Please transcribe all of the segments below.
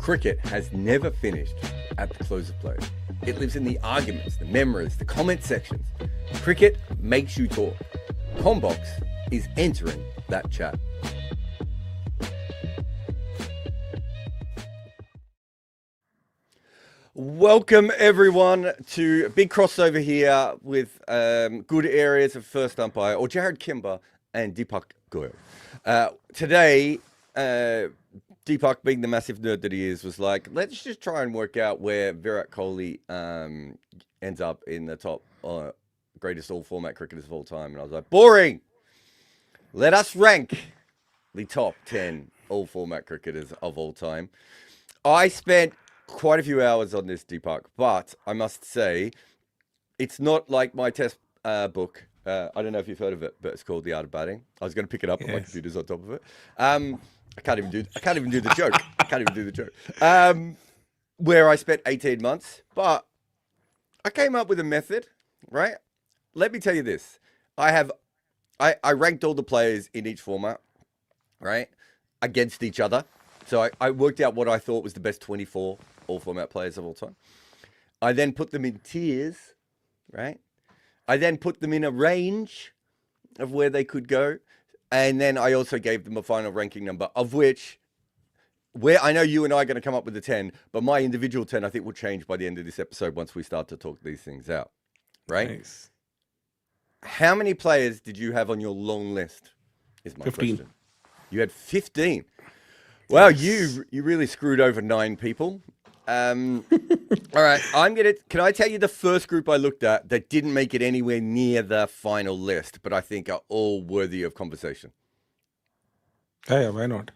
Cricket has never finished at the close of play. It lives in the arguments, the memories, the comment sections. Cricket makes you talk. Combox is entering that chat. Welcome everyone to a big crossover here with good areas of first umpire, or Jarrod Kimber and Deepak Goyal. Today, Deepak, being the massive nerd that he is, was like, let's just try and work out where Virat Kohli ends up in the top greatest all-format cricketers of all time. And I was like, boring! Let us rank the top 10 all-format cricketers of all time. I spent quite a few hours on this, Deepak, but I must say, it's not like my test book. I don't know if you've heard of it, but it's called The Art of Batting. I was going to pick it up, but my computer's on top of it. I can't even do the joke. I can't even do the joke. Where I spent 18 months, but I came up with a method, right? Let me tell you this. I ranked all the players in each format, right? Against each other. So I worked out what I thought was the best 24 all-format players of all time. I then put them in tiers, right? I then put them in a range of where they could go. And then I also gave them a final ranking number, of which, where I know you and I are going to come up with a 10, but my individual 10, I think, will change by the end of this episode once we start to talk these things out, right? Nice. How many players did you have on your long list, is my 15. question. You had 15. Well, you really screwed over 9 people. All right, can I tell you the first group I looked at that didn't make it anywhere near the final list, but I think are all worthy of conversation? Yeah, why not?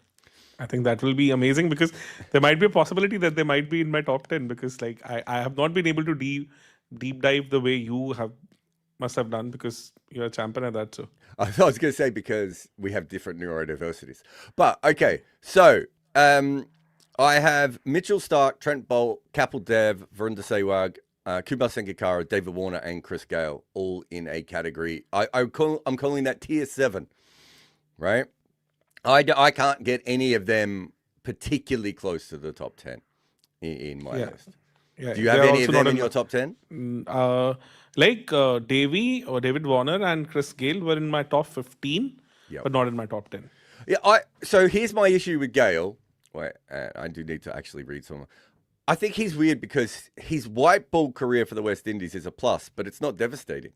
I think that will be amazing because there might be a possibility that they might be in my top 10 because like I have not been able to deep dive the way you must have done because you're a champion at that. So I was going to say because we have different neurodiversities. But okay, so I have Mitchell Starc, Trent Bolt, Kapil Dev, Virender Sehwag, Kumar Sangakkara, David Warner, and Chris Gayle, all in a category. I'm calling that tier 7, right? I can't get any of them particularly close to the top 10 in my list. Yeah, do you have any of them in your top 10? Davey or David Warner and Chris Gayle were in my top 15, but not in my top 10. Yeah, so here's my issue with Gayle. Wait, I do need to actually read some. I think he's weird because his white ball career for the West Indies is a plus, but it's not devastating.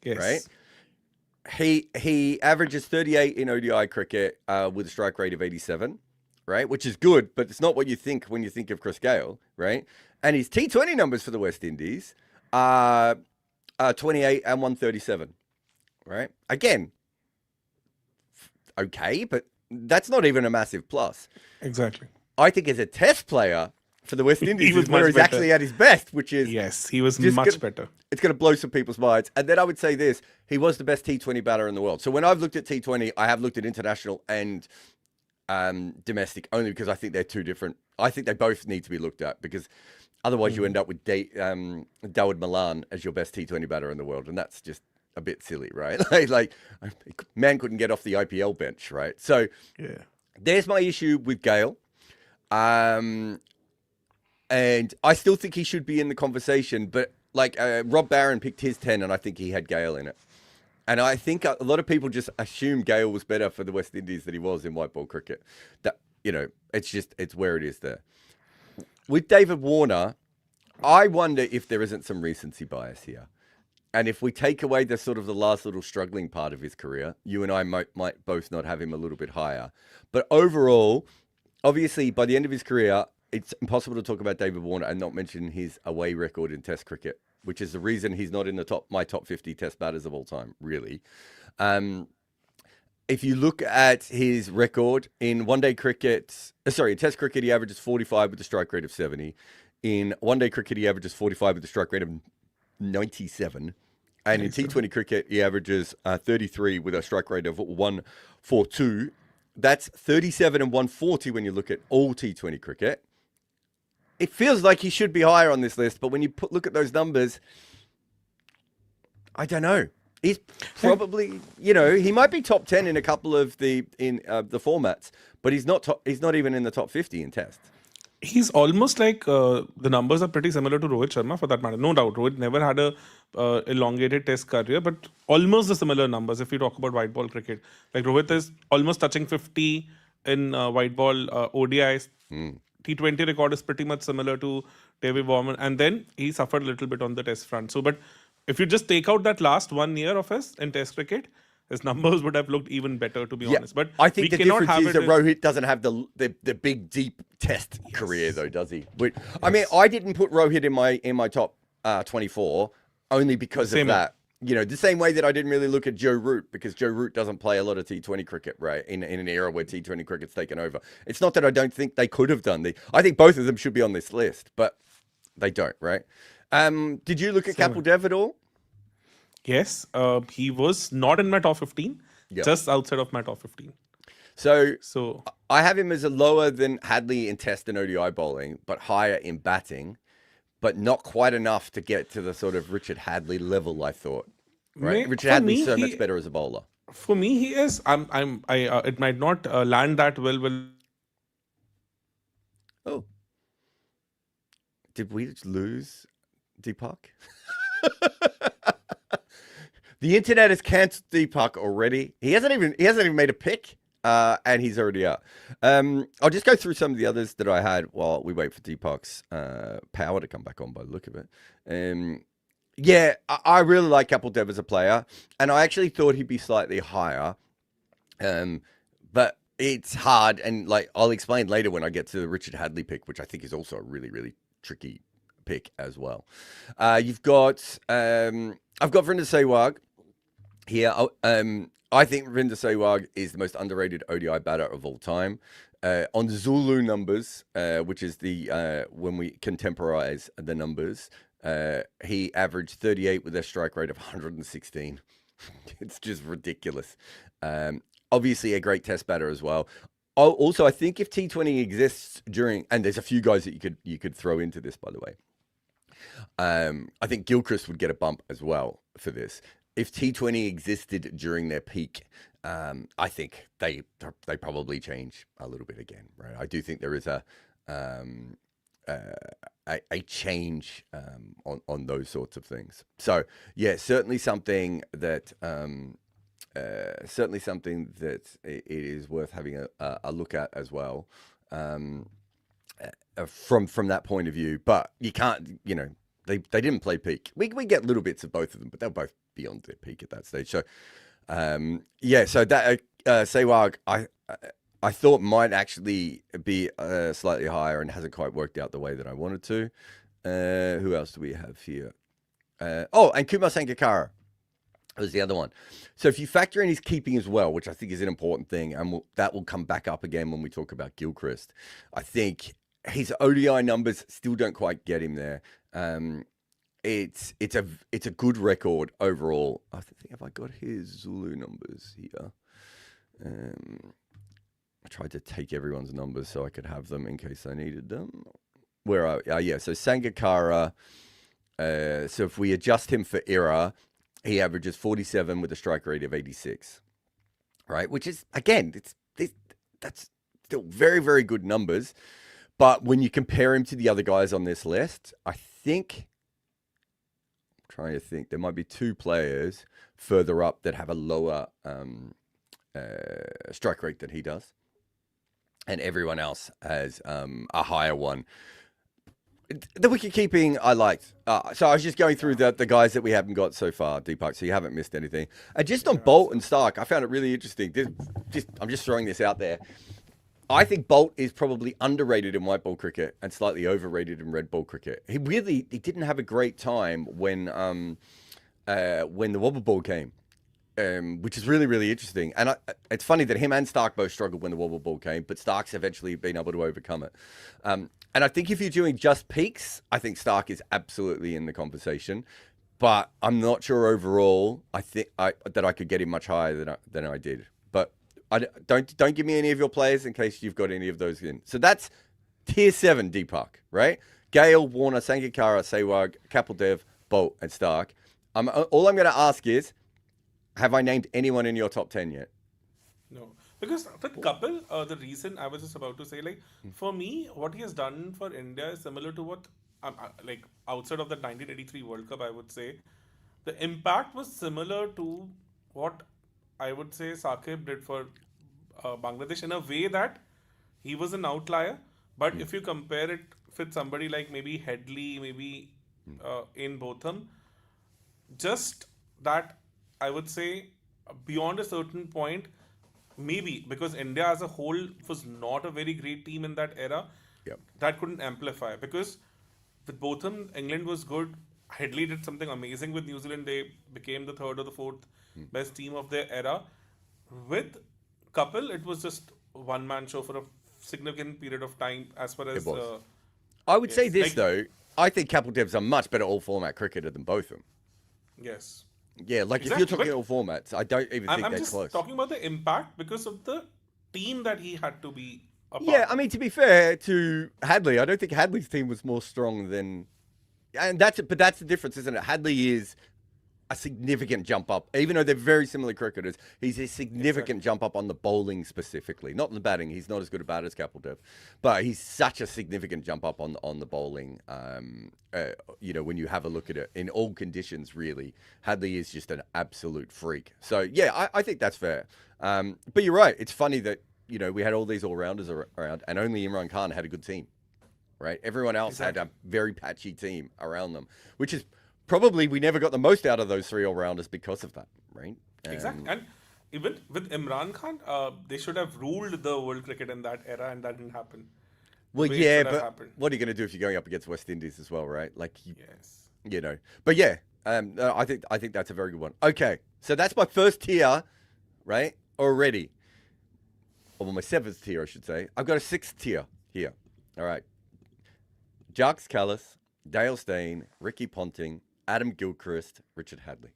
Yes. Right? He averages 38 in ODI cricket with a strike rate of 87, right? Which is good, but it's not what you think when you think of Chris Gayle, right? And his T20 numbers for the West Indies are 28 and 137, right? Again, okay, but that's not even a massive plus. Exactly. I think as a test player for the West Indies is where he's actually at his best, which is... Yes, he was much better. It's going to blow some people's minds. And then I would say this, he was the best T20 batter in the world. So when I've looked at T20, I have looked at international and domestic, only because I think they're two different... I think they both need to be looked at because otherwise you end up with Dawid Malan as your best T20 batter in the world. And that's just a bit silly, right? like man couldn't get off the IPL bench, right? So there's my issue with Gayle. And I still think he should be in the conversation, but like Rob Barron picked his 10 and I think he had Gayle in it. And I think a lot of people just assume Gayle was better for the West Indies than he was in white ball cricket. That, it's where it is there. With David Warner, I wonder if there isn't some recency bias here. And if we take away the sort of the last little struggling part of his career, you and I might both not have him a little bit higher. But overall, obviously, by the end of his career, it's impossible to talk about David Warner and not mention his away record in Test cricket, which is the reason he's not in my top 50 Test batters of all time, really. If you look at his record in one-day cricket, in Test cricket, he averages 45 with a strike rate of 70. In one-day cricket, he averages 45 with a strike rate of 97. And in T20 cricket, he averages 33 with a strike rate of 142. That's 37 and 140 when you look at all T20 cricket. It feels like he should be higher on this list, but when you look at those numbers, I don't know. He's probably, he might be top 10 in a couple of the formats, but he's not even in the top 50 in Test. He's almost like the numbers are pretty similar to Rohit Sharma for that matter. No doubt, Rohit never had a elongated Test career, but almost the similar numbers. If we talk about white ball cricket, like Rohit is almost touching 50 in white ball ODIs. T20 record is pretty much similar to David Warne, and then he suffered a little bit on the Test front. So, but if you just take out that last 1 year of his in Test cricket, his numbers would have looked even better, to be honest. But I think we the cannot difference have is it that in- Rohit doesn't have the big deep Test career though, does he? I mean, I didn't put Rohit in my top 24 only because of Same here. that. You know, the same way that I didn't really look at Joe Root because Joe Root doesn't play a lot of T20 cricket, right? In an era where T20 cricket's taken over. It's not that I don't think they could have done. I think both of them should be on this list, but they don't, right? Did you look at Kapil Dev at all? Yes, he was not in my top 15, just outside of my top 15. So I have him as a lower than Hadley in Test and ODI bowling, but higher in batting, but not quite enough to get to the sort of Richard Hadley level, I thought. Right? Richard Hadley's so much better as a bowler. For me, he is. It might not land that well with. Oh. Did we just lose Deepak? The internet has cancelled Deepak already. He hasn't even made a pick, and he's already out. I'll just go through some of the others that I had while we wait for Deepak's power to come back on by the look of it. Yeah, I really like Kapil Dev as a player, and I actually thought he'd be slightly higher. But it's hard, and like I'll explain later when I get to the Richard Hadley pick, which I think is also a really, really tricky pick as well. I've got Vrinder Sehwag here. I think Vrinder Sehwag is the most underrated ODI batter of all time. On Zulu numbers, which is the when we contemporize the numbers, he averaged 38 with a strike rate of 116. It's just ridiculous. Obviously a great Test batter as well. Also, I think if T20 exists during, and there's a few guys that you could throw into this, by the way. I think Gilchrist would get a bump as well for this. If T20 existed during their peak, I think they probably change a little bit again, right? I do think there is a change on those sorts of things. So yeah, certainly something that it is worth having a look at as well. From that point of view, but you can't, they didn't play peak. We get little bits of both of them, but they'll both be on their peak at that stage. So, so that Sehwag, I thought might actually be slightly higher and hasn't quite worked out the way that I wanted to. Who else do we have here? And Kumar Sangakkara was the other one. So if you factor in his keeping as well, which I think is an important thing, and that will come back up again when we talk about Gilchrist, I think his ODI numbers still don't quite get him there. It's a good record overall. I think, have I got his Zulu numbers here? I tried to take everyone's numbers so I could have them in case I needed them. Where are yeah, so Sangakkara, so if we adjust him for era, he averages 47 with a strike rate of 86, right? Which is, again, that's still very, very good numbers. But when you compare him to the other guys on this list, I think, I'm trying to think, there might be two players further up that have a lower strike rate than he does. And everyone else has a higher one. The wicket keeping I liked. So I was just going through the guys that we haven't got so far, Deepak, so you haven't missed anything. Just on Bolt and Stark, I found it really interesting. I'm just throwing this out there. I think Bolt is probably underrated in white ball cricket and slightly overrated in red ball cricket. He didn't have a great time when the wobble ball came, which is really, really interesting. And it's funny that him and Stark both struggled when the wobble ball came, but Stark's eventually been able to overcome it. And I think if you're doing just peaks, I think Stark is absolutely in the conversation. But I'm not sure overall. I think that I could get him much higher than I did. But don't give me any of your players in case you've got any of those in. So that's tier 7 Deepak, right? Gale, Warner, Sangakkara, Sehwag, Kapil Dev, Bolt, and Stark. All I'm going to ask is, have I named anyone in your top 10 yet? No. Because with Kapil, the reason I was just about to say, like, for me, what he has done for India is similar to what, like, outside of the 1983 World Cup, I would say, the impact was similar to what I would say Saqib did for Bangladesh in a way that he was an outlier. But if you compare it with somebody like maybe Headley, maybe in Botham, just that I would say beyond a certain point, maybe because India as a whole was not a very great team in that era, Yep. that couldn't amplify because with Botham, England was good. Headley did something amazing with New Zealand. They became the third or the fourth best team of their era. With Kapil, it was just one man show for a significant period of time as far It as was. I would say yes, this like though. I think Kapil Dev's a much better all-format cricketer than Botham. yes. Yeah, like if Exactly, you're talking but all formats, I don't even think I'm they're just close. talking about the impact because of the team that he had to be a Yeah, part I of. mean, to be fair to Hadley, I don't think Hadley's team was more strong than, and but that's the difference, isn't it? Hadley is a significant jump up, even though they're very similar cricketers. He's a significant jump up on the bowling specifically, not in the batting. He's not as good a batter as Kapil Dev, but he's such a significant jump up on the bowling. When you have a look at it in all conditions, really, Hadley is just an absolute freak. So yeah, I think that's fair. But you're right. It's funny that we had all these all rounders around, and only Imran Khan had a good team. Right? Everyone else had a very patchy team around them, which is probably we never got the most out of those three all-rounders because of that, right? Exactly. And even with Imran Khan, they should have ruled the world cricket in that era, and that didn't happen. The Well, way it yeah, should have but happened. what are you going to do if you're going up against West Indies as well, right? Like, Yes. But yeah, no, I think that's a very good one. Okay, so that's my first tier, right? Already, or my seventh tier, I should say. I've got a sixth tier here. All right, Jacques Kallis, Dale Steyn, Ricky Ponting, Adam Gilchrist, Richard Hadley.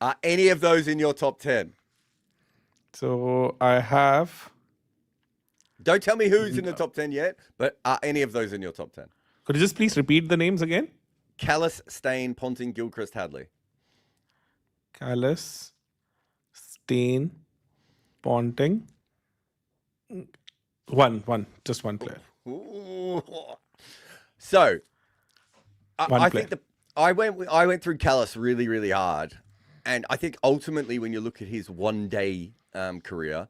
Are any of those in your top 10? So I have. Don't tell me who's in the top 10 yet, but are any of those in your top 10? Could you just please repeat the names again? Kallis, Steyn, Ponting, Gilchrist, Hadley. Kallis, Steyn, Ponting. Just one player. Ooh. So, I think I went through Kallis really, really hard. And I think ultimately when you look at his one-day career,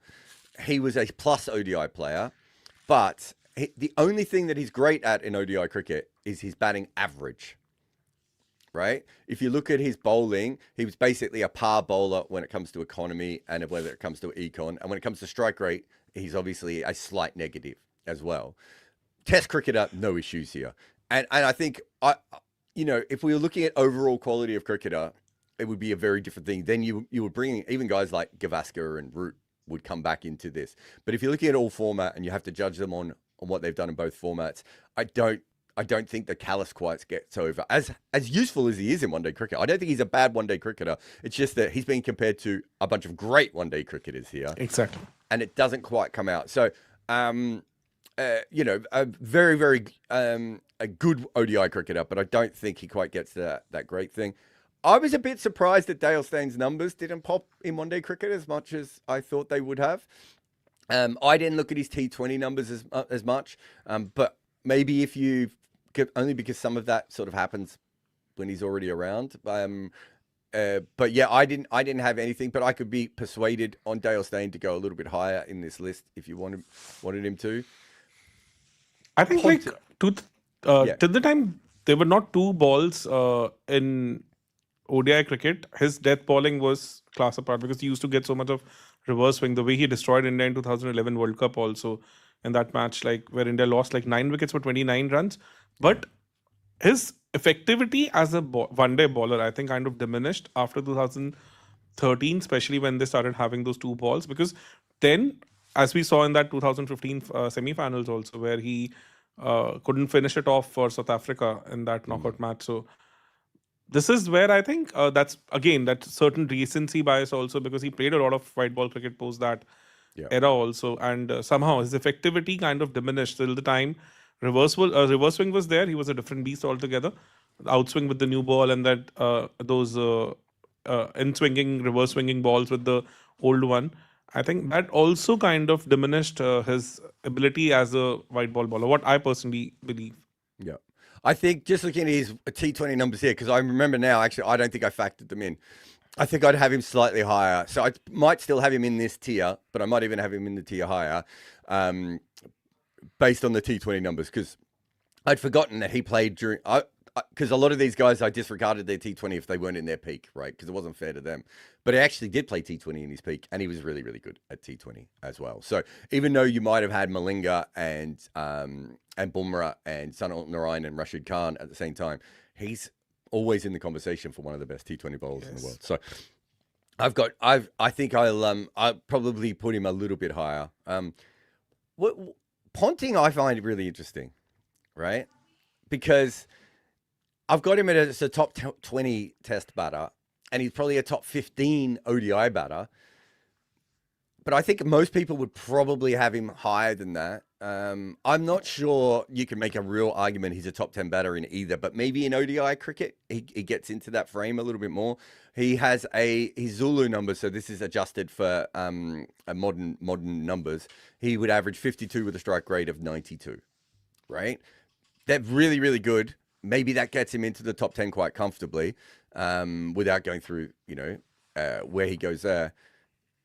he was a plus ODI player. But the only thing that he's great at in ODI cricket is his batting average. Right? If you look at his bowling, he was basically a par bowler when it comes to economy and whether it comes to econ. And when it comes to strike rate, he's obviously a slight negative as well. Test cricketer, no issues here. And I think, if we were looking at overall quality of cricketer, it would be a very different thing. Then you would bring even guys like Gavaskar and Root would come back into this. But if you're looking at all format and you have to judge them on what they've done in both formats, I don't think that Kallis quite gets over. As useful as he is in one-day cricket, I don't think he's a bad one-day cricketer. It's just that he's being compared to a bunch of great one-day cricketers here. Exactly. And it doesn't quite come out. So, a very, very a good ODI cricketer, but I don't think he quite gets that great thing. I was a bit surprised that Dale Steyn's numbers didn't pop in one-day cricket as much as I thought they would have. I didn't look at his T20 numbers as much, but maybe if you only because some of that sort of happens when he's already around. But yeah, I didn't have anything, but I could be persuaded on Dale Steyn to go a little bit higher in this list if you wanted him to. I think till the time there were not two balls in ODI cricket, his death bowling was class apart because he used to get so much of reverse swing. The way he destroyed India in 2011 World Cup also in that match, like where India lost like 9 wickets for 29 runs. But his effectivity as a one-day bowler, I think, kind of diminished after 2013, especially when they started having those two balls. Because then, as we saw in that 2015 semi-finals also, where he couldn't finish it off for South Africa in that knockout match. So this is where I think that's that certain recency bias also, because he played a lot of white ball cricket post that era also, and somehow his effectivity kind of diminished till the time reverse swing was there. He was a different beast altogether. Outswing with the new ball and that those in swinging reverse swinging balls with the old one, I think that also kind of diminished his ability as a white ball bowler, what I personally believe. Yeah. I think just looking at his T20 numbers here, because I remember now, actually, I don't think I factored them in. I think I'd have him slightly higher. So I might still have him in this tier, but I might even have him in the tier higher based on the T20 numbers, because I'd forgotten that he played during... Because a lot of these guys, I disregarded their T20 if they weren't in their peak, right? Because it wasn't fair to them. But he actually did play T20 in his peak, and he was really, really good at T20 as well. So even though you might have had Malinga and Bumrah and Sunil Narayan and Rashid Khan at the same time, he's always in the conversation for one of the best T20 bowlers in the world. So I think I'll probably put him a little bit higher. Ponting I find really interesting, right? Because I've got him as a top 20 test batter, and he's probably a top 15 ODI batter. But I think most people would probably have him higher than that. I'm not sure you can make a real argument he's a top 10 batter in either, but maybe in ODI cricket, he gets into that frame a little bit more. He has his Zulu number, so this is adjusted for modern numbers. He would average 52 with a strike rate of 92, right? They're really, really good. Maybe that gets him into the top 10 quite comfortably without going through, where he goes there.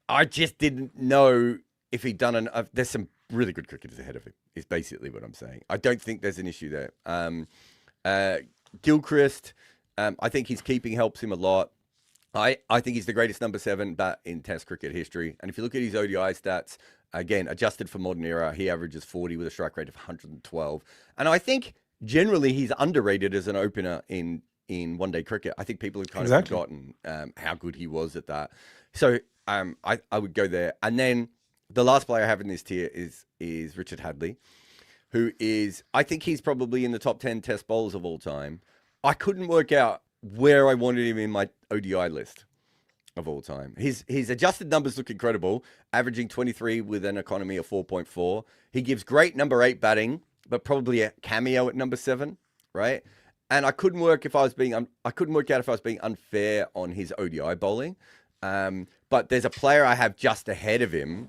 I just didn't know if he'd done there's some really good cricketers ahead of him, is basically what I'm saying. I don't think there's an issue there. Gilchrist, I think his keeping helps him a lot. I think he's the greatest number 7 bat in Test cricket history. And if you look at his ODI stats, again, adjusted for modern era, he averages 40 with a strike rate of 112. And I think generally he's underrated as an opener in one-day cricket. I think people have kind of forgotten how good he was at that. So I would go there. And then the last player I have in this tier is Richard Hadlee, who is, I think he's probably in the top 10 test bowlers of all time. I couldn't work out where I wanted him in my ODI list of all time. His adjusted numbers look incredible, averaging 23 with an economy of 4.4. He gives great number 8 batting, but probably a cameo at number 7, right? And I couldn't work out if I was being unfair on his ODI bowling. But there's a player I have just ahead of him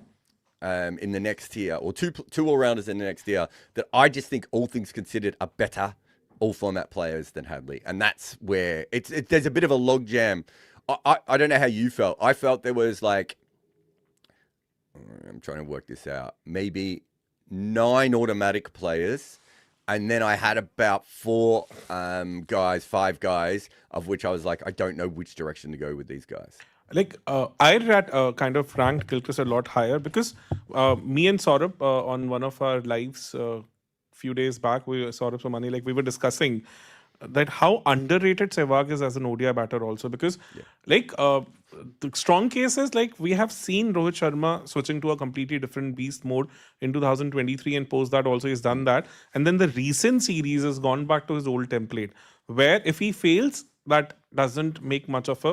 in the next tier, or two all-rounders in the next tier, that I just think, all things considered, are better all-format players than Hadlee. And that's where there's a bit of a logjam. I don't know how you felt. I felt there was like, I'm trying to work this out, maybe 9 automatic players. And then I had about 5 guys, of which I was like, I don't know which direction to go with these guys. Like, I kind of ranked Gilchrist a lot higher because me and Saurabh on one of our lives few days back, Saurabh Somani, like we were discussing that how underrated Sehwag is as an ODI batter also, because the strong cases, like we have seen Rohit Sharma switching to a completely different beast mode in 2023, and post that also he's done that. And then the recent series has gone back to his old template, where if he fails, that doesn't make much of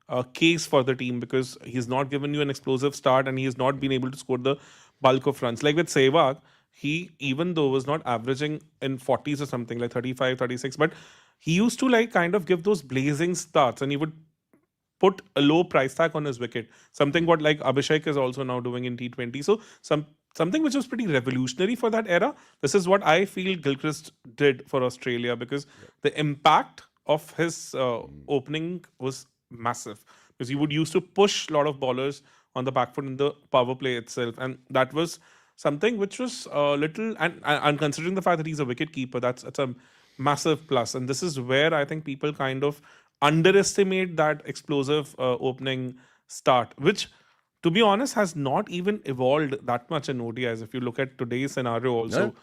a case for the team, because he's not given you an explosive start and he has not been able to score the bulk of runs. Like with Sehwag, he, even though was not averaging in 40s or something, like 35, 36, but he used to like kind of give those blazing starts, and he would put a low price tag on his wicket. Something what like Abhishek is also now doing in T20. So something which was pretty revolutionary for that era. This is what I feel Gilchrist did for Australia, because the impact of his opening was massive, because he would used to push a lot of bowlers on the back foot in the power play itself, and that was something which was little, and considering the fact that he's a wicket keeper, that's a massive plus. And this is where I think people kind of underestimate that explosive opening start, which, to be honest, has not even evolved that much in ODIs. If you look at today's scenario also. No.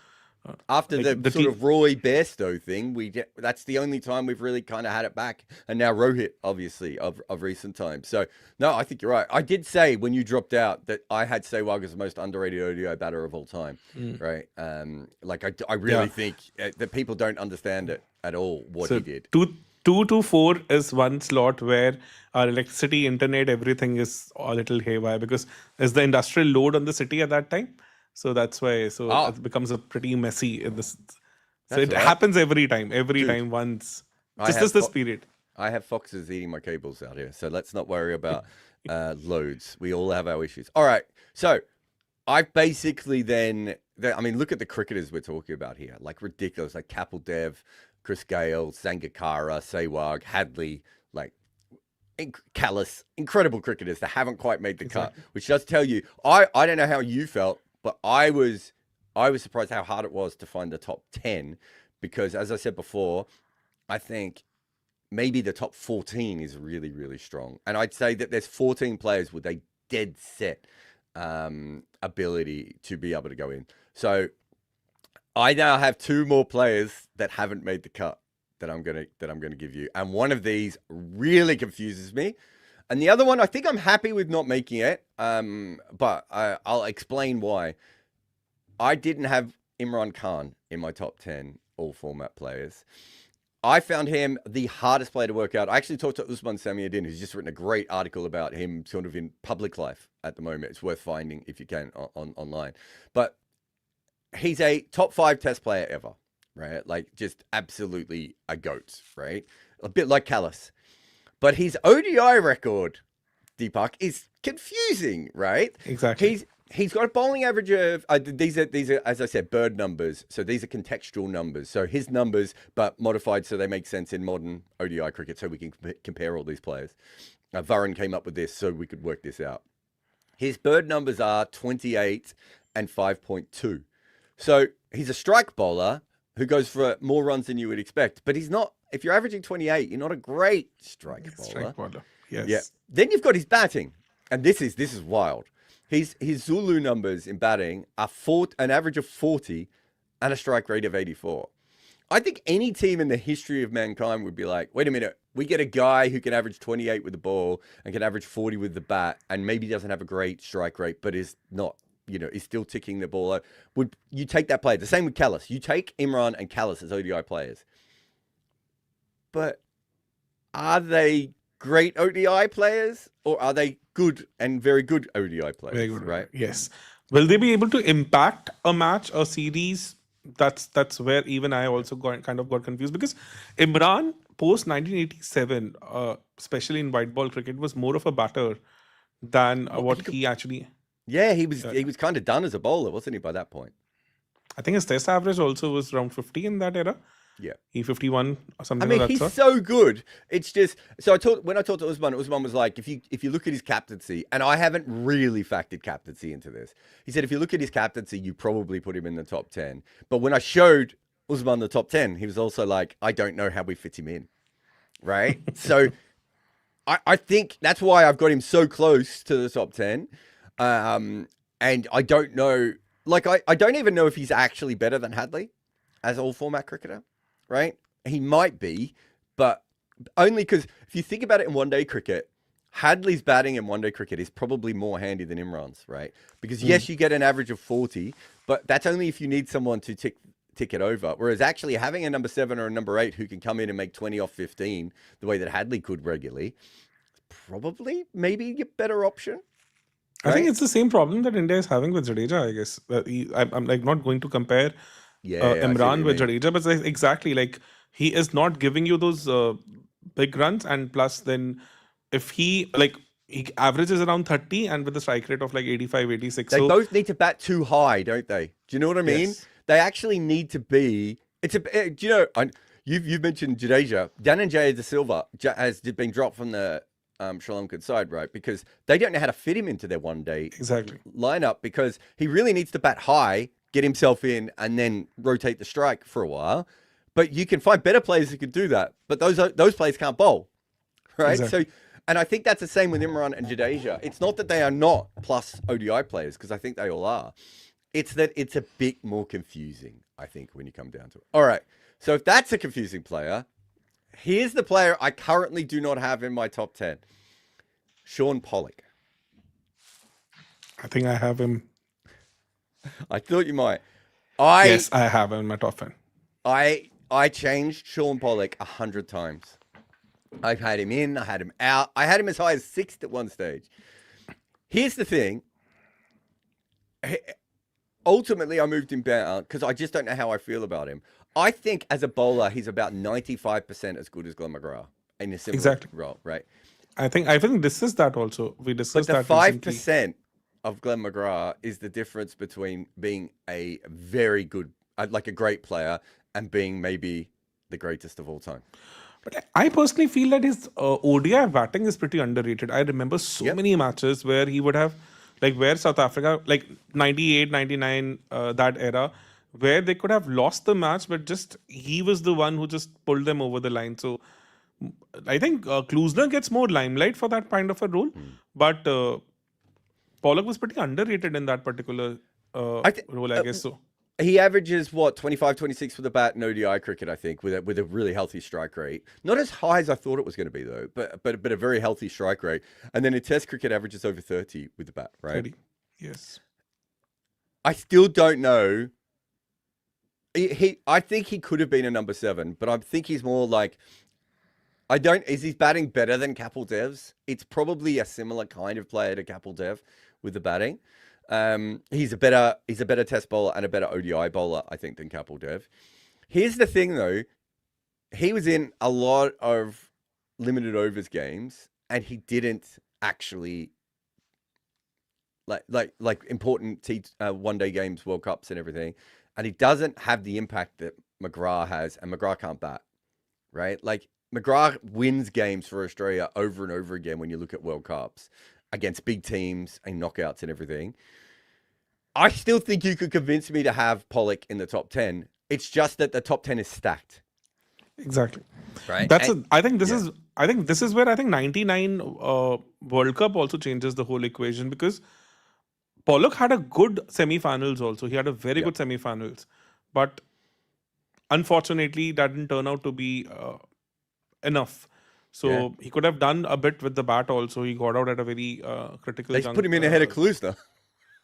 After like the sort of Roy Bairstow thing, that's the only time we've really kind of had it back. And now Rohit, obviously, of recent times. So, no, I think you're right. I did say when you dropped out that I had Sehwag as the most underrated ODI batter of all time, right? I really think that people don't understand it at all, what he did. 2 to 4 is one slot where our electricity, internet, everything is a little haywire, because there's the industrial load on the city at that time. So that's why. So it becomes a pretty messy. So it happens every time once. Just this period. I have foxes eating my cables out here, so let's not worry about loads. We all have our issues. All right. So I basically look at the cricketers we're talking about here. Like ridiculous. Like Kapil Dev, Chris Gale, Sangakkara, Sehwag, Hadley, like Kallis, incredible cricketers that haven't quite made the cut, which does tell you, I don't know how you felt, but I was surprised how hard it was to find the top 10 because, as I said before, I think maybe the top 14 is really, really strong. And I'd say that there's 14 players with a dead set ability to be able to go in. So I now have 2 more players that haven't made the cut that I'm gonna give you, and one of these really confuses me, and the other one I think I'm happy with not making it. But I'll explain why. I didn't have Imran Khan in my top 10 all format players. I found him the hardest player to work out. I actually talked to Usman Samiuddin, who's just written a great article about him sort of in public life at the moment. It's worth finding if you can online. But he's a top 5 test player ever, right? Like just absolutely a goat, right? A bit like Kallis. But his ODI record, Deepak, is confusing, right? Exactly. He's got a bowling average of these are, as I said, bird numbers. So these are contextual numbers. So his numbers, but modified so they make sense in modern ODI cricket. So we can compare all these players. Varun came up with this so we could work this out. His bird numbers are 28 and 5.2. So he's a strike bowler who goes for more runs than you would expect. But he's not. If you're averaging 28, you're not a great strike bowler. Strike bowler. Yes. Yeah. Then you've got his batting, and this is wild. His Zulu numbers in batting are an average of 40 and a strike rate of 84. I think any team in the history of mankind would be like, wait a minute, we get a guy who can average 28 with the ball and can average 40 with the bat and maybe doesn't have a great strike rate, but is not, is still ticking the ball out. Would you take that player? The same with Kallis. You take Imran and Kallis as ODI players. But are they great ODI players or are they good and very good ODI players? Very good, right? Yes. Will they be able to impact a match, a series? That's where even I also got confused because Imran post 1987, especially in white ball cricket, was more of a batter than what he actually. Yeah, he was kind of done as a bowler, wasn't he? By that point, I think his test average also was around 50 in that era. Yeah, E51 or something. I mean, like that he's so good. It's just so when I talked to Usman was like, if you look at his captaincy, and I haven't really factored captaincy into this. He said if you look at his captaincy, you probably put him in the top 10. But when I showed Usman the top 10, he was also like, I don't know how we fit him in, right? So I think that's why I've got him so close to the top 10. And I don't know, like I don't even know if he's actually better than Hadley as all format cricketer. Right? He might be, but only because if you think about it in one-day cricket, Hadley's batting in one-day cricket is probably more handy than Imran's, right? Because yes, you get an average of 40, but that's only if you need someone to tick it over. Whereas actually having a number 7 or a number 8 who can come in and make 20 off 15 the way that Hadley could regularly, probably maybe a better option. Right? I think it's the same problem that India is having with Jadeja, I guess. I'm like not going to compare Imran with Jadeja, but exactly like he is not giving you those big runs, and plus then if he averages around 30 and with a strike rate of like 85, 86. They both need to bat too high, don't they? Do you know what I mean? Yes. They actually need to be. You've mentioned Jadeja. Dhananjaya De Silva has been dropped from the Sri Lankan side, right? Because they don't know how to fit him into their one-day lineup because he really needs to bat high, get himself in, and then rotate the strike for a while. But you can find better players who can do that. But those players can't bowl, right? Exactly. So, and I think that's the same with Imran and Jadeja. It's not that they are not plus ODI players, because I think they all are. It's that it's a bit more confusing, I think, when you come down to it. All right. So if that's a confusing player, here's the player I currently do not have in my top 10. Shaun Pollock. I think I have him. I thought you might. Yes, I have him in my top 10. I changed Shaun Pollock 100 times. I've had him in, I had him out. I had him as high as 6th at one stage. Here's the thing. Ultimately, I moved him down because I just don't know how I feel about him. I think as a bowler, he's about 95% as good as Glenn McGrath in a similar role, right? I think this is that also. We But discussed the that 5% recently. of Glenn McGrath is the difference between being a very good, like a great player, and being maybe the greatest of all time. But I personally feel that his ODI batting is pretty underrated. I remember so Yep. many matches where he would have, like where South Africa, like 98, 99, that era, where they could have lost the match, but just he was the one who just pulled them over the line. So I think Klusner gets more limelight for that kind of a role, but Pollock was pretty underrated in that particular I think role, I guess so. he averages what 25, 26 for the bat in ODI cricket, I think, with a really healthy strike rate. Not as high as I thought it was going to be though, but a very healthy strike rate. And then in Test cricket, averages over 30 with the bat. Right. 30. Yes. I still don't know. I think he could have been a number 7, but I think he's more like. Is he batting better than Kapil Dev's? It's probably a similar kind of player to Kapil Dev with the batting. He's a better test bowler and a better ODI bowler, I think, than Kapil Dev. Here's the thing though. He was in a lot of limited overs games and he didn't actually like important one-day games, World Cups and everything. And he doesn't have the impact that McGrath has, and McGrath can't bat, right? Like McGrath wins games for Australia over and over again when you look at World Cups against big teams and knockouts and everything. I still think you could convince me to have Pollock in the top 10. It's just that the top 10 is stacked. Exactly. Right. I think this is where I think 99 World Cup also changes the whole equation, because Pollock had a good semi-finals also. He had a very good semi-finals. But unfortunately, that didn't turn out to be enough. So he could have done a bit with the bat also. He got out at a very critical They put him in ahead of Klusner.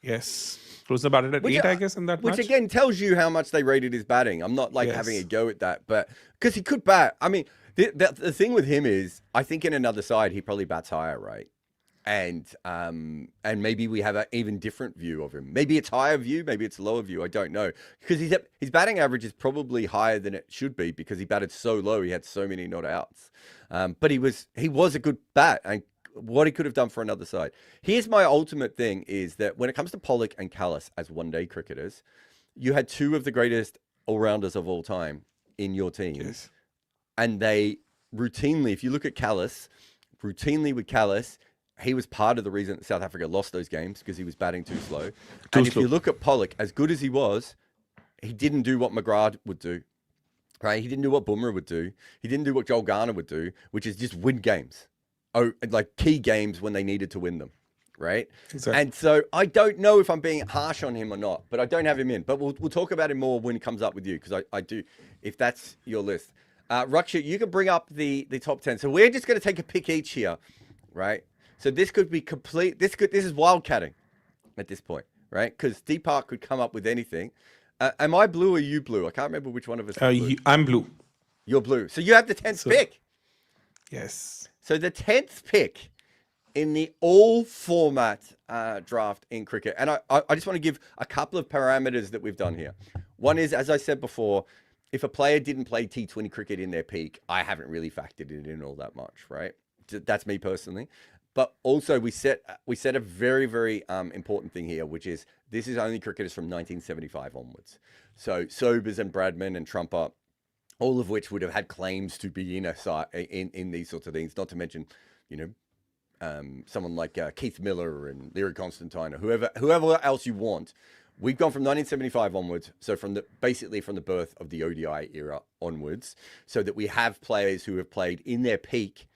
Yes. Klusner batted at 8, I guess, in that match. Which again tells you how much they rated his batting. I'm not like having a go at that, but because he could bat. I mean, the thing with him is, I think in another side, he probably bats higher, right? And maybe we have an even different view of him. Maybe it's higher view, maybe it's lower view. I don't know, because his batting average is probably higher than it should be because he batted so low. He had so many not outs, but he was a good bat, and what he could have done for another side. Here's my ultimate thing: is that when it comes to Pollock and Kallis as one-day cricketers, you had two of the greatest all-rounders of all time in your team, and they routinely, if you look at Kallis, with Kallis, he was part of the reason that South Africa lost those games because he was batting too slow. If you look at Pollock, as good as he was, he didn't do what McGrath would do, right? He didn't do what Bumrah would do. He didn't do what Joel Garner would do, which is just win games. Oh, like key games when they needed to win them, right? Exactly. And so I don't know if I'm being harsh on him or not, but I don't have him in. But we'll talk about him more when he comes up with you, because I do, if that's your list. Raksha, you can bring up the top 10. So we're just going to take a pick each here, right? So this could be complete. This is wildcatting at this point, right? Because Deepak could come up with anything. Am I blue or you blue? I can't remember which one of us is blue. I'm blue. You're blue. So you have the 10th pick. Yes. So the 10th pick in the all format draft in cricket. And I just want to give a couple of parameters that we've done here. One is, as I said before, if a player didn't play T20 cricket in their peak, I haven't really factored it in all that much, right? That's me personally. But also we set a very, very important thing here, which is this is only cricketers from 1975 onwards. So Sobers and Bradman and Trumper, all of which would have had claims to be in these sorts of things. Not to mention, someone like Keith Miller and Leary Constantine or whoever else you want. We've gone from 1975 onwards, so basically from the birth of the ODI era onwards, so that we have players who have played in their peak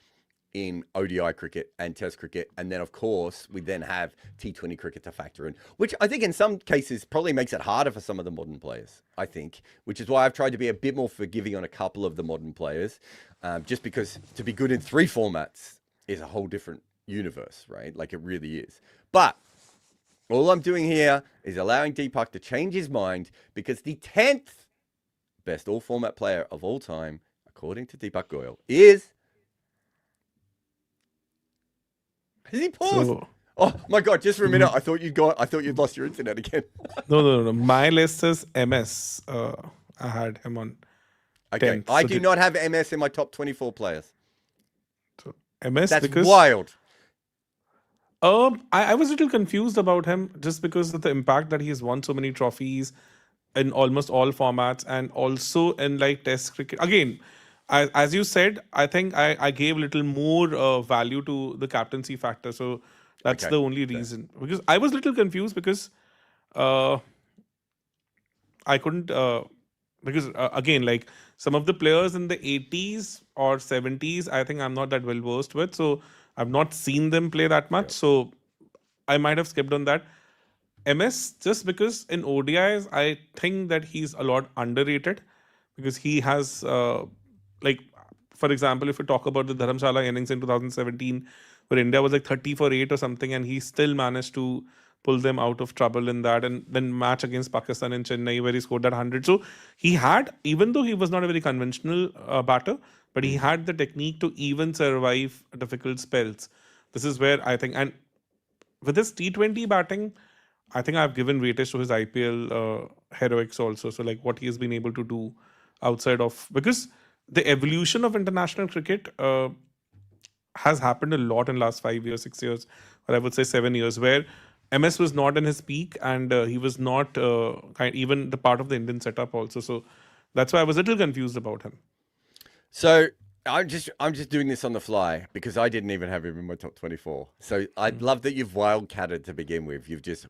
in ODI cricket and Test cricket, and then of course we then have T20 cricket to factor in, which I think in some cases probably makes it harder for some of the modern players, I think, which is why I've tried to be a bit more forgiving on a couple of the modern players, just because to be good in 3 formats is a whole different universe, right? Like it really is. But all I'm doing here is allowing Deepak to change his mind, because the 10th best all format player of all time, according to Deepak Goyal, is... Has he paused? Oh my God! Just for a minute, I thought you'd lost your internet again. No. My list is MS. I had him on. Okay, 10th. I do not have MS in my top 24 players. MS That's because wild. I was a little confused about him just because of the impact that he has won so many trophies in almost all formats and also in like Test cricket. Again, as you said, I think I gave a little more value to the captaincy factor. So that's Okay. the only Fair. reason. Because I was a little confused because uh, I couldn't. Because again, like some of the players in the 80s or 70s, I think I'm not that well versed with. So I've not seen them play that much. Yep. So I might have skipped on that. MS, just because in ODIs, I think that he's a lot underrated because he has, like, for example, if we talk about the Dharamshala innings in 2017, where India was like 30 for 8 or something, and he still managed to pull them out of trouble in that, and then match against Pakistan in Chennai, where he scored that 100. So he had, even though he was not a very conventional batter, but he had the technique to even survive difficult spells. This is where I think, and with his T20 batting, I think I've given weightage to his IPL heroics also. So, like what he has been able to do outside of, because the evolution of international cricket has happened a lot in last 5 years, 6 years, or I would say 7 years, where MS was not in his peak and he was not even the part of the Indian setup also. So that's why I was a little confused about him. So I'm just doing this on the fly because I didn't even have him in my top 24. So I'd love that you've wildcatted to begin with. You've just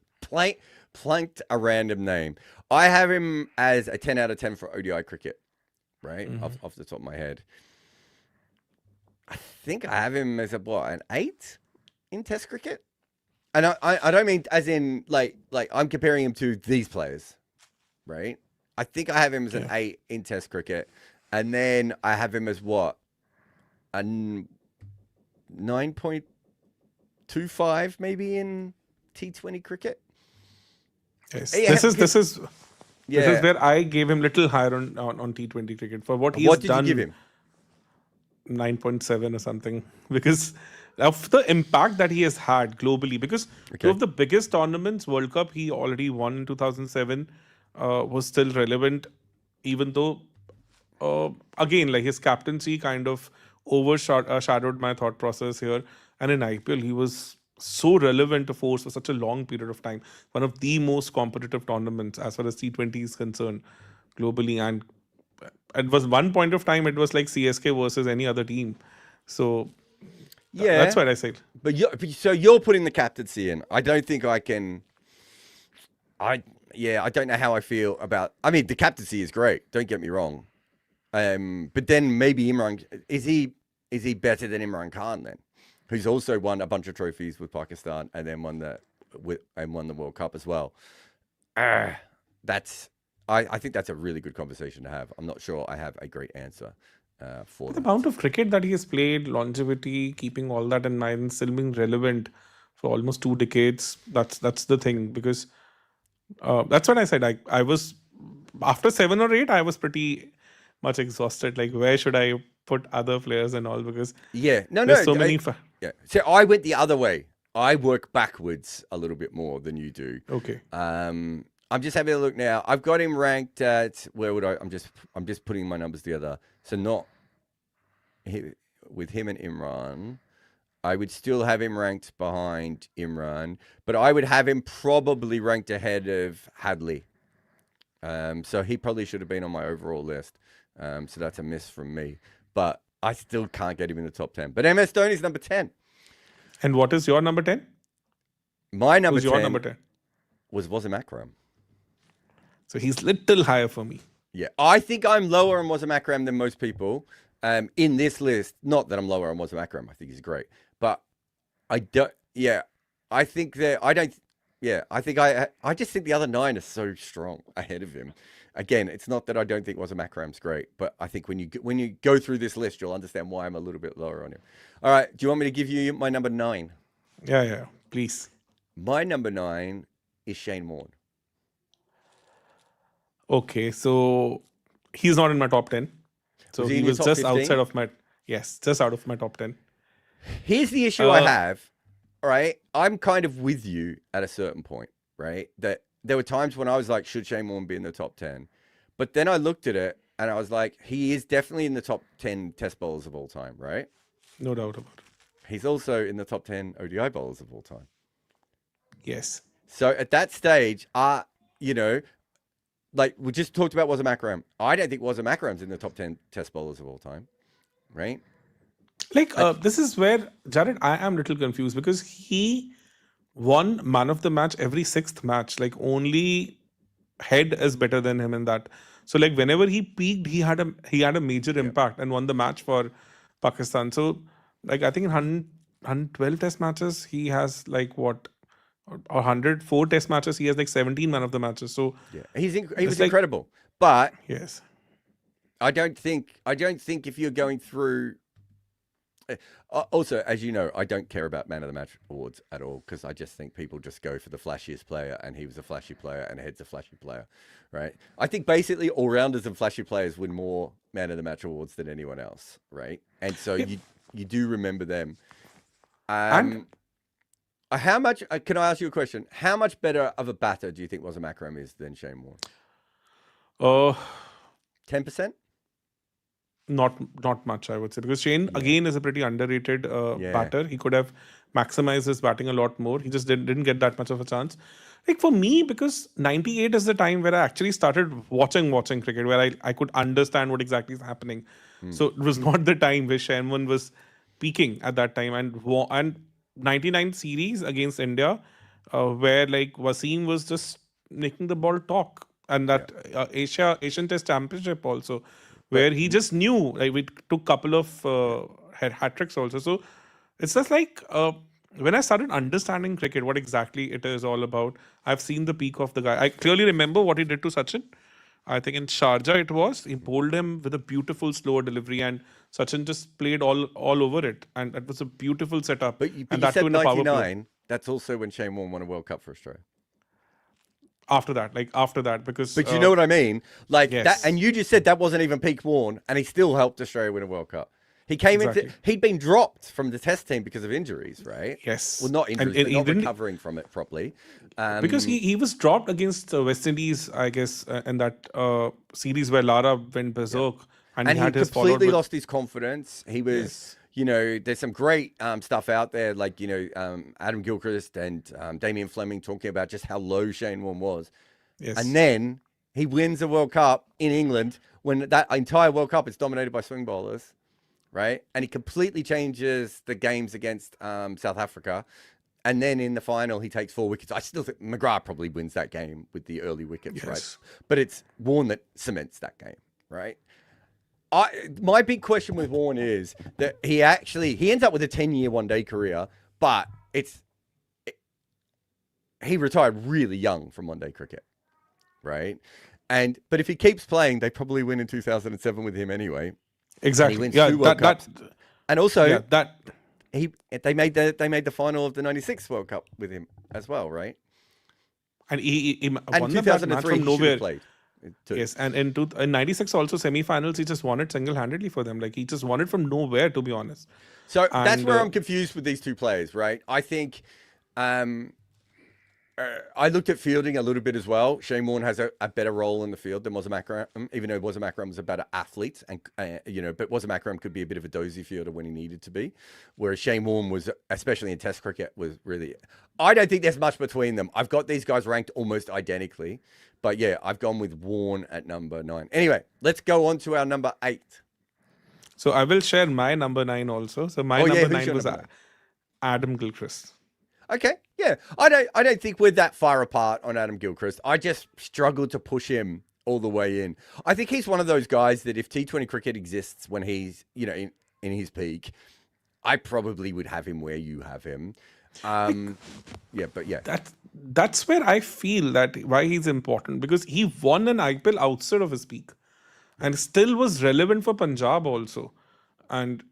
planked a random name. I have him as a 10 out of 10 for ODI cricket, right? Off the top of my head. I think I have him as an 8 in Test cricket. And I don't mean as in like I'm comparing him to these players, right? I think I have him as an 8 in Test cricket. And then I have him as what? A 9.25 maybe in T20 cricket. Yes. Yeah, This is where I gave him little higher on T20 cricket for what he's What did done. you give him? 9.7 or something, because of the impact that he has had globally. Because two of the biggest tournaments, World Cup, he already won in 2007, was still relevant, even though, again, like his captaincy kind of overshadowed my thought process here. And in IPL, he was so relevant to force for such a long period of time. One of the most competitive tournaments as far as T20 is concerned globally. And it was one point of time, it was like CSK versus any other team. So that's what I said. But so you're putting the captaincy in. I don't think I can. I don't know how I feel about. I mean, the captaincy is great. Don't get me wrong. But then maybe Imran is he better than Imran Khan then, who's also won a bunch of trophies with Pakistan and then won the World Cup as well. I think that's a really good conversation to have. I'm not sure I have a great answer for The amount of cricket that he has played, longevity, keeping all that in mind, still being relevant for almost 2 decades. That's the thing, because that's what I said. I was, after 7 or 8, I was pretty much exhausted. Like, where should I put other players and all? Because there's so many. So I went the other way. I work backwards a little bit more than you do. Okay. I'm just having a look now. I've got him ranked at, where would I'm just putting my numbers together. So not with him and Imran. I would still have him ranked behind Imran, but I would have him probably ranked ahead of Hadley. So he probably should have been on my overall list. So that's a miss from me. But I still can't get him in the top 10. But MS Dhoni's number 10. And what is your number 10? My number Who's 10 your number 10? was Wasim Akram. So he's little higher for me. Yeah, I think I'm lower on Wasim Akram than most people in this list. Not that I'm lower on Wasim Akram. I think he's great. But I don't, I think that I don't, I think I just think the other 9 are so strong ahead of him. Again, it's not that I don't think Wasim Akram's great, but I think when you go through this list, you'll understand why I'm a little bit lower on him. All right, do you want me to give you my number 9? Yeah, please. My number 9 is Shane Warne. Okay, so he's not in my top 10. So he was just 15? outside of my, just out of my top 10. Here's the issue I have, all right? I'm kind of with you at a certain point, right? That there were times when I was like, should Shane Warne be in the top 10? But then I looked at it and I was like, he is definitely in the top 10 test bowlers of all time, right? No doubt about it. He's also in the top 10 ODI bowlers of all time. Yes. So at that stage, you know, like we just talked about Wasim Akram. I don't think Wasim Akram's in the top 10 test bowlers of all time, right? Like, this is where, Jarrod, I am a little confused because he won man of the match every sixth match. Like, only Head is better than him in that. So, like, whenever he peaked, he had a major impact and won the match for Pakistan. So, like, I think in 112 test matches, he has like what? Or 104 test matches, he has like 17 man of the matches. So, Yeah, he was like, incredible. But yes. I don't think if you're going through. Also, as you know, I don't care about man of the match awards at all because I just think people just go for the flashiest player, and he was a flashy player, and Head's a flashy player, right? I think basically all rounders and flashy players win more man of the match awards than anyone else, right? And so you do remember them. And How much? Can I ask you a question? How much better of a batter do you think Wasim Akram is than Shane Warne? 10%? Not much, I would say, because Shane again is a pretty underrated batter. He could have maximized his batting a lot more. He just didn't get that much of a chance. Like for me, because 98 is the time where I actually started watching cricket, where I could understand what exactly is happening. So it was not the time where Shane Warne was peaking at that time, and 99 series against India, where like Wasim was just making the ball talk, and that Asian Test Championship also, where he just knew, like we took couple of hat tricks also. So it's just like when I started understanding cricket, what exactly it is all about, I've seen the peak of the guy. I clearly remember what he did to Sachin. I think in Sharjah it was. He bowled him with a beautiful slower delivery, and Sachin just played all over it, and it was a beautiful setup. But you and that said too in a power play. 99. That's also when Shane Warne won a World Cup for Australia. After that, because But you know what I mean, like yes. that. And you just said that wasn't even peak Warne, and he still helped Australia win a World Cup. He came he'd been dropped from the Test team because of injuries, right? Yes. Well, not injuries, and but not recovering from it properly. Because he was dropped against West Indies, I guess, in that series where Lara went berserk, and he had his completely lost his confidence. He was, you know, there's some great stuff out there, like, you know, Adam Gilchrist and Damien Fleming talking about just how low Shane Warne was. Yes. And then he wins a World Cup in England when that entire World Cup is dominated by swing bowlers, right? And he completely changes the games against South Africa. And then in the final, he takes 4 wickets. I still think McGrath probably wins that game with the early wickets, right? But it's Warne that cements that game, right? My big question with Warne is that he ends up with a 10-year one-day career, but he retired really young from one-day cricket, right? But if he keeps playing, they probably win in 2007 with him anyway. Exactly. And he wins 2 World Cups. And also, they made the final of the 96 World Cup with him as well, right? And he won 2003 that match from nowhere. Played. Yes, and in 96 also semi-finals, he just won it single-handedly for them. Like he just won it from nowhere, to be honest. So that's where I'm confused with these two players, right? I think I looked at fielding a little bit as well. Shane Warne has a better role in the field than Wasim Akram, even though Wasim Akram was a better athlete, and but Wasim Akram could be a bit of a dozy fielder when he needed to be, whereas Shane Warne was, especially in Test cricket, was really. I don't think there's much between them. I've got these guys ranked almost identically, but yeah, I've gone with Warne at number 9. Anyway, let's go on to our number 8. So I will share my number 9 also. So my number 9 was Adam Gilchrist. Okay, yeah. I don't think we're that far apart on Adam Gilchrist. I just struggled to push him all the way in. I think he's one of those guys that if T20 cricket exists when he's, in his peak, I probably would have him where you have him. That's where I feel that why he's important, because he won an IPL outside of his peak and still was relevant for Punjab also, and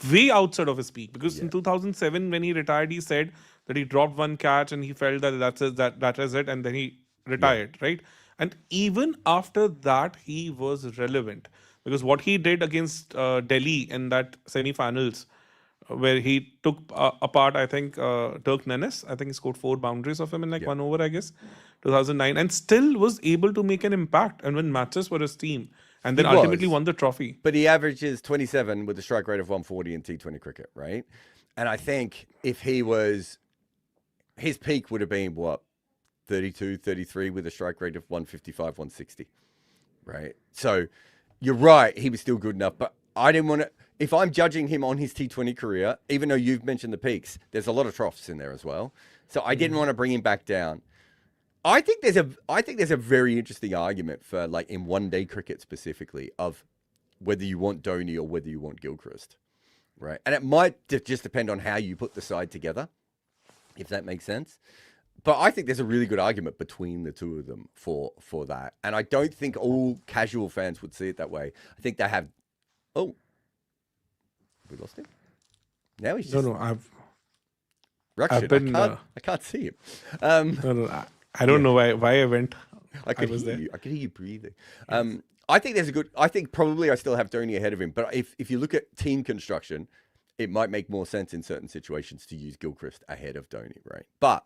way outside of his peak, because in 2007 when he retired, he said that he dropped 1 catch and he felt that is it, and then he retired, right? And even after that, he was relevant, because what he did against Delhi in that semi-finals, where he took apart, I think, Dirk Nennis. I think he scored 4 boundaries of him in 1 over, I guess, 2009, and still was able to make an impact and win matches for his team, and then ultimately won the trophy. But he averages 27 with a strike rate of 140 in T20 cricket, right? And I think if he was, his peak would have been what, 32, 33 with a strike rate of 155, 160, right? So you're right, he was still good enough, but I didn't want to, if I'm judging him on his T20 career, even though you've mentioned the peaks, there's a lot of troughs in there as well. So I didn't want to bring him back down. I think there's a very interesting argument for, like, in one-day cricket specifically, of whether you want Dhoni or whether you want Gilchrist, right? And it might just depend on how you put the side together, if that makes sense. But I think there's a really good argument between the two of them for that. And I don't think all casual fans would see it that way. I think they have... Oh. We lost him? Now he's just... No, I've been... I can't see him. I don't know why I went. I could hear you breathing. I think probably I still have Dhoni ahead of him. But if you look at team construction, it might make more sense in certain situations to use Gilchrist ahead of Dhoni, right? But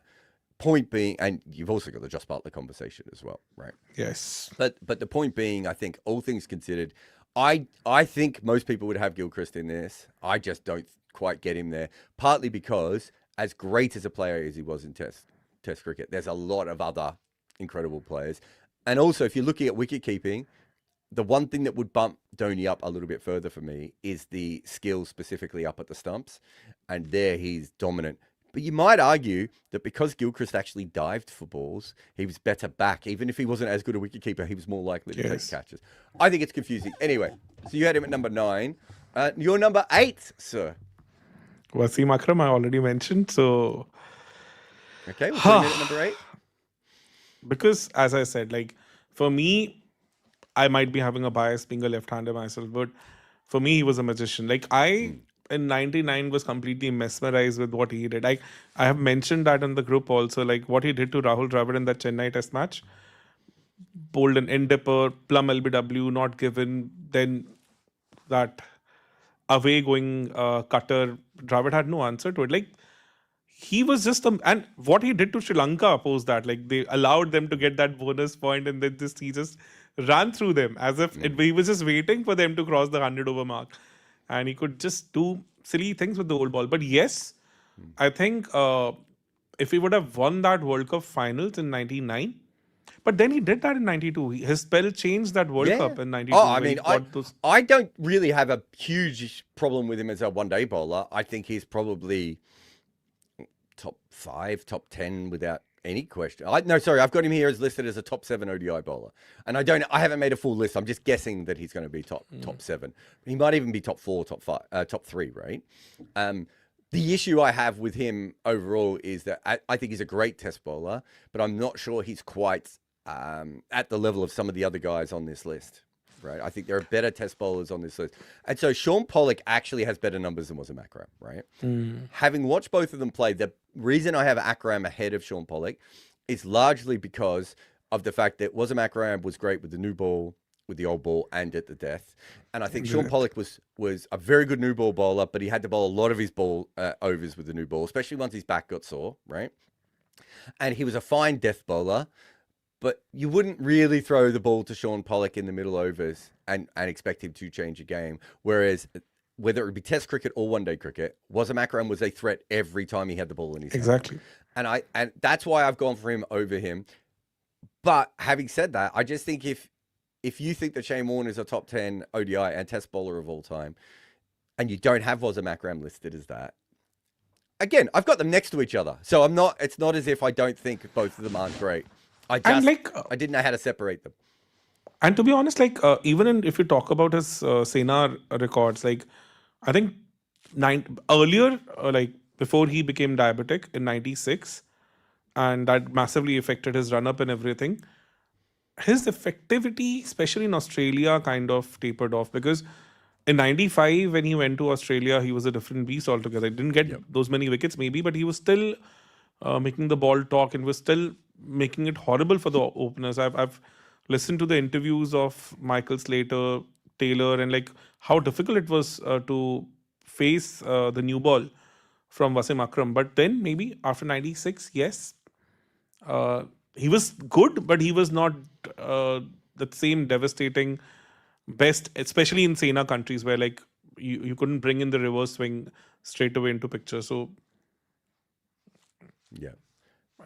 point being, and you've also got the Just Butler conversation as well, right? Yes. But the point being, I think all things considered, I think most people would have Gilchrist in this. I just don't quite get him there. Partly because, as great as a player as he was in Test cricket, there's a lot of other incredible players. And also, if you're looking at wicket keeping, the one thing that would bump Dhoni up a little bit further for me is the skill specifically up at the stumps. And there he's dominant. But you might argue that because Gilchrist actually dived for balls, he was better back. Even if he wasn't as good a wicketkeeper, he was more likely to take catches. I think it's confusing. Anyway, so you had him at number 9. You're number 8, sir. Wasim Akram, I already mentioned. So, okay, we'll put him in at number 8. Because, as I said, like, for me, I might be having a bias being a left-hander myself, but for me, he was a magician. Like, in 99 was completely mesmerized with what he did. I have mentioned that in the group also, like what he did to Rahul Dravid in that Chennai Test match. Bowled an in-dipper, plum LBW, not given, then that away going cutter, Dravid had no answer to it. Like, he was just and what he did to Sri Lanka post that, like they allowed them to get that bonus point, and then he just ran through them as if he was just waiting for them to cross the 100 over mark. And he could just do silly things with the old ball. But yes, I think if he would have won that World Cup finals in 99, but then he did that in 92. His spell changed that World Cup in 92. Oh, I mean, I don't really have a huge problem with him as a one-day bowler. I think he's probably top 5, top 10 without any question. I've got him here as listed as a top 7 ODI bowler. And I haven't made a full list. I'm just guessing that he's going to be top 7. He might even be top 4, top 5, top 3, right? The issue I have with him overall is that I think he's a great test bowler, but I'm not sure he's quite at the level of some of the other guys on this list, right? I think there are better test bowlers on this list. And so Sean Pollock actually has better numbers than Wasim Akram, right? Having watched both of them play, the reason I have Akram ahead of Sean Pollock is largely because of the fact that Wasim Akram was great with the new ball, with the old ball, and at the death. And I think Sean Pollock was a very good new ball bowler, but he had to bowl a lot of his ball overs with the new ball, especially once his back got sore, right? And he was a fine death bowler, but you wouldn't really throw the ball to Sean Pollock in the middle overs and expect him to change a game. Whereas whether it would be test cricket or one-day cricket, Wasim Akram was a threat every time he had the ball in his hand. Exactly. And that's why I've gone for him over him. But having said that, I just think if you think that Shane Warne is a top 10 ODI and test bowler of all time, and you don't have Wasim Akram listed as that, again, I've got them next to each other. So it's not as if I don't think both of them aren't great. I didn't know how to separate them. And to be honest, if you talk about his Sena records, like I think earlier, before he became diabetic in 96, and that massively affected his run-up and everything, his effectivity, especially in Australia, kind of tapered off, because in 95, when he went to Australia, he was a different beast altogether. He didn't get those many wickets maybe, but he was still making the ball talk and was still making it horrible for the openers. I've listened to the interviews of Michael Slater, Taylor, and like how difficult it was to face the new ball from Wasim Akram. But then maybe after 96, yes, he was good, but he was not the same devastating best, especially in Sena countries where like you couldn't bring in the reverse swing straight away into picture. So Yeah.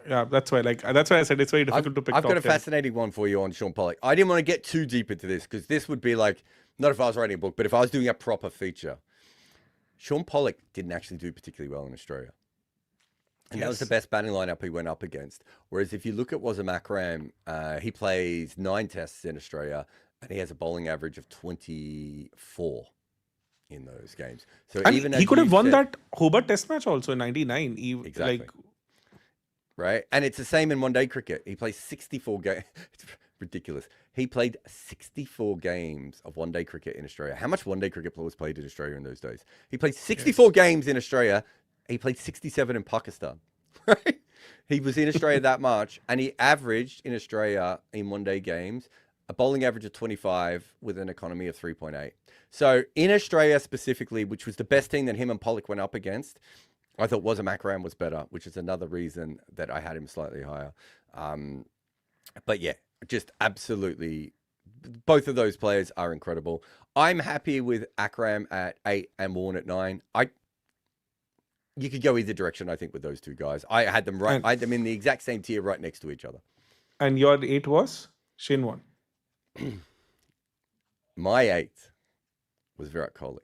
yeah, that's why I said it's very difficult to pick I've got top a 10. fascinating one for you on Sean Pollock. I didn't want to get too deep into this because this would be like, not if I was writing a book, but if I was doing a proper feature. Sean Pollock didn't actually do particularly well in Australia. And that was the best batting lineup he went up against. Whereas if you look at Wasim Akram, he plays 9 tests in Australia and he has a bowling average of 24 in those games. So And even he as could have you won said, that Hobart Test match also in '99. Exactly. Like, right? And it's the same in one-day cricket. He plays 64 games. It's ridiculous. He played 64 games of one-day cricket in Australia. How much one-day cricket was played in Australia in those days? He played 64 games in Australia. He played 67 in Pakistan. Right? He was in Australia that much, and he averaged in Australia in one-day games a bowling average of 25 with an economy of 3.8. So in Australia specifically, which was the best team that him and Pollock went up against, I thought Wasim Akram was better, which is another reason that I had him slightly higher. But yeah, just absolutely, both of those players are incredible. I'm happy with Akram at 8 and Warne at 9. You could go either direction, I think, with those two guys. I had them in the exact same tier right next to each other. and your 8 was Shane Warne. My 8 was Virat Kohli.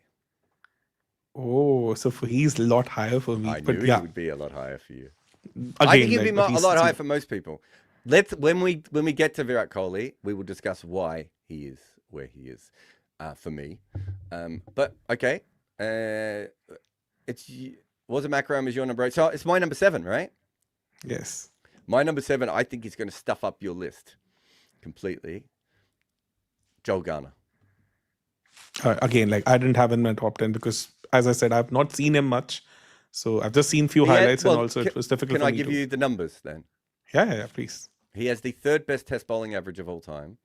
Oh, so he's a lot higher for me. I but knew yeah, he would be a lot higher for you. again, I think he'd be but a lot higher for most people. When we get to Virat Kohli, we will discuss why he is where he is for me. But okay, Wasim Akram is your number 8. So it's my number 7, right? Yes. My number 7, I think, is going to stuff up your list completely. Joel Garner. Again, I didn't have him in my top 10 because, as I said, I've not seen him much. So I've just seen few highlights, and also it was difficult for me. Can I give you the numbers then? Yeah, please. He has the 3rd best test bowling average of all time.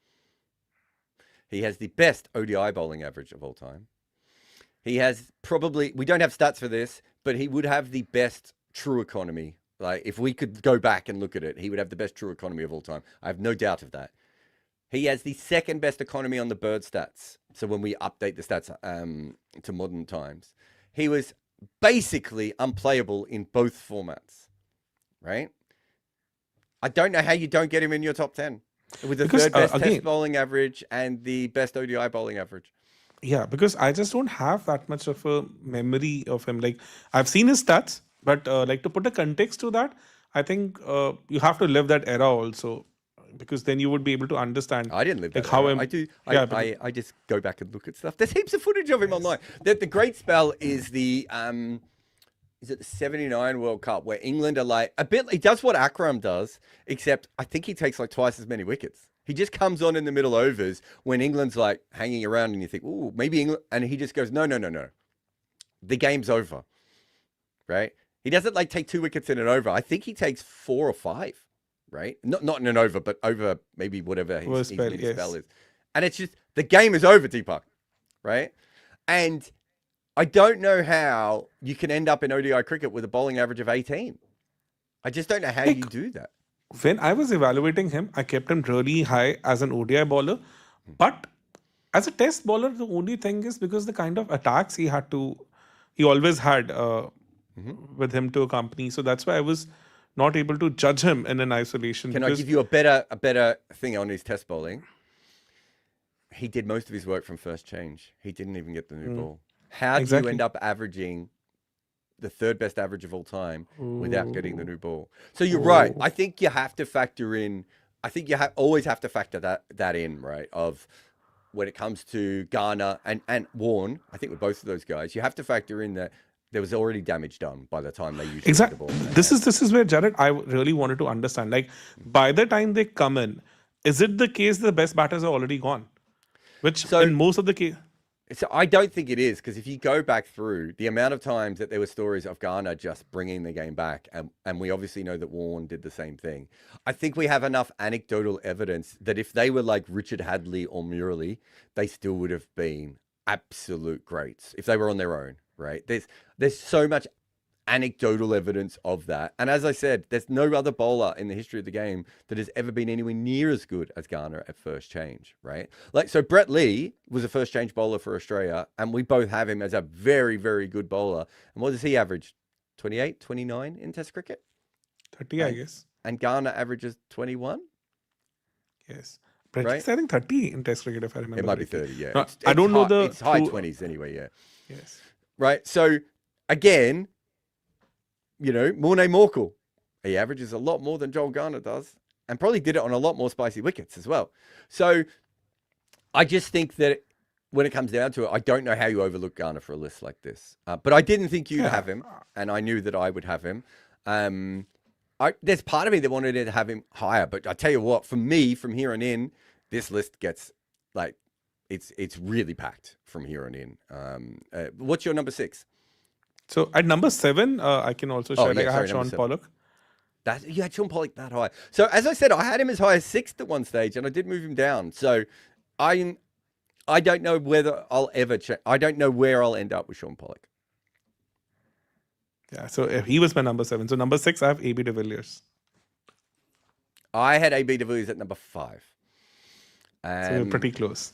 He has the best ODI bowling average of all time. He has probably, we don't have stats for this, but he would have the best true economy. Like, if we could go back and look at it, he would have the best true economy of all time. I have no doubt of that. He has the 2nd best economy on the bird stats. So when we update the stats to modern times, he was basically unplayable in both formats, right? I don't know how you don't get him in your top 10 with the 3rd best test bowling average and the best ODI bowling average. Yeah, because I just don't have that much of a memory of him. I've seen his stats, but to put a context to that, I think you have to live that era also, because then you would be able to understand. I didn't live that how era. I just go back and look at stuff. There's heaps of footage of him online. The great spell is the 79 World Cup where England are he does what Akram does, except I think he takes twice as many wickets. He just comes on in the middle overs when England's hanging around and you think, ooh, maybe England, and he just goes, no. The game's over, right? He doesn't take 2 wickets in an over. I think he takes 4 or 5, right? Not in an over, but over maybe whatever his spell is. And it's just, the game is over, Deepak, right? And I don't know how you can end up in ODI cricket with a bowling average of 18. I just don't know how you do that. When I was evaluating him, I kept him really high as an ODI bowler. But as a test bowler, the only thing is because the kind of attacks he always had with him to accompany. So that's why I was not able to judge him in an isolation. Can I give you a better thing on his test bowling? He did most of his work from first change. He didn't even get the new ball. How do you end up averaging the 3rd best average of all time without getting the new ball? So you're right. I think you have to factor in. I think you always have to factor that in, right? Of when it comes to Garner and Warne, I think with both of those guys, you have to factor in that there was already damage done by the time they usually get the ball. This is where, Jarrod, I really wanted to understand. By the time they come in, is it the case the best batters are already gone? Which in most of the case. So I don't think it is, because if you go back through the amount of times that there were stories of Garner just bringing the game back, and we obviously know that Warne did the same thing. I think we have enough anecdotal evidence that if they were like Richard Hadley or Murali, they still would have been absolute greats if they were on their own, right? There's so much anecdotal evidence of that. And as I said, there's no other bowler in the history of the game that has ever been anywhere near as good as Garner at first change, right? Like, so Brett Lee was a first change bowler for Australia, and we both have him as a very, very good bowler. And what does he average? 28, 29 in Test cricket? 30, I guess. And Garner averages 21? Yes. Brett Right? Lee's, I think 30 in Test cricket, if I remember. It might be correctly. 30, yeah. No, I don't know the It's high true- 20s anyway, yeah. Yes. Right? So, again, you know, Morne Morkel, he averages a lot more than Joel Garner does, and probably did it on a lot more spicy wickets as well. So, I just think that when it comes down to it, I don't know how you overlook Garner for a list like this. But I didn't think you'd have him, and I knew that I would have him. There's part of me that wanted to have him higher, but I tell you what, for me, from here on in, this list gets like it's really packed from here on in. What's your number 6? So at number 7, I can also share. I have Sean Pollock. You had Sean Pollock that high. So as I said, I had him as high as 6th at one stage, and I did move him down. So I don't know whether I'll ever I don't know where I'll end up with Sean Pollock. Yeah, so he was my number 7. So number 6, I have AB de Villiers. I had AB de Villiers at number 5. So we're pretty close.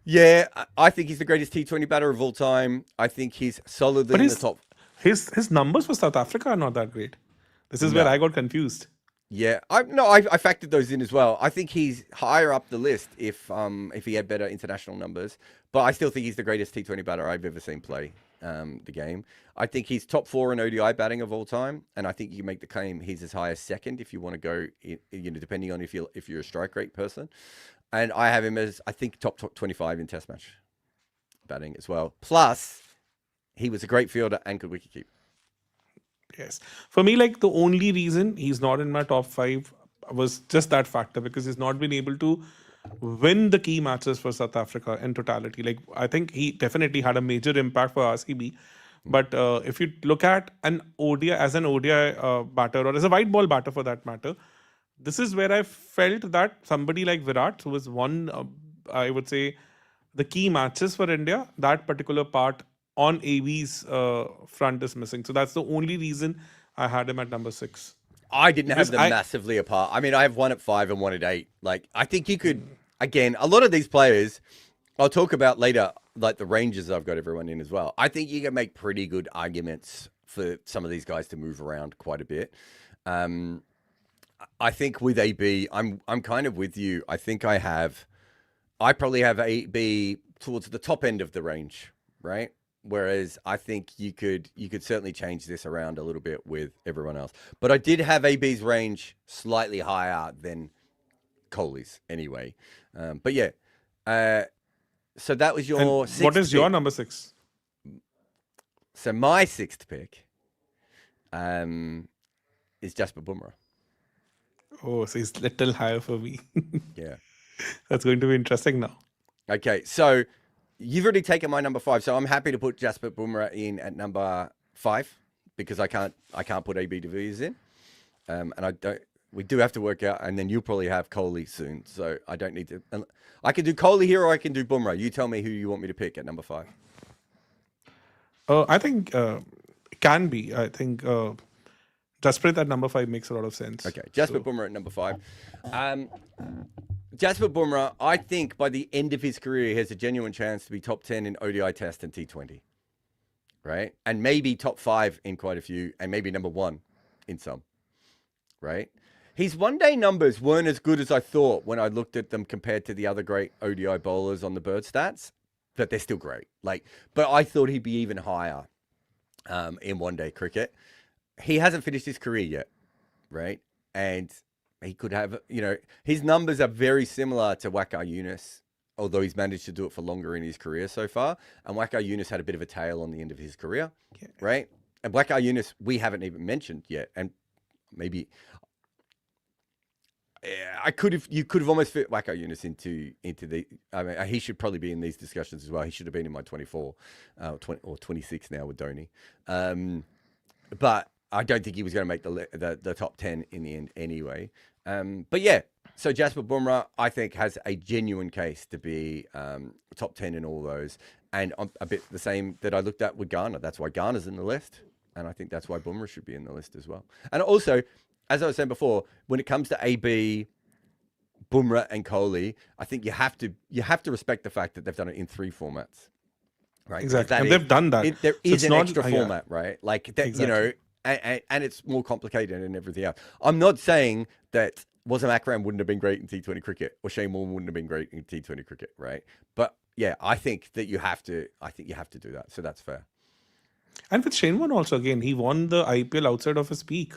Yeah, I think he's the greatest T20 batter of all time. I think he's solidly in the top. His numbers for South Africa are not that great. This is where I got confused. Yeah, I factored those in as well. I think he's higher up the list if he had better international numbers. But I still think he's the greatest T20 batter I've ever seen play the game. I think he's top 4 in ODI batting of all time, and I think you make the claim he's as high as 2nd if you want to go, you know, depending on if you're a strike rate person. And I have him as, I think, top 25 in Test match batting as well. Plus, he was a great fielder and good wicket keeper. Yes. For me, like, the only reason he's not in my top 5 was just that factor, because he's not been able to win the key matches for South Africa in totality. Like, I think he definitely had a major impact for RCB. But if you look at an ODI as an ODI batter, or as a white ball batter for that matter, this is where I felt that somebody like Virat, who was won, I would say, the key matches for India, that particular part on AB's front is missing. So that's the only reason I had him at number 6. I didn't have them massively apart. I mean, I have one at 5 and one at 8. Like, I think you could, again, a lot of these players, I'll talk about later, like the Rangers I've got everyone in as well. I think you can make pretty good arguments for some of these guys to move around quite a bit. I think with AB, I'm kind of with you. I think I probably have AB towards the top end of the range, right? Whereas I think you could certainly change this around a little bit with everyone else. But I did have AB's range slightly higher than Kohli's anyway. But yeah, so that was your 6th What is pick. your number 6? So my 6th pick is Jasper Bumrah. Oh, so he's a little higher for me. Yeah. That's going to be interesting now. Okay, so you've already taken my number 5, so I'm happy to put Jasper Bumrah in at number 5 because I can't put AB de Villiers in, and we do have to work out, and then you'll probably have Kohli soon, so I don't need to. I can do Kohli here, or I can do Bumrah. You tell me who you want me to pick at number 5. I think it can be. I think Jasprit at number 5 makes a lot of sense. Okay, Jasper Bumrah at number 5. Jasper Bumrah, I think by the end of his career, he has a genuine chance to be top 10 in ODI Test and T20, right? And maybe top 5 in quite a few, and maybe number 1 in some, right? His one-day numbers weren't as good as I thought when I looked at them compared to the other great ODI bowlers on the Bird Stats, but they're still great. But I thought he'd be even higher in one-day cricket. He hasn't finished his career yet, right? And he could have, his numbers are very similar to Waqar Younis, although he's managed to do it for longer in his career so far. And Waqar Younis had a bit of a tail on the end of his career, right? And Waqar Younis, we haven't even mentioned yet. And maybe you could have almost fit Waqar Younis into the, I mean, he should probably be in these discussions as well. He should have been in my 24 or 26 now with Dhoni. But I don't think he was going to make the top 10 in the end anyway. But yeah, so Jasper Bumrah, I think, has a genuine case to be top 10 in all those. And I'm a bit the same that I looked at with Garner. That's why Garner's in the list. And I think that's why Bumrah should be in the list as well. And also, as I was saying before, when it comes to AB, Bumrah and Kohli, I think you have to respect the fact that they've done it in 3 formats. Right? Exactly. And they've done that. There So is it's an not- extra yeah. format, right? Like, that, Exactly. and it's more complicated and everything else. I'm not saying that Wasim Akram wouldn't have been great in T20 cricket, or Shane Warne wouldn't have been great in T20 cricket, right? But yeah, I think you have to do that. So that's fair. And with Shane Warne also, again, he won the IPL outside of his peak.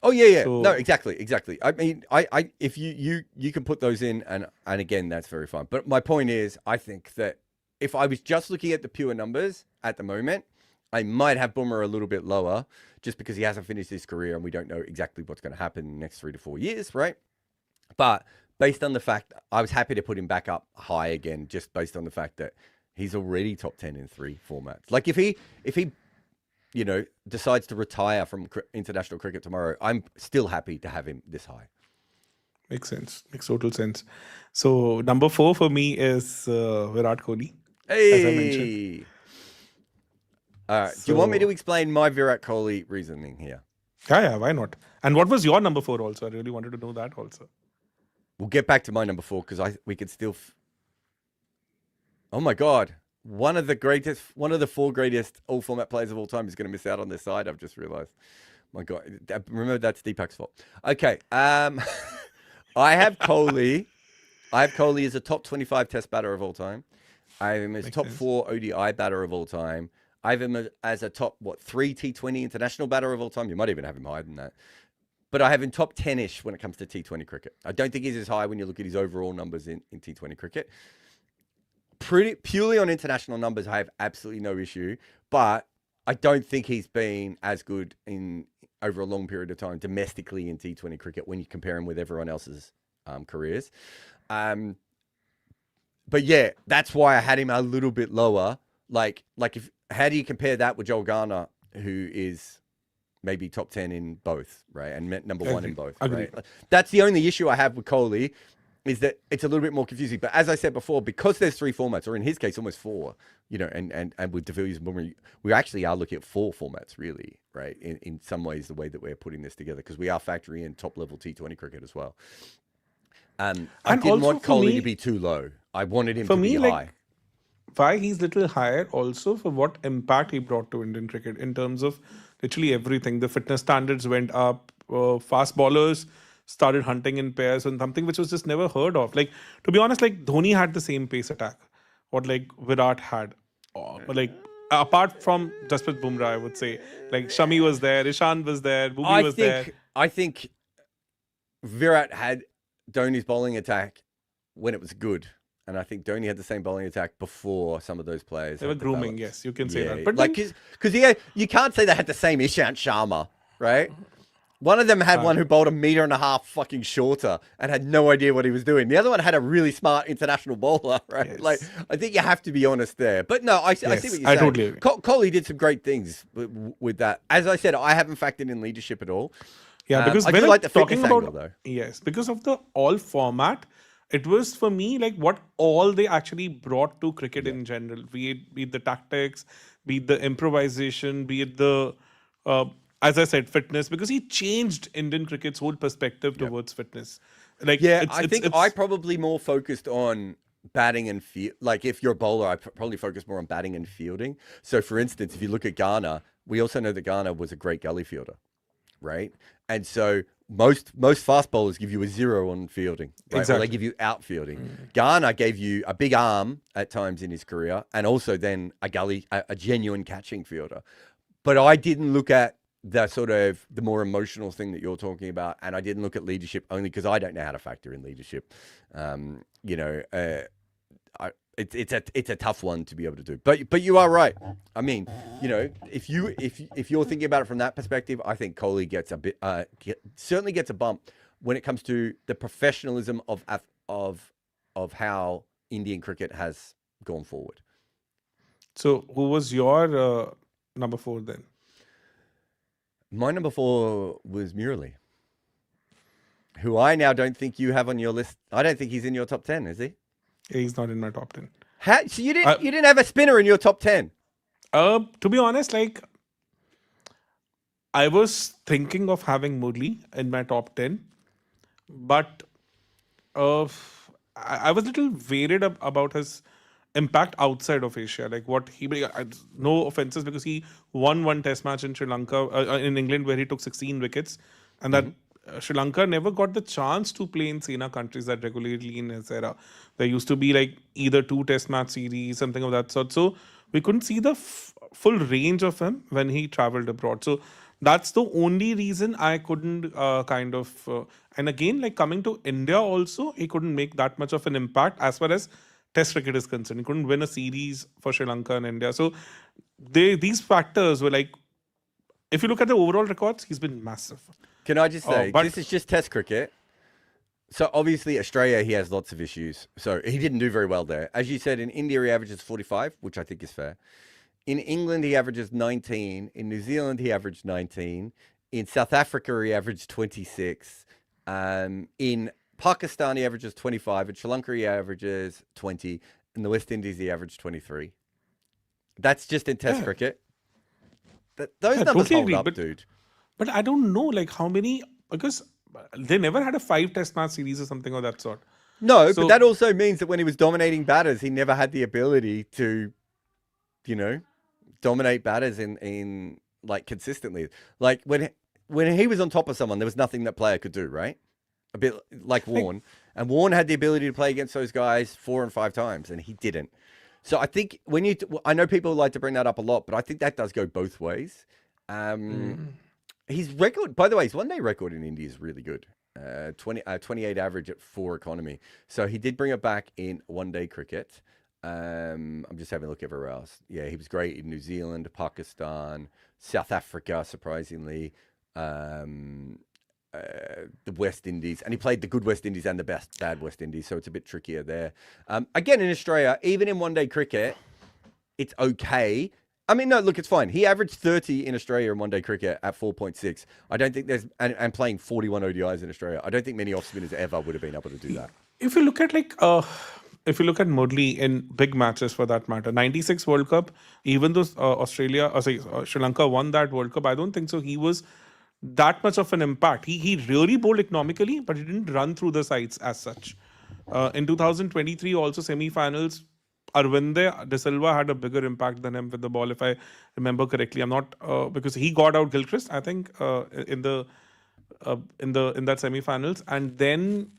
Oh yeah. So- No, exactly. I mean, I if you can put those in, and again, that's very fine. But my point is, I think that if I was just looking at the pure numbers at the moment, I might have Bumrah a little bit lower, just because he hasn't finished his career and we don't know exactly what's going to happen in the next 3 to 4 years, right? But based on the fact, I was happy to put him back up high again, just based on the fact that he's already top 10 in 3 formats. Like, if he decides to retire from international cricket tomorrow, I'm still happy to have him this high. Makes sense. Makes total sense. So number 4 for me is Virat Kohli. As I mentioned. Hey. All right. Do you want me to explain my Virat Kohli reasoning here? Yeah, why not? And what was your number 4 also? I really wanted to know that also. We'll get back to my number 4 because we could still. Oh my God. One of the 4 greatest all format players of all time is going to miss out on this side. I've just realized. My God. Remember, that's Deepak's fault. Okay. I have Kohli. As a top 25 test batter of all time. I have him as top 4 ODI batter of all time. I have him as a top, 3 T20 international batter of all time. You might even have him higher than that. But I have him top 10-ish when it comes to T20 cricket. I don't think he's as high when you look at his overall numbers in T20 cricket. Purely on international numbers, I have absolutely no issue. But I don't think he's been as good over a long period of time domestically in T20 cricket when you compare him with everyone else's careers. But yeah, that's why I had him a little bit lower. How do you compare that with Joel Garner, who is maybe top 10 in both, right? And number 1 in both, right? That's the only issue I have with Kohli, is that it's a little bit more confusing. But as I said before, because there's 3 formats, or in his case, almost 4, and with De Villiers and Bumrah, we actually are looking at 4 formats, really, right? In some ways, the way that we're putting this together, because we are factoring in top-level T20 cricket as well. I didn't want Kohli to be too low. I wanted him to be high. Why he's little higher also for what impact he brought to Indian cricket in terms of literally everything. The fitness standards went up, fast bowlers started hunting in pairs, and something which was just never heard of. Like, to be honest, like Dhoni had the same pace attack, what like Virat had. Like, apart from just with Bumrah, I would say. Like, Shami was there, Ishan was there, Bhuvi was there. I think Virat had Dhoni's bowling attack when it was good. And I think Dhoni had the same bowling attack before some of those players. They were grooming, yes, you can say that. But because you can't say they had the same Ishant Sharma, right? One of them had one who bowled 1.5 meters fucking shorter and had no idea what he was doing. The other one had a really smart international bowler, right? Yes. Like, I think you have to be honest there. But no, I see what you're saying. I totally agree. Kohli did some great things with that. As I said, I haven't factored in leadership at all. Yeah, because I when do I'm like the talking fitness about angle, though. Yes, because of the all format, it was for me like what all they actually brought to cricket in general, be it the tactics, be it the improvisation, be it the as I said, fitness, because he changed Indian cricket's whole perspective towards fitness. Like, I think I probably more focused on batting and field. Like, if you're a bowler, I probably focus more on batting and fielding. So, for instance, if you look at Garner, we also know that Garner was a great gully fielder, right? And so most fast bowlers give you a 0 on fielding, right? Exactly. Or they give you outfielding. Garner gave you a big arm at times in his career, and also then a genuine catching fielder. But I didn't look at the sort of the more emotional thing that you're talking about, and I didn't look at leadership only because I don't know how to factor in leadership. It's a tough one to be able to do. But you are right. I mean, if you're thinking about it from that perspective, I think Kohli gets certainly gets a bump when it comes to the professionalism of how Indian cricket has gone forward. So, who was your number 4 then? My number 4 was Murali, who I now don't think you have on your list. I don't think he's in your top 10, is he? He's not in my top 10. So you didn't have a spinner in your top 10? To be honest, like, I was thinking of having Murli in my top 10, but uh, I was a little worried about his impact outside of Asia. Like what no offenses, because he won one test match in Sri Lanka, in England, where he took 16 wickets, and that Sri Lanka never got the chance to play in Sena countries that regularly in his era. There used to be like either two test match series, something of that sort. So we couldn't see the full range of him when he traveled abroad. So that's the only reason I couldn't and again, like coming to India also, he couldn't make that much of an impact as far as test cricket is concerned. He couldn't win a series for Sri Lanka and India. So these factors were like, if you look at the overall records, he's been massive. Can I just say, but- this is just test cricket. So obviously Australia, he has lots of issues. So he didn't do very well there. As you said, in India, he averages 45, which I think is fair. In England, he averages 19. In New Zealand, he averaged 19. In South Africa, he averaged 26. In Pakistan, he averages 25. In Sri Lanka, he averages 20. In the West Indies, he averaged 23. That's just in test cricket. Those numbers totally hold agree, up, but- dude. But I don't know like how many, because they never had a 5 test match series or something of that sort. No, So- but that also means that when he was dominating batters, he never had the ability to, dominate batters in like consistently. Like when he was on top of someone, there was nothing that player could do, right? A bit like Warne. And Warne had the ability to play against those guys 4 and 5 times, and he didn't. So I think I know people like to bring that up a lot, but I think that does go both ways. His record, by the way, his one-day record in India is really good. 28 average at 4 economy. So he did bring it back in one-day cricket. I'm just having a look everywhere else. Yeah, he was great in New Zealand, Pakistan, South Africa, surprisingly, the West Indies, and he played the good West Indies and the bad West Indies, so it's a bit trickier there. Again, in Australia, even in one-day cricket, it's okay. I mean, no, look, it's fine. He averaged 30 in Australia in one-day cricket at 4.6. I don't think there's, and playing 41 ODIs in Australia, I don't think many off-spinners ever would have been able to do that. If you look at Murli in big matches for that matter, 96 World Cup, even though Sri Lanka won that World Cup, I don't think so he was that much of an impact. He really bowled economically, but he didn't run through the sides as such. In 2023 also semi-finals, Arvinde De Silva had a bigger impact than him with the ball, if I remember correctly. I'm not because he got out Gilchrist, I think, in that semi-finals. And then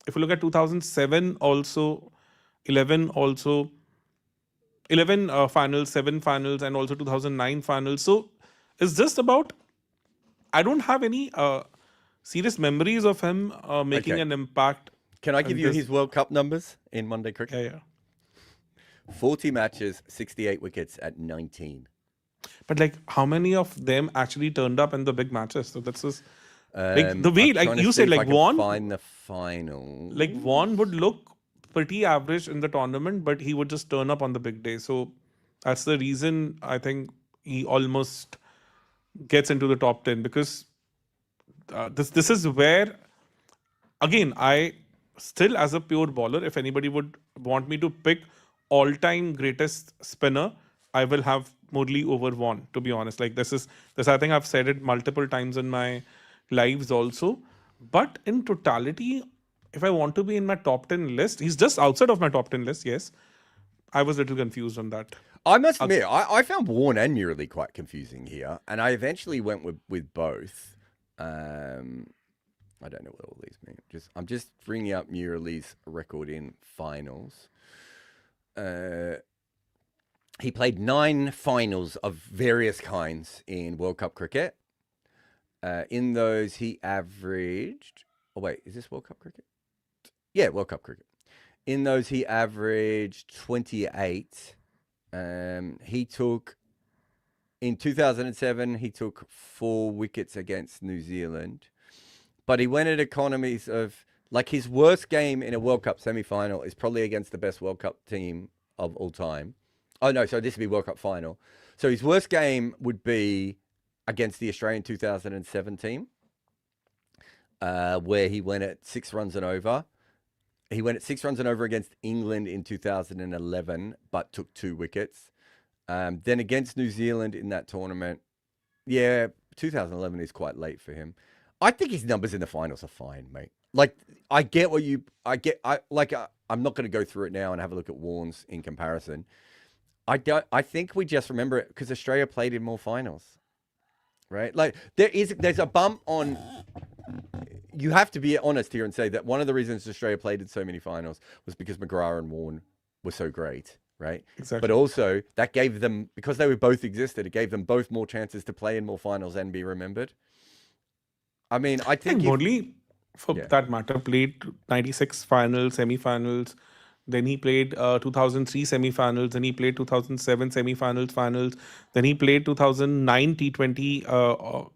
if you look at 2007 also, 11 also, 11 finals, 7 finals, and also 2009 finals. So it's just about, I don't have any serious memories of him making Okay. an impact. Can I give you his World Cup numbers in one-day cricket? Yeah. 40 matches, 68 wickets at 19. But like, how many of them actually turned up in the big matches? So that's just like the way, I'm like trying to you see said, if I like can Warne, find the final. like Warne would look pretty average in the tournament, but he would just turn up on the big day. So that's the reason I think he almost gets into the top 10, because this is where, again, I still, as a pure bowler, if anybody would want me to pick all-time greatest spinner, I will have Murli over Warne, to be honest. Like this, I think I've said it multiple times in my lives also. But in totality, if I want to be in my top 10 list, he's just outside of my top 10 list, yes. I was a little confused on that. I must admit, I found Warne and Murali quite confusing here, and I eventually went with both. I don't know what all these mean. I'm just bringing up Murali's record in finals. He played 9 finals of various kinds in World Cup cricket. In those, he averaged... Oh, wait, is this World Cup cricket? Yeah, World Cup cricket. In those, he averaged 28. He took... In 2007, he took 4 wickets against New Zealand. But he went at economies of... Like, his worst game in a World Cup semi-final is probably against the best World Cup team of all time. Oh, no, so this would be World Cup final. So his worst game would be against the Australian 2007 team, where he went at 6 runs and over. He went at 6 runs and over against England in 2011, but took 2 wickets. Then against New Zealand in that tournament, yeah, 2011 is quite late for him. I think his numbers in the finals are fine, mate. Like, I get what you, I get, I'm not going to go through it now and have a look at Warne's in comparison. I think we just remember it because Australia played in more finals, right? Like, there's a bump on, you have to be honest here and say that one of the reasons Australia played in so many finals was because McGrath and Warne were so great, right? Exactly. But also that gave them, because they were both existed, it gave them both more chances to play in more finals and be remembered. I mean, I think Kohli, for that matter, played 96 finals, semi-finals. Then he played 2003 semi-finals. Then he played 2007 semi-finals, finals. Then he played 2009 T20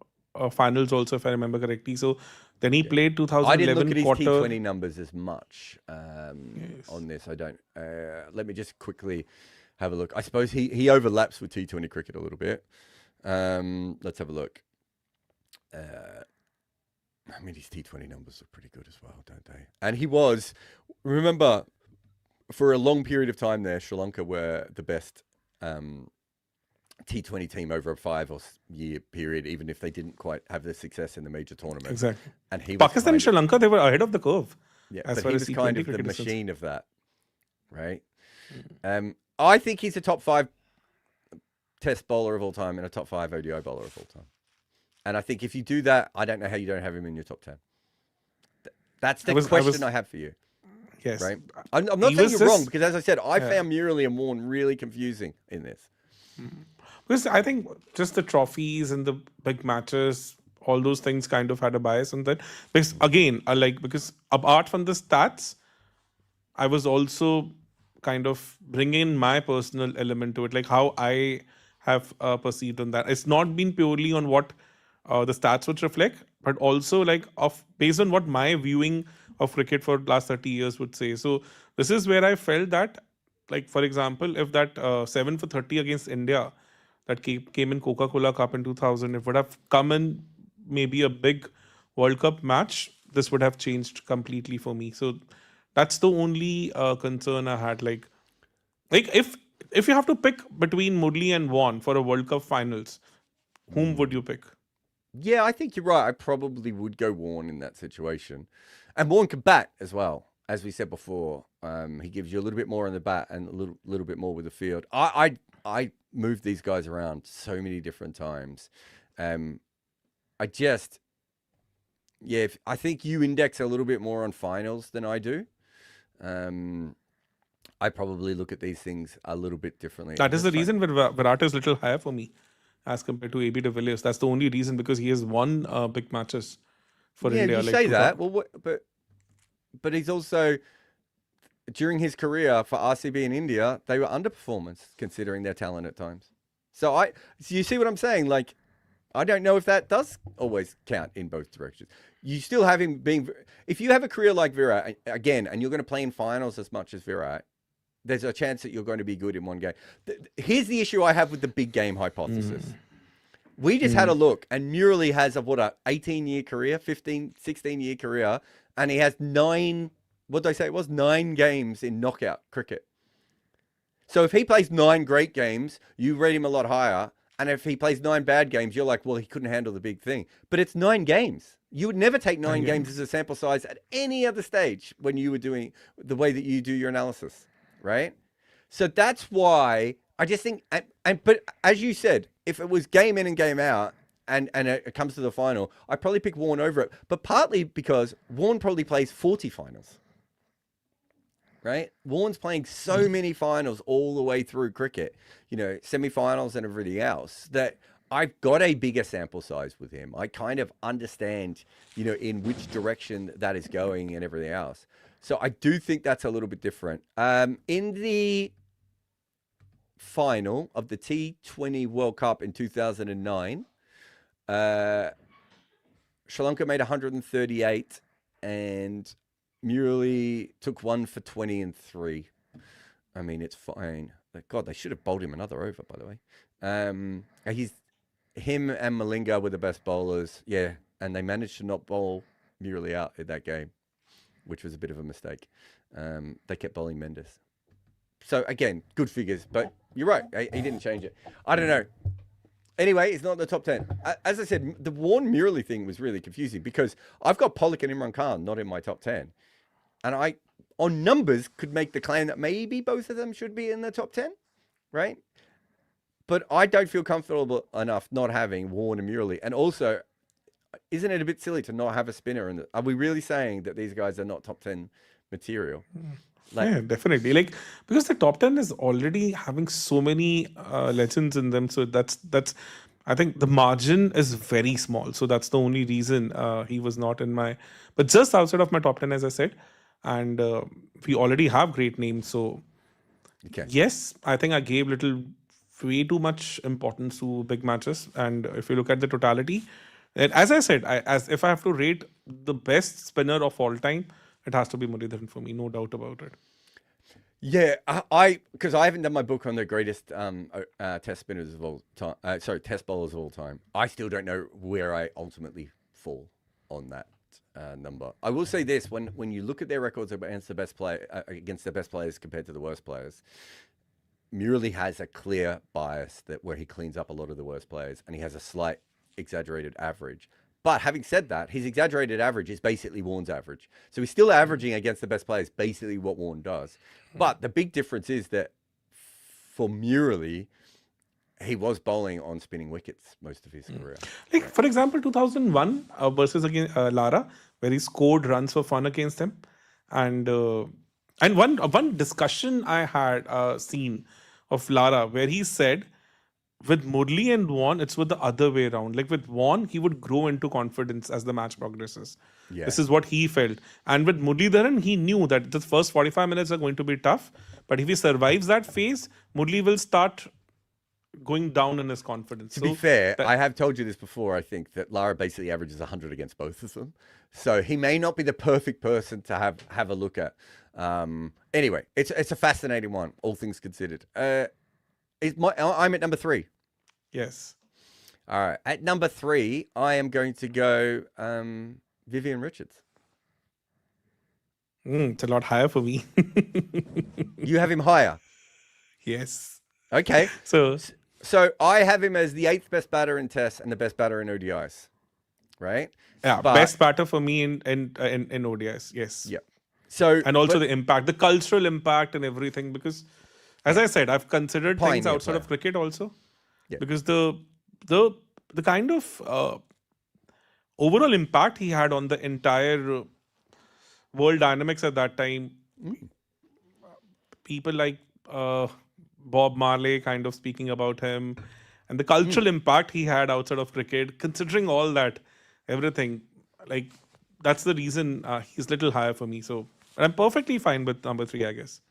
finals also, if I remember correctly. So then he played 2011 I didn't look at his quarter. T20 numbers as much on this. I don't. Let me just quickly have a look. I suppose he overlaps with T20 cricket a little bit. Let's have a look. I mean, his T20 numbers look pretty good as well, don't they? And he was, remember, for a long period of time there, Sri Lanka were the best T20 team over a 5-year period, even if they didn't quite have the success in the major tournament. Exactly. And he Pakistan and Sri Lanka, they were ahead of the curve. Yeah, as but far he as was kind T20 of the cricket is machine of that, right? I think he's a top 5 Test bowler of all time and a top 5 ODI bowler of all time. And I think if you do that, I don't know how you don't have him in your top 10. That's the question I have for you. Yes. Right? I'm not saying you're wrong, because as I said, I found Murali and Warne really confusing in this. Because I think just the trophies and the big matches, all those things kind of had a bias on that. Because again, because apart from the stats, I was also kind of bringing in my personal element to it, like how I have perceived on that. It's not been purely on what the stats would reflect, but also like based on what my viewing of cricket for the last 30 years would say. So this is where I felt that, like, for example, if that 7 for 30 against India that came in Coca-Cola Cup in 2000, it would have come in maybe a big World Cup match, this would have changed completely for me. So that's the only concern I had. Like if you have to pick between Murli and Warne for a World Cup finals, whom would you pick? Yeah, I think you're right. I probably would go Warne in that situation. And Warne can bat as well, as we said before. He gives you a little bit more on the bat and a little bit more with the field. I moved these guys around so many different times. I think you index a little bit more on finals than I do. I probably look at these things a little bit differently. That is the reason Virat is a little higher for me as compared to AB de Villiers. That's the only reason, because he has won big matches for India. Yeah, you say that. Well, but he's also, during his career for RCB in India, they were underperformers considering their talent at times. So you see what I'm saying? Like, I don't know if that does always count in both directions. You still have him being, if you have a career like Virat again, and you're going to play in finals as much as Virat, there's a chance that you're going to be good in one game. Here's the issue I have with the big game hypothesis. We just had a look, and Murali has a 18-year career, 15, 16-year career, and he has 9 games in knockout cricket. So if he plays 9 great games, you rate him a lot higher. And if he plays 9 bad games, you're like, well, he couldn't handle the big thing. But it's 9 games. You would never take 9 games as a sample size at any other stage when you were doing the way that you do your analysis, right? So that's why I just think, but as you said, if it was game in and game out, and it comes to the final, I'd probably pick Warne over it. But partly because Warne probably plays 40 finals, right? Warne's playing so many finals all the way through cricket, semi-finals and everything else, that I've got a bigger sample size with him. I kind of understand, in which direction that is going and everything else. So I do think that's a little bit different. In the final of the T20 World Cup in 2009, Sri Lanka made 138 and Murali took 1 for 20 and 3. I mean, it's fine. God, they should have bowled him another over, by the way. Him and Malinga were the best bowlers. Yeah. And they managed to not bowl Murali out in that game, which was a bit of a mistake. They kept bowling Mendes. So again, good figures, but you're right. He didn't change it. I don't know. Anyway, it's not in the top 10. As I said, the Warne Murali thing was really confusing because I've got Pollock and Imran Khan not in my top 10. And I, on numbers, could make the claim that maybe both of them should be in the top 10, right? But I don't feel comfortable enough not having Warne and Murali. And also, isn't it a bit silly to not have a spinner? Are we really saying that these guys are not top 10 material? Yeah, definitely. Like, because the top 10 is already having so many legends in them. So that's I think the margin is very small. So that's the only reason he was not in my, but just outside of my top 10, as I said. And we already have great names. So yes, I think I gave way too much importance to big matches. And if you look at the totality, and as I said, as if I have to rate the best spinner of all time, it has to be Muralidharan for me, no doubt about it. Yeah, because I haven't done my book on the greatest test spinners of all time. Test bowlers of all time. I still don't know where I ultimately fall on that number. I will say this: when you look at their records against the best players compared to the worst players, Murali has a clear bias where he cleans up a lot of the worst players, and he has a slight exaggerated average. But having said that, his exaggerated average is basically Warne's average. So he's still averaging against the best players, basically what Warne does. But the big difference is that for Murali, he was bowling on spinning wickets most of his career. Like, for example, 2001 versus against Lara, where he scored runs for fun against them. And one discussion I had seen of Lara, where he said, with Murali and Warne, it's with the other way around. Like with Warne, he would grow into confidence as the match progresses. Yeah. This is what he felt. And with Muralidharan, he knew that the first 45 minutes are going to be tough. But if he survives that phase, Murali will start going down in his confidence. To be fair, I have told you this before, I think, that Lara basically averages 100 against both of them. So he may not be the perfect person to have a look at. Anyway, it's a fascinating one, all things considered. I'm at number 3. Yes. All right. At number 3, I am going to go Vivian Richards. It's a lot higher for me. You have him higher? Yes. Okay. So I have him as the 8th best batter in Tests and the best batter in ODIs. Right? Yeah, best batter for me in ODIs. Yes. Yeah. And also the impact, the cultural impact and everything, because as I said, I've considered things outside of cricket also. Yeah. Because the kind of overall impact he had on the entire world dynamics at that time, people like Bob Marley kind of speaking about him, and the cultural impact he had outside of cricket, considering all that, everything, like that's the reason he's a little higher for me. So I'm perfectly fine with number 3, I guess.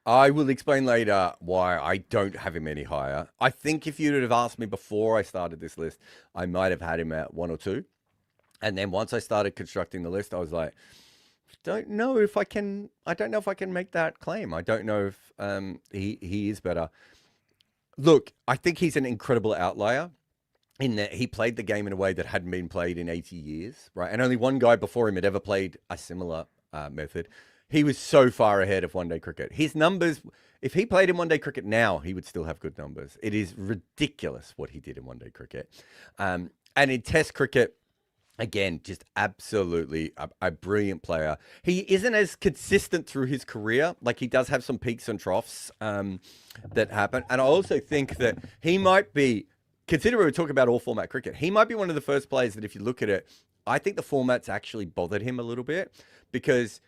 I will explain later why I don't have him any higher. I think if you would have asked me before I started this list, I might have had him at 1 or 2. And then once I started constructing the list, I was like, I don't know if I can make that claim. I don't know if he is better. Look, I think he's an incredible outlier in that he played the game in a way that hadn't been played in 80 years, right? And only one guy before him had ever played a similar method. He was so far ahead of one-day cricket. His numbers, if he played in one-day cricket now, he would still have good numbers. It is ridiculous what he did in one-day cricket. And in Test cricket, again, just absolutely a brilliant player. He isn't as consistent through his career. Like, he does have some peaks and troughs that happen. And I also think that he might be, considering we're talking about all-format cricket, he might be one of the first players that if you look at it, I think the format's actually bothered him a little bit because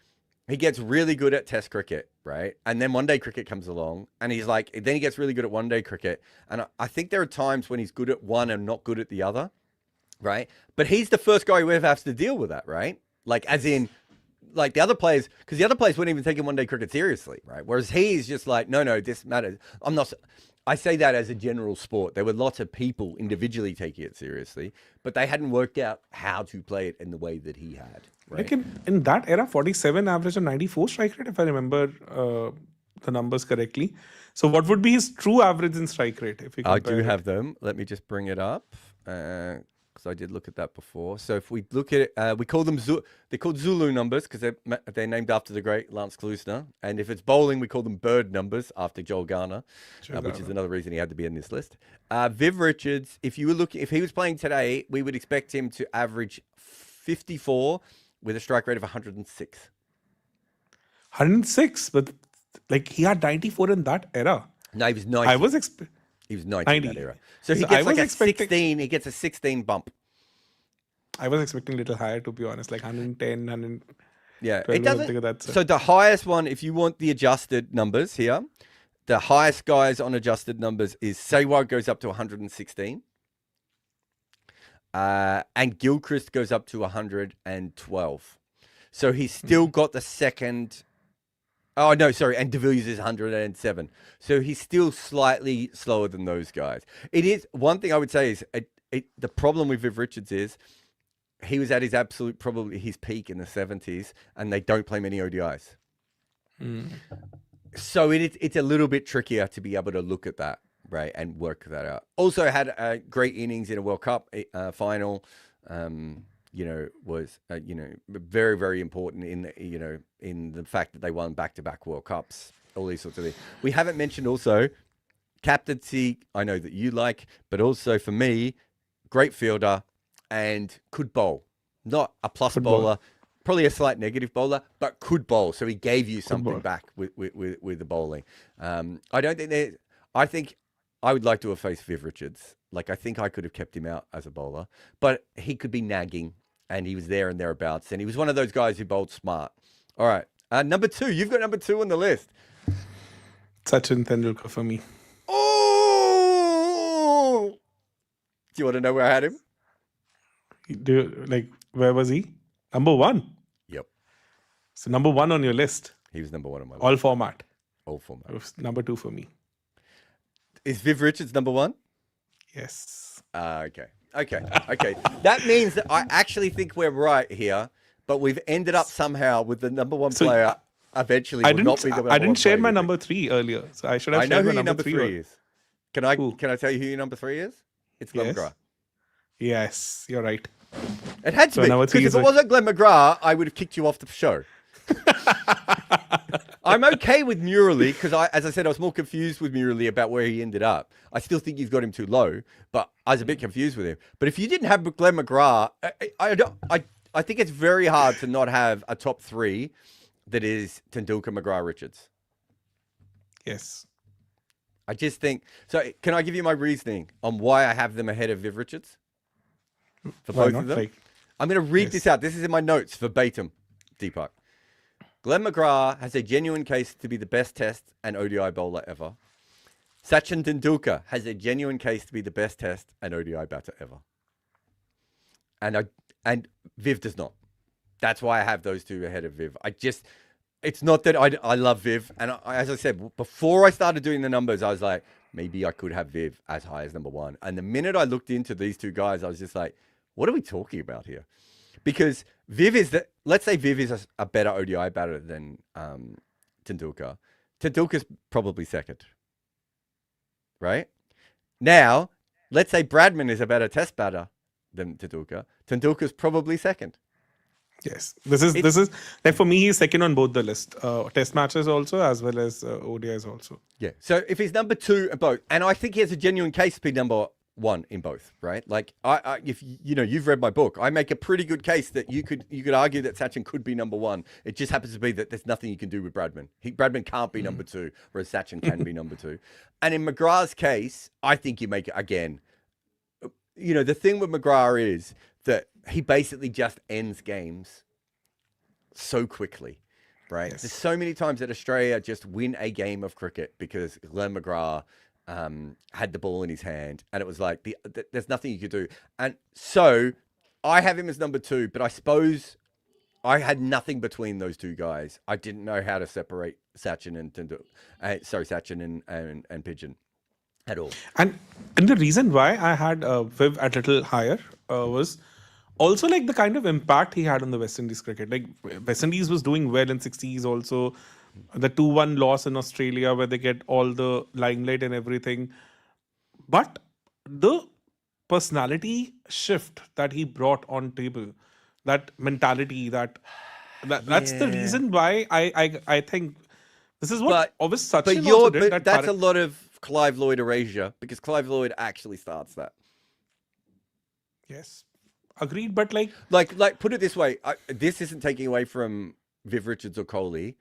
he gets really good at Test cricket, right? And then one-day cricket comes along, and then he gets really good at one-day cricket. And I think there are times when he's good at one and not good at the other, right? But he's the first guy who ever has to deal with that, right? Like, as in, like the other players, because the other players wouldn't even take one-day cricket seriously, right? Whereas he's just like, no, this matters. I say that as a general sport. There were lots of people individually taking it seriously, but they hadn't worked out how to play it in the way that he had. Right? Like in that era, 47 average and 94 strike rate, if I remember the numbers correctly. So what would be his true average in strike rate? If you I do have them. Let me just bring it up. because I did look at that before. So if we look at it, we call them they're called Zulu numbers because they're named after the great Lance Klusener. And if it's bowling, we call them bird numbers after Joel Garner, which is another reason he had to be in this list. Viv Richards, if he was playing today, we would expect him to average 54 with a strike rate of 106. 106, but like he had 94 in that era. No, he was 90. He was 90 in that era. So he gets like a 16. He gets a 16 bump. I was expecting a little higher, to be honest, like 110, 100. Yeah, it doesn't. So the highest one, if you want the adjusted numbers here, the highest guys on adjusted numbers is Sehwag goes up to 116. And Gilchrist goes up to 112. So he's still got the second. Oh, no, sorry. And De Villiers is 107. So he's still slightly slower than those guys. It is one thing I would say is the problem with Viv Richards is he was at his absolute, probably his peak in the 70s, and they don't play many ODIs. So it's a little bit trickier to be able to look at that, right, and work that out. Also had great innings in a World Cup final. Was very, very important in the fact that they won back-to-back World Cups, all these sorts of things. We haven't mentioned also captaincy. I know that you like, but also for me, great fielder and could bowl. Not a plus bowler, probably a slight negative bowler, but could bowl. So he gave you something back with the bowling. I think I would like to have faced Viv Richards. Like, I think I could have kept him out as a bowler, but he could be nagging. And he was there and thereabouts. And he was one of those guys who bowled smart. All right. Number 2. You've got number 2 on the list. Sachin Tendulkar for me. Oh! Do you want to know where I had him? Where was he? Number 1. Yep. So number 1 on your list. He was number 1 on my list. All format. All format. It was number 2 for me. Is Viv Richards number 1? Yes. Okay. That means that I actually think we're right here, but we've ended up somehow with the number 1 player eventually. I didn't share my number 3 earlier, so I should have shared my number 3 is. Can I tell you who your number 3 is? It's Glenn McGrath. Yes, you're right. It had to be, because if it wasn't Glenn McGrath, I would have kicked you off the show. I'm okay with Murali because, as I said, I was more confused with Murali about where he ended up. I still think you've got him too low, but I was a bit confused with him. But if you didn't have Glenn McGrath, I think it's very hard to not have a top 3 that is Tendulkar, McGrath, Richards. Yes. I just think so. Can I give you my reasoning on why I have them ahead of Viv Richards? For both of them? I'm going to read this out. This is in my notes verbatim, Deepak. Glenn McGrath has a genuine case to be the best Test and ODI bowler ever. Sachin Tendulkar has a genuine case to be the best Test and ODI batter ever. And Viv does not. That's why I have those 2 ahead of Viv. It's not that I love Viv. And as I said, before I started doing the numbers, I was like, maybe I could have Viv as high as number 1. And the minute I looked into these 2 guys, I was just like, what are we talking about here? Because Viv is let's say Viv is a better ODI batter than Tendulkar. Tendulkar's probably second. Right? Now, let's say Bradman is a better Test batter than Tendulkar. Tendulkar's probably second. Yes. This is like, for me, he's second on both the list. Test matches also, as well as ODIs also. Yeah. So if he's number 2 in both, and I think he has a genuine case to be number 1 in both, right? Like, if you've read my book, I make a pretty good case that you could argue that Sachin could be number 1. It just happens to be that there's nothing you can do with Bradman. Bradman can't be number 2, whereas Sachin can be number 2. And in McGrath's case, I think you make it again. The thing with McGrath is that he basically just ends games so quickly, right? Yes. There's so many times that Australia just win a game of cricket because Glenn McGrath had the ball in his hand, and it was like there's nothing you could do. And so I have him as number 2, but I suppose I had nothing between those 2 guys. I didn't know how to separate Sachin and Pigeon at all. And the reason why I had Viv a little higher was also like the kind of impact he had on the West Indies cricket. Like, West Indies was doing well in 60s also. The 2-1 loss in Australia where they get all the limelight and everything. But the personality shift that he brought on table, that mentality, that's the Yeah. reason why I think this is what But obvious Sachin also did. That that's a lot of Clive Lloyd erasure because Clive Lloyd actually starts that. yes, agreed. But like Like put it this way, this isn't taking away from Viv Richards or Kohli,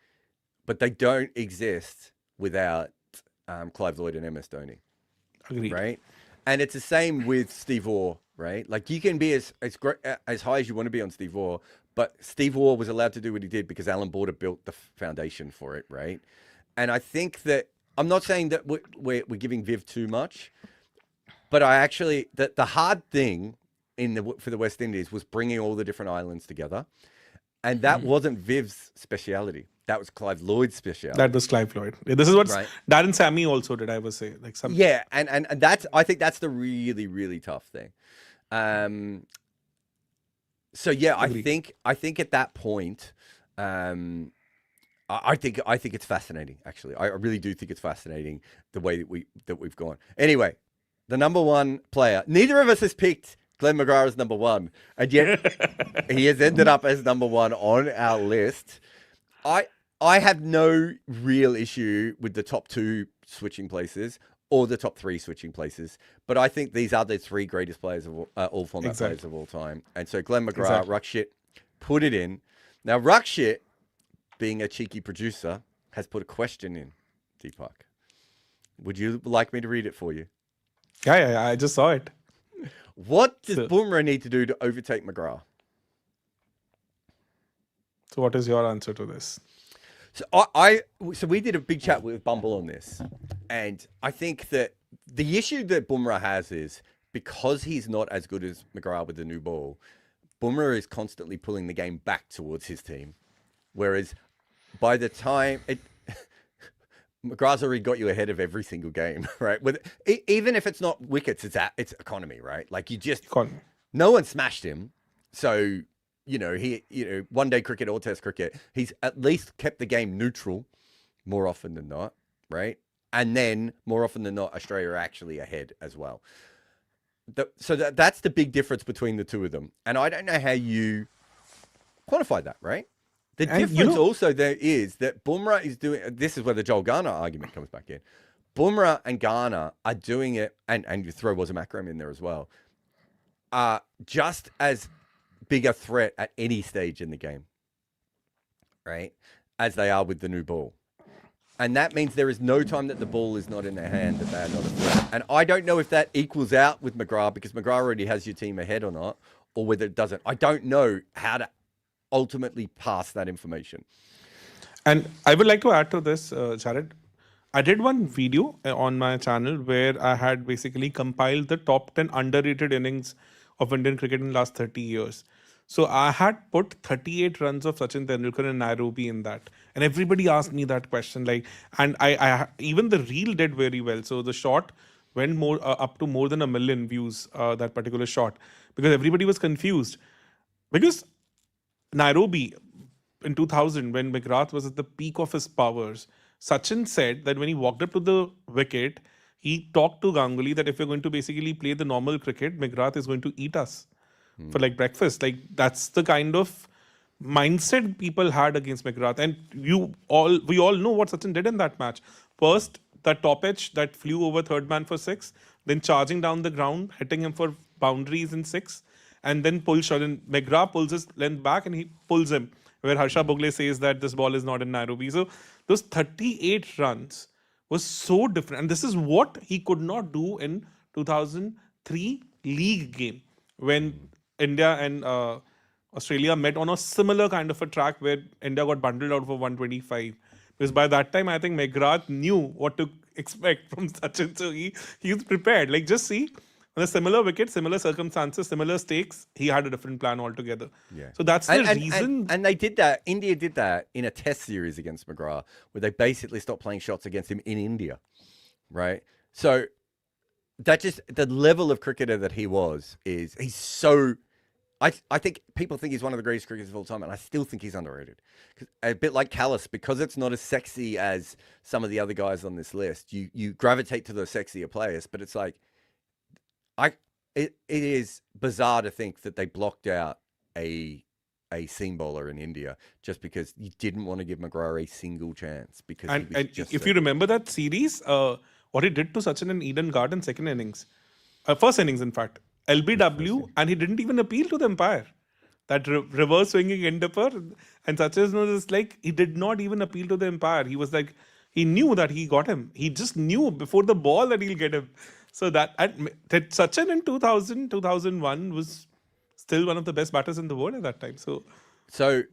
but they don't exist without Clive Lloyd and MS Dhoni, agreed, right? And it's the same with Steve Waugh, right? Like you can be as great, as high as you want to be on Steve Waugh, but Steve Waugh was allowed to do what he did because Alan Border built the foundation for it, right? And I think that I'm not saying that we're giving Viv too much, but I actually the hard thing for the West Indies was bringing all the different islands together, and that wasn't Viv's speciality. That was Clive Lloyd's speciality. that was Clive Lloyd. This is what Right. Darren Sammy also did. I would say like some Yeah, and that's I think that's the really tough thing. So yeah, Agreed. I think at that point, I think it's fascinating. Actually, I really do think it's fascinating the way that we've gone. Anyway, the number one player. Neither of us has picked Glenn McGrath as number one, and yet he has ended up as number one on our list. I have no real issue with the top two switching places or the top three switching places, but I think these are the three greatest players of all format players Exactly. of all time. And so Glenn McGrath, Exactly. Ruckshit, put it in. Now Ruckshit, being a cheeky producer, has put a question in. Deepak, would you like me to read it for you? Yeah. I just saw it. What does So, Bumrah need to do to overtake McGrath? so what is your answer to this? So so we did a big chat with Bumble on this, and I think that the issue that Bumrah has is because he's not as good as McGrath with the new ball. Bumrah is constantly pulling the game back towards his team, whereas by the time McGrath's already got you ahead of every single game, right? Even if it's not wickets, it's economy, right? Like no one smashed him, so one day cricket or test cricket, he's at least kept the game neutral more often than not, right? And then more often than not, Australia are actually ahead as well. So that's the big difference between the two of them. And I don't know how you quantify that, right? The And difference also there is that Bumrah is doing, this is where the Joel Garner argument comes back in. Bumrah and Garner are doing it, and you throw Wasim Akram in there as well, just as big a threat at any stage in the game, right, as they are with the new ball. And that means there is no time that the ball is not in their hand that they are not a threat. And I don't know if that equals out with McGrath because McGrath already has your team ahead or not, or whether it doesn't. I don't know how to ultimately pass that information. And I would like to add to this, Jarrod. I did one video on my channel where I had basically compiled the top 10 underrated innings of Indian cricket in the last 30 years. So I had put 38 runs of Sachin Tendulkar in Nairobi in that. And everybody asked me that question. And I even the reel did very well. So the shot went more up to more than 1 million views, that particular shot, because everybody was confused. Because Nairobi in 2000, when McGrath was at the peak of his powers, Sachin said that when he walked up to the wicket, he talked to Ganguly that if we're going to basically play the normal cricket, McGrath is going to eat us for like breakfast. Like that's the kind of mindset people had against McGrath. And we all know what Sachin did in that match. First, that top edge that flew over third man for six, then charging down the ground, hitting him for boundaries in six, and then pull shot. And McGrath pulls his length back and he pulls him, where Harsha Bhogle says that this ball is not in Nairobi. So those 38 runs was so different. And this is what he could not do in 2003 league game when India and Australia met on a similar kind of a track where India got bundled out for 125. Because by that time, I think McGrath knew what to expect from Sachin. So he's prepared. Like, just see, on a similar wicket, similar circumstances, similar stakes, he had a different plan altogether. Yeah. So that's the reason. And they did that. India did that in a test series against McGrath, where they basically stopped playing shots against him in India, right? So that just the level of cricketer that he was he's so. I think people think he's one of the greatest cricketers of all time, and I still think he's underrated. A bit like Kallis, because it's not as sexy as some of the other guys on this list. You gravitate to the sexier players, but it's like it is bizarre to think that they blocked out a seam bowler in India just because you didn't want to give McGrath a single chance because he was And just if so you remember that series, what he did to Sachin in Eden Garden, second innings, first innings, in fact, LBW, and he didn't even appeal to the umpire. That reverse swinging end upper, and Sachin was like, he did not even appeal to the umpire. He was like, he knew that he got him. He just knew before the ball that he'll get him. So that Sachin in 2001 was still one of the best batters in the world at that time. So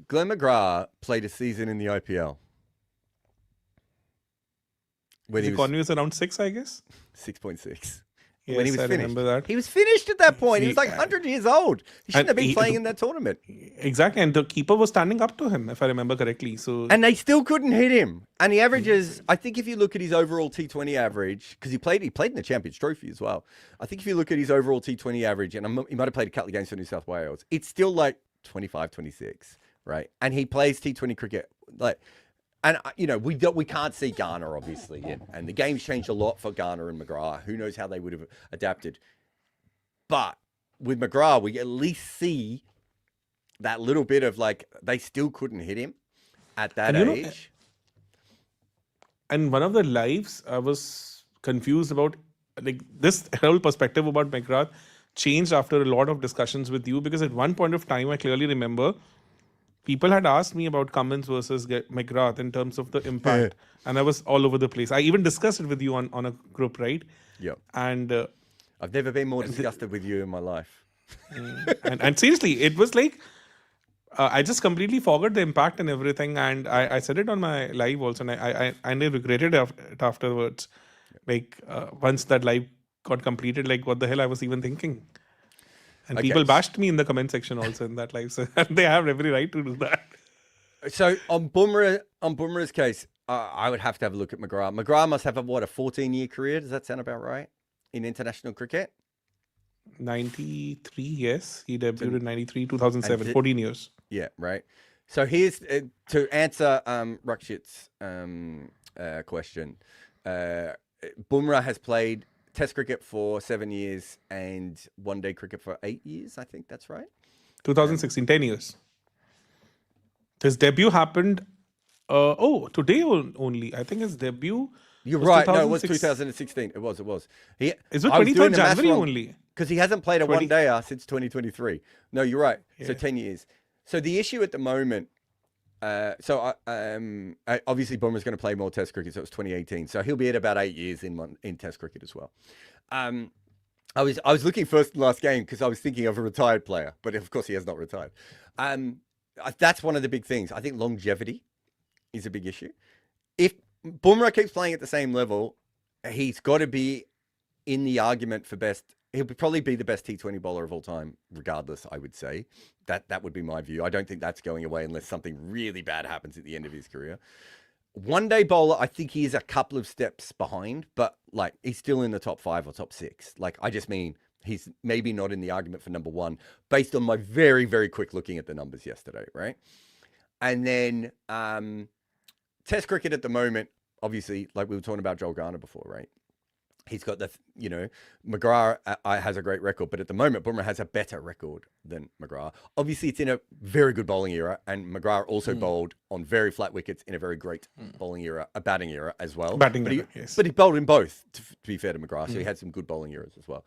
Glenn McGrath played a season in the IPL. When his economy was around 6, I guess. 6.6. Yes, when he was I finished. remember that. He was finished at that point. He was like 100 years old. He shouldn't have been playing in that tournament. Exactly. And the keeper was standing up to him, if I remember correctly. And they still couldn't hit him. And the averages, I think if you look at his overall T20 average, because he played in the Champions Trophy as well. I think if you look at his overall T20 average, and he might have played a couple of games for New South Wales, it's still like 25, 26, right? And he plays T20 cricket like... And, we can't see Garner, obviously, and the game's changed a lot for Garner and McGrath. Who knows how they would have adapted. But with McGrath, we at least see that little bit of, like, they still couldn't hit him at that age. And one of the lives, I was confused about, like, this whole perspective about McGrath changed after a lot of discussions with you, because at one point of time, I clearly remember... people had asked me about Cummins versus McGrath in terms of the impact, and I was all over the place. I even discussed it with you on a group, right? Yeah. And I've never been more disgusted with you in my life. and seriously, it was like I just completely forgot the impact and everything. And I said it on my live also, and I regretted it afterwards. Like once that live got completed, like what the hell I was even thinking. And people bashed me in the comment section also in that live. So they have every right to do that. So on Bumrah's case, I would have to have a look at McGrath. McGrath must have a 14-year career. Does that sound about right? In international cricket? 93, yes. He debuted in 93, 2007, 14 years. Yeah, right. So here's, to answer Rakshit's question. Bumrah has played Test cricket for 7 years and one-day cricket for 8 years. I think that's right. 2016, 10 years. His debut happened, today only. I think his debut. You're right. No, it was 2016. It was. Is it 23rd January only? Because he hasn't played a one-dayer since 2023. No, you're right. Yeah. So 10 years. So the issue at the moment. Obviously Bumrah's going to play more Test cricket, so it was 2018. So he'll be at about 8 years in Test cricket as well. I was looking first and last game because I was thinking of a retired player, but of course he has not retired. That's one of the big things. I think longevity is a big issue. If Bumrah keeps playing at the same level, he's got to be in the argument for best. He'll probably be the best T20 bowler of all time, regardless, I would say. That would be my view. I don't think that's going away unless something really bad happens at the end of his career. One-day bowler, I think he is a couple of steps behind, but like he's still in the top 5 or top 6. Like, I just mean he's maybe not in the argument for number 1 based on my very, very quick looking at the numbers yesterday, right? And then Test cricket at the moment, obviously, like we were talking about Joel Garner before, right? He's got the, McGrath has a great record, but at the moment, Bumrah has a better record than McGrath. Obviously, it's in a very good bowling era, and McGrath also bowled on very flat wickets in a very great bowling era, a batting era as well. But he bowled in both, to be fair to McGrath, so he had some good bowling eras as well.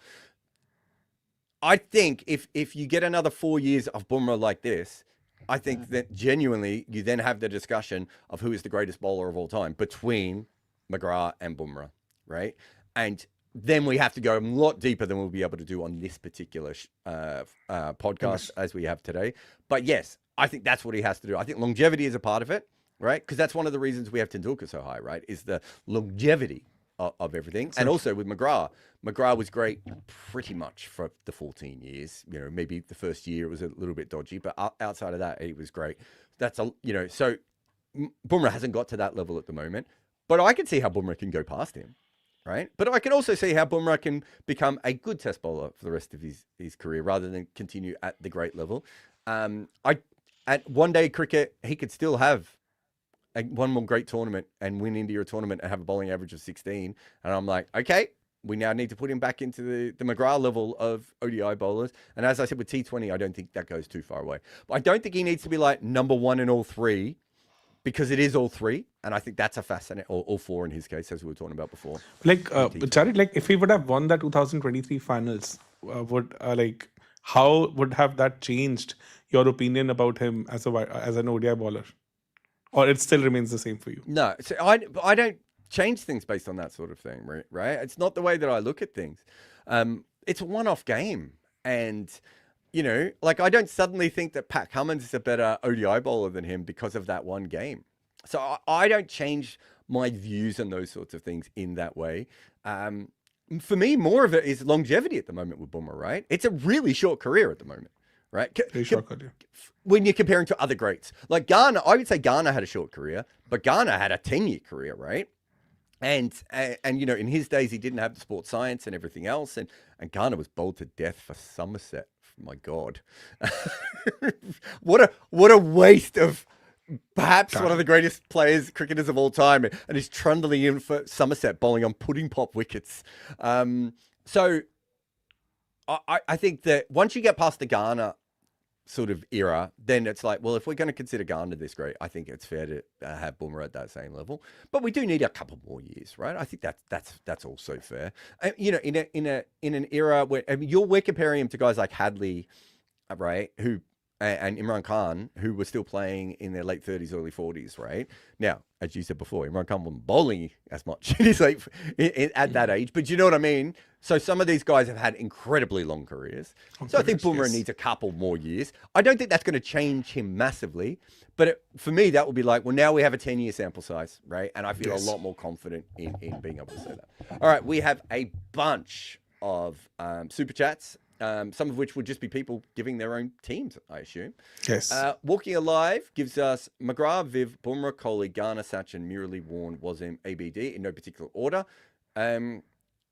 I think if you get another 4 years of Bumrah like this, I think that genuinely you then have the discussion of who is the greatest bowler of all time between McGrath and Bumrah, right? And then we have to go a lot deeper than we'll be able to do on this particular podcast as we have today. But yes, I think that's what he has to do. I think longevity is a part of it, right? Because that's one of the reasons we have Tendulkar so high, right? Is the longevity of everything. And also with McGrath was great pretty much for the 14 years. Maybe the first year it was a little bit dodgy, but outside of that, he was great. So Bumrah hasn't got to that level at the moment, but I can see how Bumrah can go past him. Right. But I can also see how Bumrah can become a good Test bowler for the rest of his career rather than continue at the great level. At one-day cricket, he could still have one more great tournament and win India a tournament and have a bowling average of 16. And I'm like, okay, we now need to put him back into the McGrath level of ODI bowlers. And as I said with T20, I don't think that goes too far away. But I don't think he needs to be like number one in all three, because it is all three. And I think that's a fascinating, or all four in his case, as we were talking about before. Like, Jarrod, like if he would have won the 2023 finals, how would have that changed your opinion about him as an ODI bowler? Or it still remains the same for you? No, so I don't change things based on that sort of thing, right? It's not the way that I look at things. It's a one-off game. And, you know, like I don't suddenly think that Pat Cummins is a better ODI bowler than him because of that one game. So I don't change my views on those sorts of things in that way. For me, more of it is longevity at the moment with Bumrah, right? It's a really short career at the moment, right? Very short career. When you're comparing to other greats. Like Garner, I would say Garner had a short career, but Garner had a 10-year career, right? And you know, in his days, he didn't have the sports science and everything else. And Garner was bowled to death for Somerset. My God. What a waste of perhaps one of the greatest cricketers of all time. And he's trundling in for Somerset, bowling on pudding pop wickets. So I think that once you get past the Garner sort of era, then it's like, well, if we're going to consider Garner this great, I think it's fair to have Bumrah at that same level. But we do need a couple more years, right? I think that's also fair. You know, in an era where we're comparing him to guys like Hadley, right, who and Imran Khan, who were still playing in their late 30s, early 40s, right? Now, as you said before, Imran Khan wasn't bowling as much in his at that age, but you know what I mean? So some of these guys have had incredibly long careers. So I think Bumrah needs a couple more years. I don't think that's going to change him massively, but for me, that would be like, well, now we have a 10-year sample size, right? And I feel a lot more confident in being able to say that. All right, we have a bunch of super chats. Some of which would just be people giving their own teams, I assume. Yes. Walking Alive gives us McGrath, Viv, Bumrah, Kohli, Garner, Sachin, Murali, Warne, Wasim, ABD in no particular order.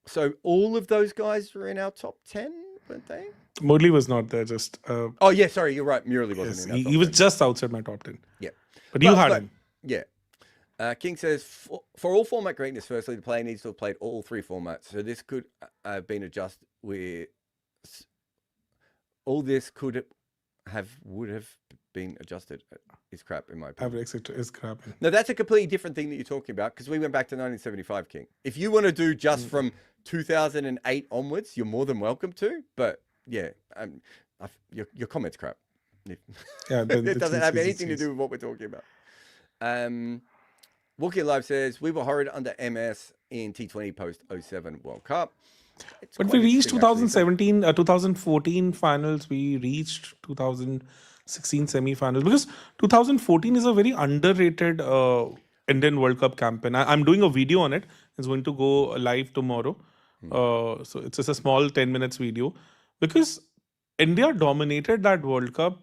So all of those guys were in our top 10, weren't they? Murali was not there, just... oh, yeah, sorry, you're right. Murali wasn't in our top 10. He was just outside my top 10. Yeah. But you had him. Yeah. King says, for all format greatness, firstly, the player needs to have played all three formats. So this could have been adjusted with... All this would have been adjusted. Is crap in my opinion. Is crap. No, that's a completely different thing that you're talking about, because we went back to 1975, King. If you want to do just from 2008 onwards, you're more than welcome to. But yeah, your comment's crap. Yeah, it doesn't have anything to do with what we're talking about. Walking Alive says, we were horrid under MS in T20 post 07 World Cup. But we reached 2017, 2014 finals. We reached 2016 semi-finals, because 2014 is a very underrated Indian World Cup campaign. I'm doing a video on it. It's going to go live tomorrow. So it's just a small 10 minutes video, because India dominated that World Cup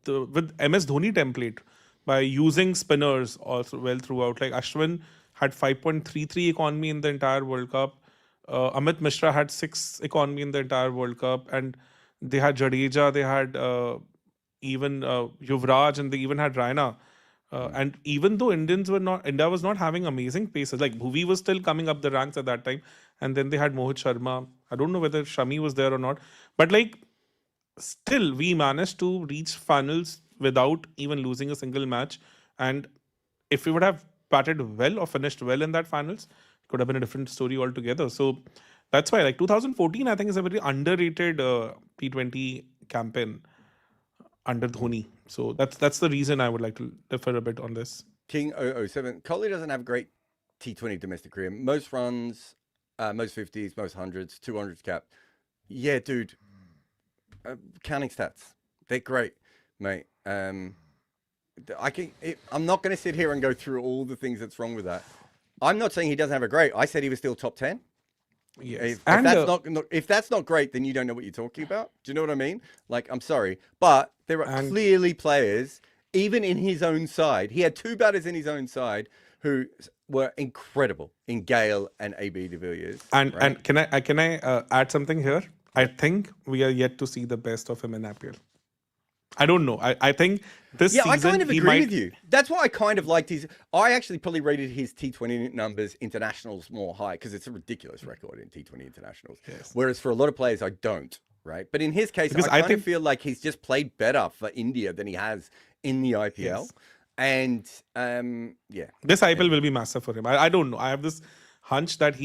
with MS Dhoni template by using spinners also well throughout. Like Ashwin had 5.33 economy in the entire World Cup. Amit Mishra had 6 economy in the entire World Cup, and they had Jadeja, they had even Yuvraj, and they even had Raina. And even though India was not having amazing paces, like Bhuvi was still coming up the ranks at that time, and then they had Mohit Sharma. I don't know whether Shami was there or not, but like still we managed to reach finals without even losing a single match. And if we would have batted well or finished well in that finals, could have been a different story altogether. So that's why, like 2014, I think is a very underrated T20 campaign under Dhoni. So that's the reason I would like to differ a bit on this. King 007. Kohli doesn't have a great T20 domestic career. Most runs, most 50s, most 100s, 200s cap. Yeah, dude. Counting stats. They're great, mate. I'm not going to sit here and go through all the things that's wrong with that. I'm not saying he doesn't have a great. I said he was still top 10. Yes. If that's not great, then you don't know what you're talking about. Do you know what I mean? Like, I'm sorry, but there are clearly players, even in his own side. He had 2 batters in his own side who were incredible in Gale and AB de Villiers. And can I add something here? I think we are yet to see the best of him in IPL. I don't know. I think this Yeah, season I kind of he agree might. with you. That's why I kind of liked his. I actually probably rated his T20 numbers internationals more high because it's a ridiculous record in T20 internationals. Yes. Whereas for a lot of players, I don't. Right, but in his case, Because I I kind of think- feel like he's just played better for India than he has in the IPL. Yes. And yeah, This IPL will be massive for him. I don't know. I have this hunch that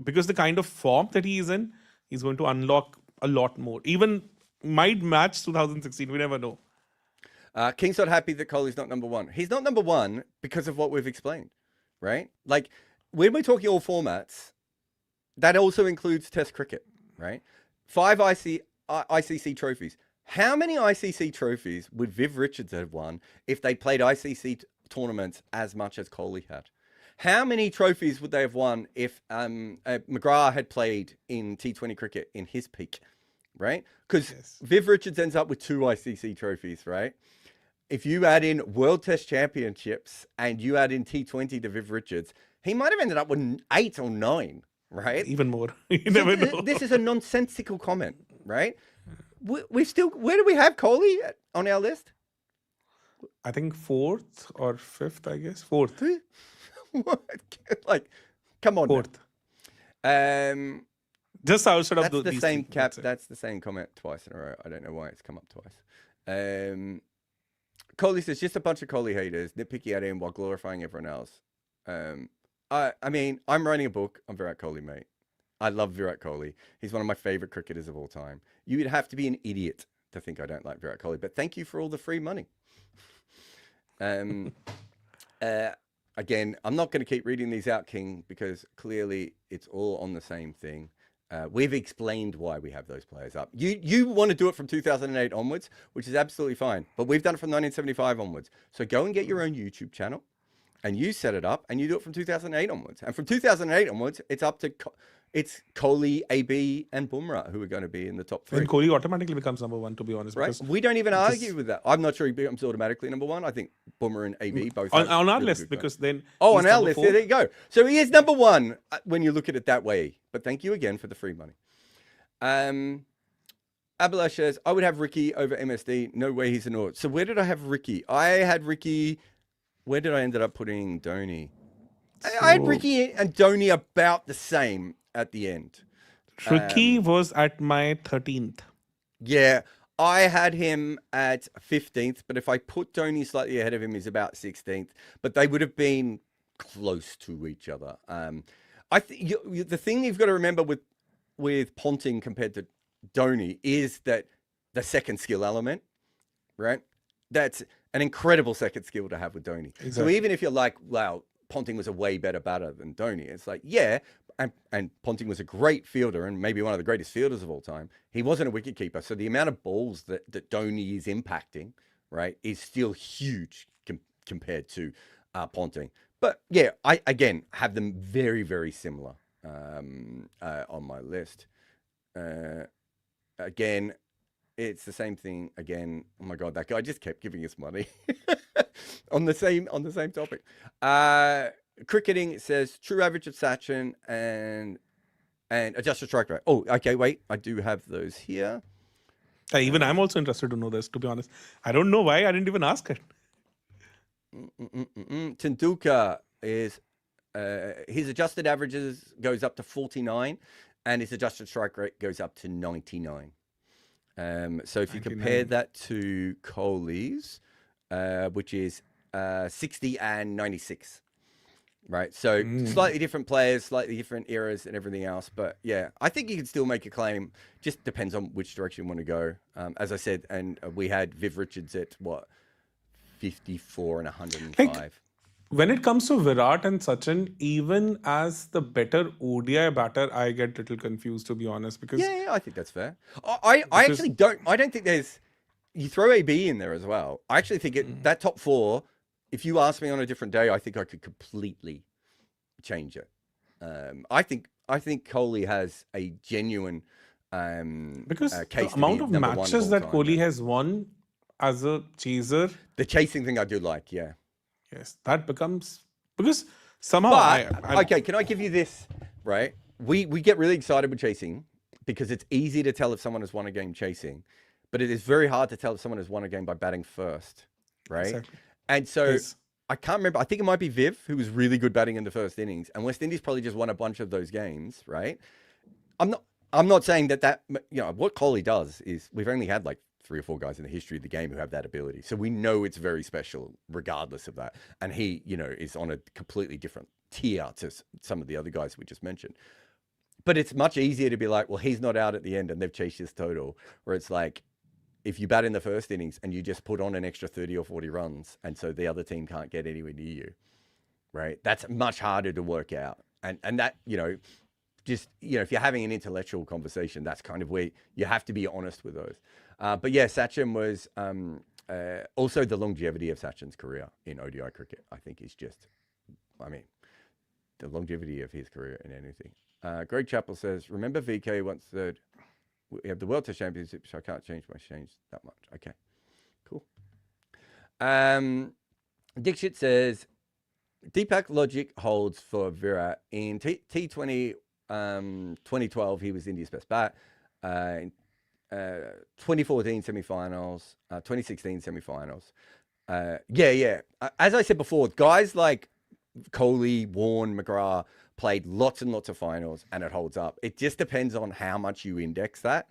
because the kind of form that he is in, he's going to unlock a lot more. Even might match 2016. We never know. King's not happy that Kohli's not number one. He's not number one because of what we've explained, right? Like when we're talking all formats, that also includes Test cricket, right? 5 ICC trophies. How many ICC trophies would Viv Richards have won if they played ICC tournaments as much as Kohli had? How many trophies would they have won if McGrath had played in T20 cricket in his peak, right? Because Viv Richards ends up with 2 ICC trophies, right? If you add in World Test Championships and you add in T20 to Viv Richards, he might have ended up with 8 or 9, right? Even more. You never know. This is a nonsensical comment, right? We still, where do we have Kohli on our list? I think 4th or 5th, I guess. 4th. What? Like, come on. 4th. Now. Just outside of That's the these same three, cap. that's it. That's the same comment twice in a row. I don't know why it's come up twice. Kohli says just a bunch of Kohli haters nitpicky at him while glorifying everyone else. I mean, I'm writing a book on Virat Kohli, mate. I love Virat Kohli. He's one of my favorite cricketers of all time. You would have to be an idiot to think I don't like Virat Kohli, but thank you for all the free money. Again, I'm not going to keep reading these out, King, because clearly it's all on the same thing. We've explained why we have those players up. You want to do it from 2008 onwards, which is absolutely fine, but we've done it from 1975 onwards. So go and get your own YouTube channel, and you set it up, and you do it from 2008 onwards. And from 2008 onwards, it's up to it's Kohli, AB, and Bumrah who are going to be in the top 3. And Kohli automatically becomes number 1, to be honest. Right? Because We don't even argue with that. I'm not sure he becomes automatically number 1. I think Bumrah and AB both on have our really list, good because guys. then Oh, he's on our number list. 4. There you go. So he is number 1 when you look at it that way. But thank you again for the free money. Abhilash says, I would have Ricky over MSD. No way he's an Nord. So where did I have Ricky? I had Ricky. Where did I end up putting Dhoni? I had Ricky and Dhoni about the same at the end. Ricky was at my 13th. Yeah, I had him at 15th, but if I put Dhoni slightly ahead of him, he's about 16th. But they would have been close to each other. I think the thing you've got to remember with Ponting compared to Dhoni is that the second skill element, right? That's an incredible second skill to have with Dhoni. Exactly. So even if you're like, wow, Ponting was a way better batter than Dhoni, it's like, yeah, and Ponting was a great fielder and maybe one of the greatest fielders of all time. He wasn't a wicketkeeper. So the amount of balls that Dhoni is impacting, right, is still huge compared to Ponting. But yeah, I, again, have them very, very similar on my list. Again, it's the same thing again. Oh my God, that guy just kept giving us money on the same topic. Cricketing says true average of Sachin and adjusted strike rate. Oh, okay, wait, I do have those here. Even I'm also interested to know this, to be honest. I don't know why I didn't even ask it. Tendulkar is his adjusted averages goes up to 49 and his adjusted strike rate goes up to 99. So if you compare that to Kohli's, which is 60 and 96, right? So slightly different players, slightly different eras and everything else. But yeah, I think you can still make a claim. Just depends on which direction you want to go. As I said, and we had Viv Richards at what, 54 and 105. When it comes to Virat and Sachin, even as the better ODI batter, I get a little confused, to be honest. Because Yeah, I think that's fair. I actually don't. I don't think there's. You throw AB in there as well. I actually think that top 4. If you ask me on a different day, I think I could completely change it. I think Kohli has a genuine because case the amount to of be number 1 matches of all that time. Kohli has won as a chaser, The chasing thing I do like, yeah. yes, that becomes because somehow. But okay, can I give you this? Right, we get really excited with chasing because it's easy to tell if someone has won a game chasing. but it is very hard to tell if someone has won a game by batting first, right? Exactly. And so Yes. I can't remember. I think it might be Viv, who was really good batting in the first innings, and West Indies probably just won a bunch of those games, right? I'm not saying that what Kohli does is we've only had like 3 or 4 guys in the history of the game who have that ability, so we know it's very special regardless of that. And he, is on a completely different tier to some of the other guys we just mentioned. But it's much easier to be like, well, he's not out at the end and they've chased his total, where it's like, if you bat in the first innings and you just put on an extra 30 or 40 runs, and so the other team can't get anywhere near you, right? That's much harder to work out. And that, just, if you're having an intellectual conversation, that's kind of where you have to be honest with those. But yeah, Sachin was also the longevity of Sachin's career in ODI cricket, I think is just, the longevity of his career in anything. Greg Chappell says, remember VK once said, we have the World Test Championship, so I can't change my change that much. Okay, cool. Dixit says, Deepak logic holds for Virat. In T20 2012, he was India's best bat. 2014 semi-finals, 2016 semi-finals. Yeah. As I said before, guys like Kohli, Warne, McGrath played lots and lots of finals, and it holds up. It just depends on how much you index that.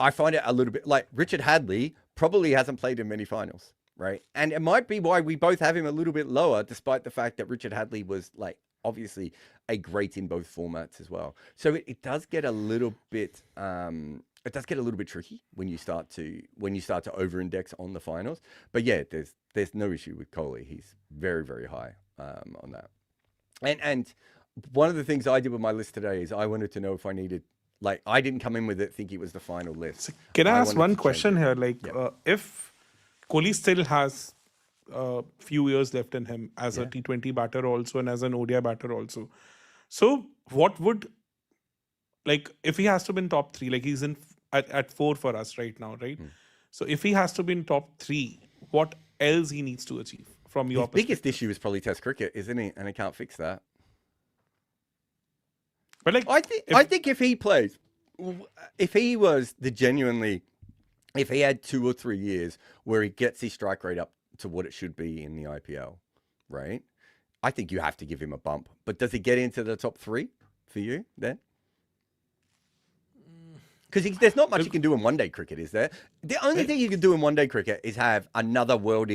I find it a little bit like Richard Hadley probably hasn't played in many finals, right? And it might be why we both have him a little bit lower, despite the fact that Richard Hadley was like obviously a great in both formats as well. So it does get a little bit tricky when you start to over-index on the finals. But yeah, there's no issue with Kohli. He's very, very high on that. And one of the things I did with my list today is I wanted to know if I needed, like, I didn't come in with it thinking it was the final list. So can I ask wanted one to change question it. here? Like, if Kohli still has a few years left in him as a T20 batter also and as an ODI batter also, so what would, like, if he has to be in top 3, like he's at 4 for us right now, right? So if he has to be in top 3, what else he needs to achieve from your His biggest issue is probably Test cricket, isn't he? And he can't fix that. But like, I think if he plays, if he was if he had 2 or 3 years where he gets his strike rate up to what it should be in the IPL, right? I think you have to give him a bump. But does he get into the top 3 for you then? Because there's not much you can do in one-day cricket, is there? The only thing you can do in one-day cricket is have another World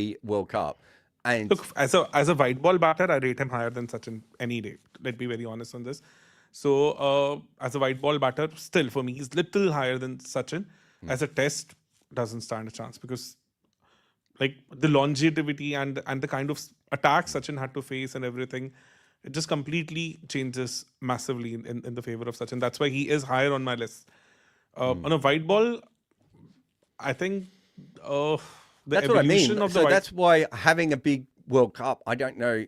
Cup. And look, as a white ball batter, I rate him higher than Sachin any day. Let's be very honest on this. So as a white ball batter, still for me, he's little higher than Sachin. As a test, doesn't stand a chance because like the longevity and the kind of attacks Sachin had to face and everything, it just completely changes massively in the favor of Sachin. That's why he is higher on my list. On a white ball, I think that's what I mean. So that's why having a big World Cup, I don't know.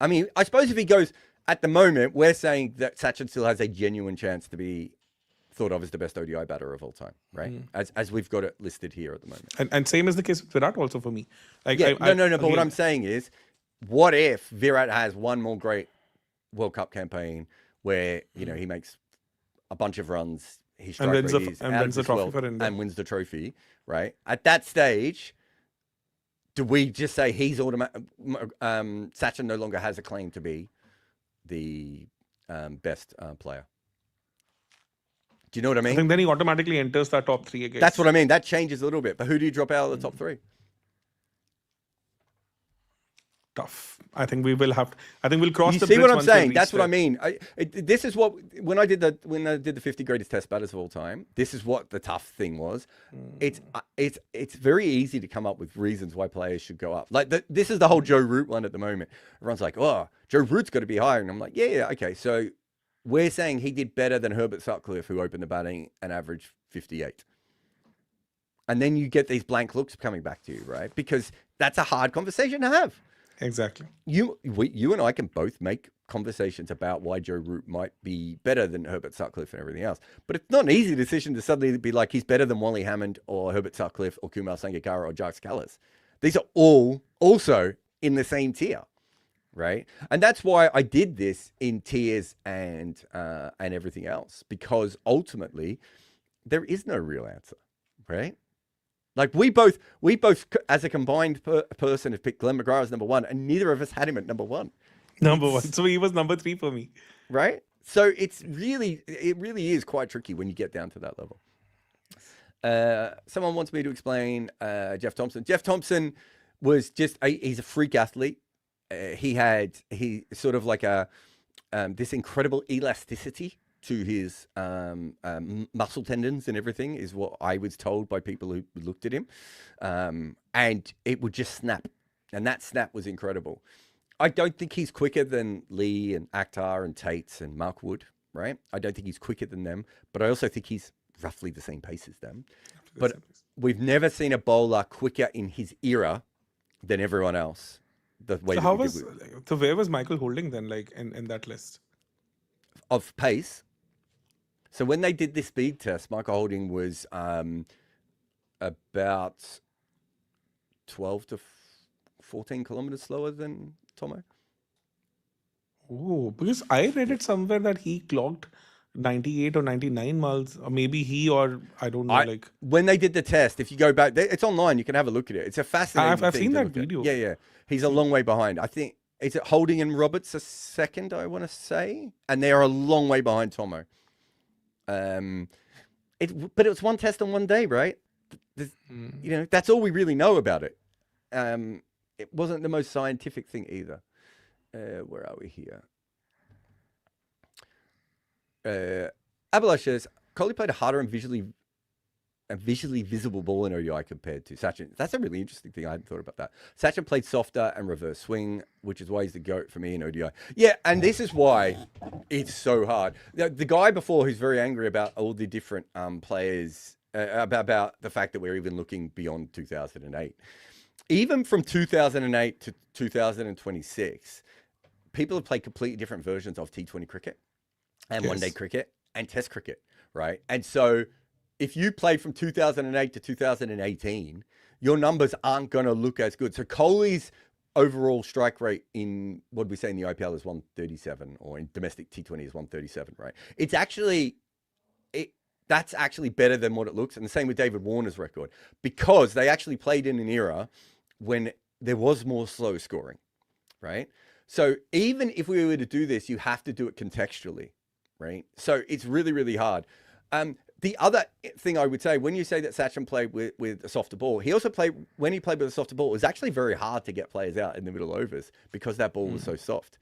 I mean, I suppose if he goes, at the moment, we're saying that Sachin still has a genuine chance to be thought of as the best ODI batter of all time, right? As we've got it listed here at the moment. And same is the case with Virat also for me. Like, yeah, no. But what I'm saying is, what if Virat has one more great World Cup campaign where, he makes a bunch of runs, his strike rate is out of this world, and wins the trophy, right? At that stage, do we just say he's automatic? Sachin no longer has a claim to be the best player. Do you know what I mean? I think then he automatically enters that top 3 again. That's what I mean. That changes a little bit. But who do you drop out of the top 3? Tough. I think we will have. I think we'll cross. You the see bridge what I'm once we saying? reach That's what there. I mean. This is what when I did the 50 greatest Test batters of all time. This is what the tough thing was. It's very easy to come up with reasons why players should go up. Like this is the whole Joe Root one at the moment. Everyone's like, oh, Joe Root's got to be higher, and I'm like, yeah, okay. So we're saying he did better than Herbert Sutcliffe, who opened the batting and averaged 58. And then you get these blank looks coming back to you, right? Because that's a hard conversation to have. Exactly. You and I can both make conversations about why Joe Root might be better than Herbert Sutcliffe and everything else. But it's not an easy decision to suddenly be like, he's better than Wally Hammond or Herbert Sutcliffe or Kumar Sangakkara or Jacques Kallis. These are all also in the same tier, right? And that's why I did this in tiers and everything else, because ultimately there is no real answer, right? Like we both as a combined person have picked Glenn McGrath as number 1, and neither of us had him at number 1. Number 1. So he was number 3 for me. Right? So it really is quite tricky when you get down to that level. Someone wants me to explain Jeff Thompson. Jeff Thompson was he's a freak athlete. He sort of like this incredible elasticity to his muscle tendons and everything, is what I was told by people who looked at him. And it would just snap. And that snap was incredible. I don't think he's quicker than Lee and Akhtar and Tates and Mark Wood, right? I don't think he's quicker than them, but I also think he's roughly the same pace as them. But we've never seen a bowler quicker in his era than everyone else. The way so where was Michael holding then, like in that list? Of pace? So when they did this speed test, Michael Holding was about 12 to 14 kilometers slower than Tomo. Oh, because I read it somewhere that he clocked 98 or 99 miles, or maybe I don't know. When they did the test, if you go back, it's online. You can have a look at it. It's a fascinating. I've seen that video. Yeah. He's a long way behind. I think is it Holding and Roberts a second? I want to say, and they are a long way behind Tomo. But it was one test on one day, right? You know, that's all we really know about it. It wasn't the most scientific thing either. Where are we here? Abhilash says, Kohli played a harder and visually visible ball in ODI compared to Sachin. That's a really interesting thing. I hadn't thought about that. Sachin played softer and reverse swing, which is why he's the GOAT for me in ODI. Yeah, and this is why it's so hard. The guy before who's very angry about all the different players, about the fact that we're even looking beyond 2008. Even from 2008 to 2026, people have played completely different versions of T20 cricket and one-day cricket and Test cricket, right? And so if you played from 2008 to 2018, your numbers aren't going to look as good. So Kohli's overall strike rate in, what we say in the IPL is 137, or in domestic T20 is 137, right? It's actually, that's actually better than what it looks. And the same with David Warner's record, because they actually played in an era when there was more slow scoring, right? So even if we were to do this, you have to do it contextually, right? So it's really, really hard. The other thing I would say, when you say that Sachin played with a softer ball, he also played, when he played with a softer ball, it was actually very hard to get players out in the middle overs because that ball was so soft.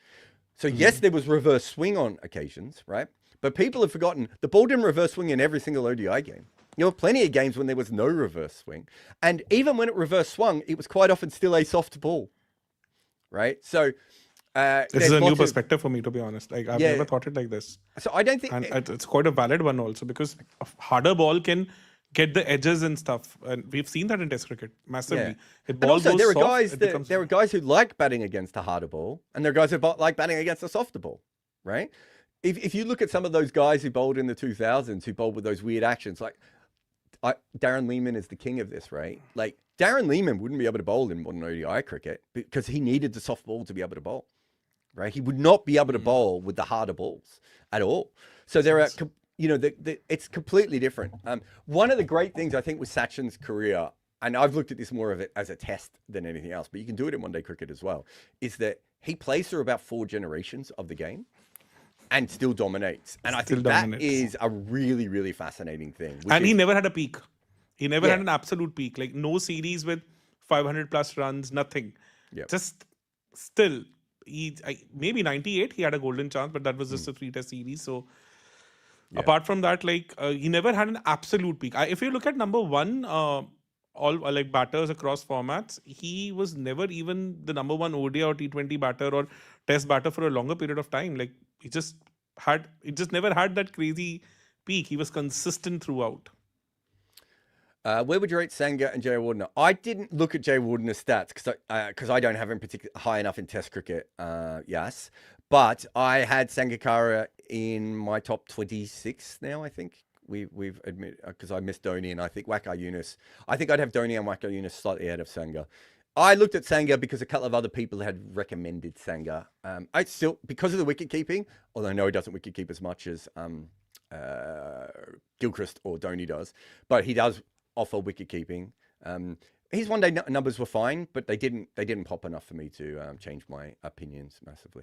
So yes, there was reverse swing on occasions, right? But people have forgotten the ball didn't reverse swing in every single ODI game. There were plenty of games when there was no reverse swing. And even when it reverse swung, it was quite often still a soft ball, right? So this is a new perspective for me, to be honest. Like I've never thought it like this. So I don't think, and it's quite a valid one also, because a harder ball can get the edges and stuff, and we've seen that in Test cricket massively. And also, there are guys who like batting against a harder ball, and there are guys who like batting against a softer ball, right? If you look at some of those guys who bowled in the 2000s, who bowled with those weird actions, like Darren Lehmann is the king of this, right? Like Darren Lehmann wouldn't be able to bowl in modern ODI cricket because he needed the soft ball to be able to bowl. Right, he would not be able to bowl with the harder balls at all. So there are, it's completely different. One of the great things I think with Sachin's career, and I've looked at this more of it as a test than anything else, but you can do it in one-day cricket as well, is that he plays through about 4 generations of the game and still dominates. And I think that is a really, really fascinating thing. And he never had a peak. He never had an absolute peak. Like no series with 500 plus runs, nothing. Just still. Maybe 98 he had a golden chance, but that was just a 3-test series. So apart from that, like he never had an absolute peak. If you look at number 1, all like batters across formats, he was never even the number 1 ODI or T20 batter or Test batter for a longer period of time. Like he just never had that crazy peak. He was consistent throughout. Where would you rate Sangha and Jay Wardner? I didn't look at Jay Wardner's stats because I don't have him particularly high enough in Test cricket. Yes, but I had Sangakkara in my top 26 now. I think we've admitted, because I missed Dhoni, and I think Waqar Younis. I think I'd have Dhoni and Waqar Younis slightly ahead of Sangha. I looked at Sangha because a couple of other people had recommended Sangha. I still, because of the wicket keeping, although I know he doesn't wicket keep as much as Gilchrist or Dhoni does, but he does offer wicket keeping. His one-day numbers were fine, but they didn't pop enough for me to change my opinions massively.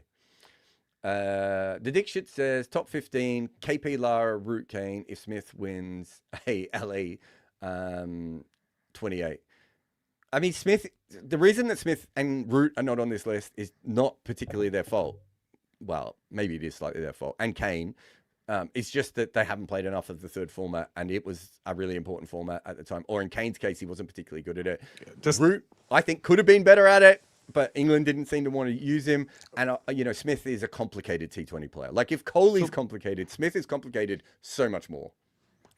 The Dick Shit says top 15: KP, Lara, Root, Kane. If Smith wins a LE 28. I mean, Smith. The reason that Smith and Root are not on this list is not particularly their fault. Well, maybe it is slightly their fault. And Kane. It's just that they haven't played enough of the third format, and it was a really important format at the time. Or in Kane's case, he wasn't particularly good at it. Root, I think, could have been better at it, but England didn't seem to want to use him. And, Smith is a complicated T20 player. Like, if Kohli's complicated, Smith is complicated so much more.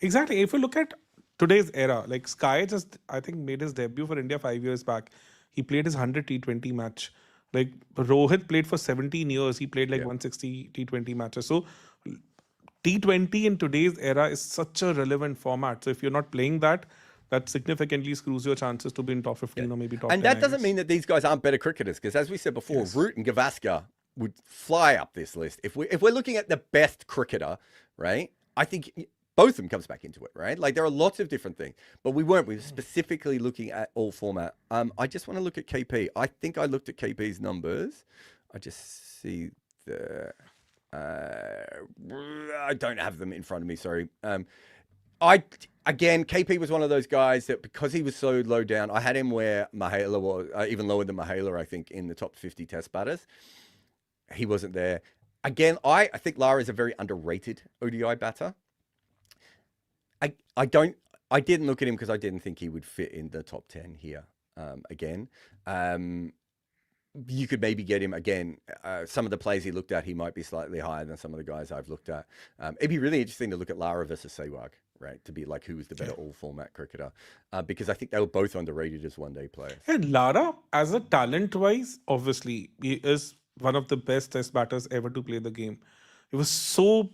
Exactly. If you look at today's era, like Sky just, I think, made his debut for India 5 years back. He played his 100 T20 match. Like, Rohit played for 17 years. He played 160 T20 matches. So, T20 in today's era is such a relevant format. So if you're not playing that, that significantly screws your chances to be in top 15 or maybe top 10. And that doesn't mean that these guys aren't better cricketers, because as we said before, Root and Gavaskar would fly up this list. If we're looking at the best cricketer, right, I think both of them comes back into it, right? Like, there are lots of different things, but we were specifically looking at all format. I just want to look at KP. I think I looked at KP's numbers. I just see the... I don't have them in front of me, sorry. KP was one of those guys that, because he was so low down, I had him where Mahela was, even lower than Mahela, I think, in the top 50 test batters. He wasn't there. Again, I think Lara is a very underrated ODI batter. I didn't look at him because I didn't think he would fit in the top 10 here. You could maybe get him again. Some of the plays he looked at, he might be slightly higher than some of the guys I've looked at. It'd be really interesting to look at Lara versus Sehwag, right? To be like, who was the better all-format cricketer? Because I think they were both underrated as one-day players. And Lara, as a talent-wise, obviously, he is one of the best test batters ever to play the game. It was so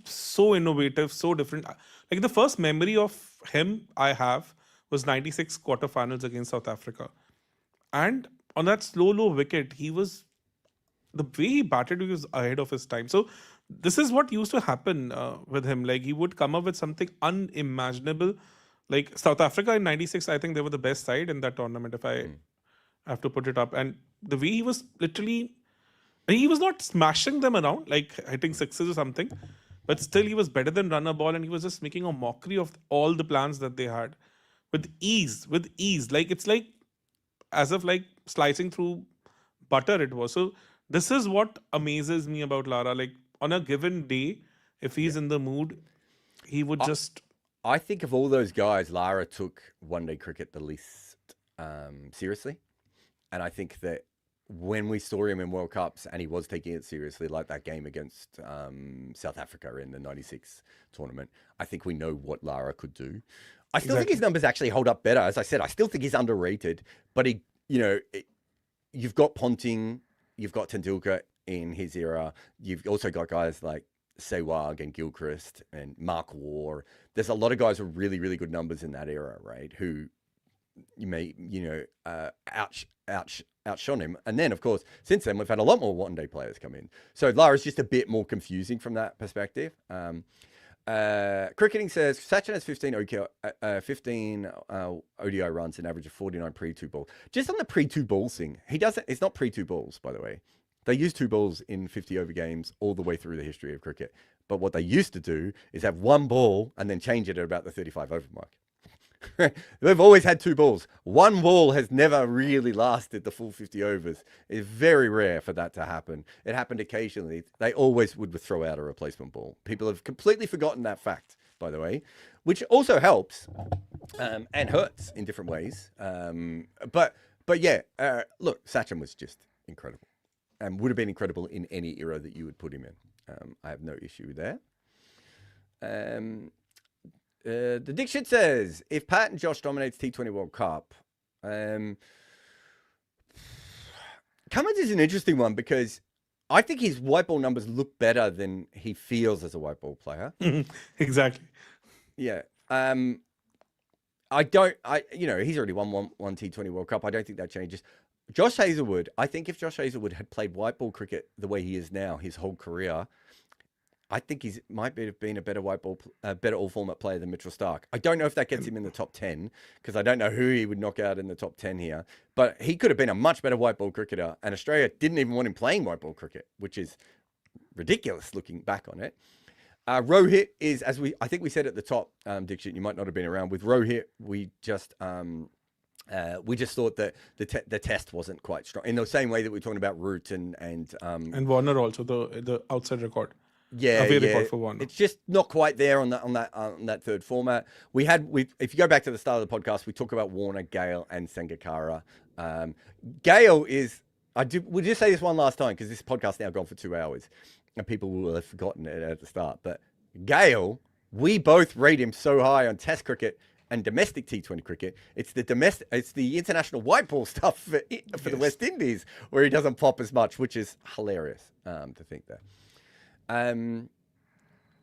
innovative, so different. Like, the first memory of him I have was 96 quarterfinals against South Africa. And on that slow, low wicket, the way he batted, he was ahead of his time. So this is what used to happen with him. Like, he would come up with something unimaginable. Like, South Africa in 96, I think they were the best side in that tournament, if I have to put it up. And the way he was he was not smashing them around, like hitting sixes or something, but still he was better than runner ball, and he was just making a mockery of all the plans that they had with ease. Like, it's like as if like slicing through butter it was. So this is what amazes me about Lara. Like, on a given day, if he's in the mood, he would just... I think of all those guys, Lara took one-day cricket the least seriously. And I think that when we saw him in World Cups and he was taking it seriously, like that game against South Africa in the 96 tournament, I think we know what Lara could do. I still think his numbers actually hold up better. As I said, I still think he's underrated, but you've got Ponting, you've got Tendulkar in his era. You've also got guys like Sehwag and Gilchrist and Mark Waugh. There's a lot of guys with really, really good numbers in that era, right? Who you may, outshone him. And then, of course, since then, we've had a lot more one-day players come in. So Lara's just a bit more confusing from that perspective. Cricketing says Sachin has 15 ODI runs, an average of 49 pre-2 ball. Just on the pre-2 balls thing, it's not pre-2 balls, by the way. They use 2 balls in 50 over games all the way through the history of cricket. But what they used to do is have 1 ball and then change it at about the 35 over mark. They've always had 2 balls. 1 ball has never really lasted the full 50 overs. It's very rare for that to happen. It happened occasionally. They always would throw out a replacement ball. People have completely forgotten that fact, by the way, which also helps and hurts in different ways. But yeah, look, Sachin was just incredible and would have been incredible in any era that you would put him in. I have no issue there. The Dick Shit says, if Pat and Josh dominates T20 World Cup, Cummins is an interesting one because I think his white ball numbers look better than he feels as a white ball player. Exactly. Yeah. He's already won one T20 World Cup. I don't think that changes. Josh Hazlewood, I think if Josh Hazlewood had played white ball cricket the way he is now his whole career, I think he's might have been a better better all-format player than Mitchell Starc. I don't know if that gets him in the top 10 because I don't know who he would knock out in the top 10 here. But he could have been a much better white ball cricketer, and Australia didn't even want him playing white ball cricket, which is ridiculous looking back on it. Rohit is, I think we said at the top, Dixit, you might not have been around. With Rohit, we just thought that the test wasn't quite strong in the same way that we were talking about Root and Warner also the outside record. Yeah, record for Warner. It's just not quite there on that third format. If you go back to the start of the podcast, we talk about Warner, Gale, and Sangakkara. Gale is. We'll just say this one last time because this podcast now gone for 2 hours, and people will have forgotten it at the start. But Gale, we both rate him so high on Test cricket and domestic T20 cricket. It's the international white ball stuff for the West Indies where he doesn't pop as much, which is hilarious to think that.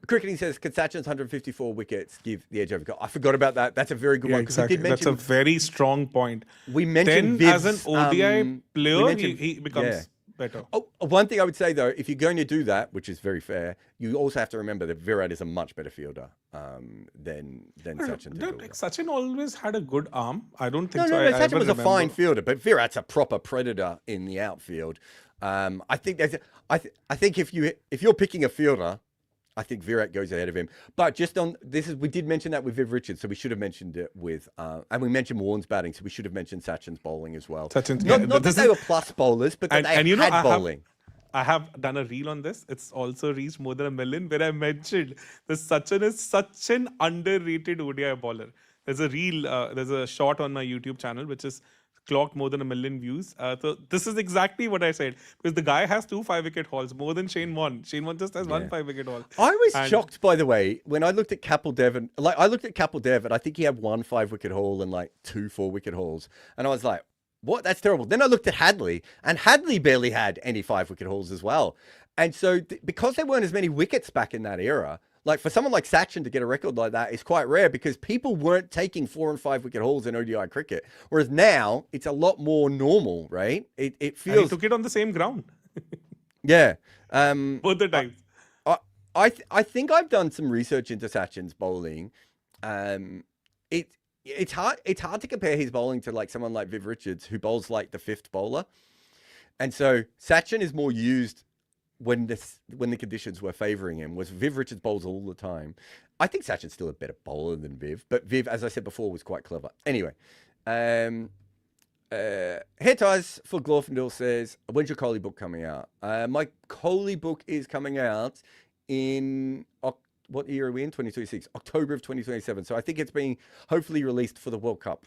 Cricketing says, could Sachin's 154 wickets give the edge over Kohli? I forgot about that. That's a very good one. Exactly. That's a very strong point. We mentioned then as an ODI player, he becomes better. Oh, one thing I would say, though, if you're going to do that, which is very fair, you also have to remember that Virat is a much better fielder than Sachin. Sachin always had a good arm. I don't think so. No, Sachin was a fine fielder, but Virat's a proper predator in the outfield. I think if you're picking a fielder, I think Virat goes ahead of him. But just on this we did mention that with Viv Richards, so we should have mentioned it with, and we mentioned Warne's batting, so we should have mentioned Sachin's bowling as well. Not that they were plus bowlers, but that they had bowling. I have done a reel on this. It's also reached more than 1 million, where I mentioned that Sachin is such an underrated ODI bowler. There's a reel, there's a shot on my YouTube channel which is clocked more than 1 million views. So this is exactly what I said, because the guy has 2 5-wicket hauls, more than Shane Warne. Shane Warne just has 1 5-wicket haul. I was shocked, by the way, when I looked at Kapil Dev, and I think he had 1 5-wicket haul and like 2 4-wicket hauls, and I was like, what? That's terrible. Then I looked at Hadley, and Hadley barely had any 5-wicket hauls as well. And so because there weren't as many wickets back in that era, like for someone like Sachin to get a record like that is quite rare, because people weren't taking 4 and 5-wicket hauls in ODI cricket. Whereas now it's a lot more normal, right? It feels. And he took it on the same ground. Yeah. Both the times. I think I've done some research into Sachin's bowling. It's hard to compare his bowling to like someone like Viv Richards, who bowls like the 5th bowler. And so Sachin is more used when the conditions were favouring him, was Viv Richards bowls all the time. I think Sachin's still a better bowler than Viv, but Viv, as I said before, was quite clever. Anyway, Hair Ties for Glorfindel says, when's your Kohli book coming out? My Kohli book is coming out in, what year are we in? 2026, October of 2027. So I think it's being hopefully released for the World Cup.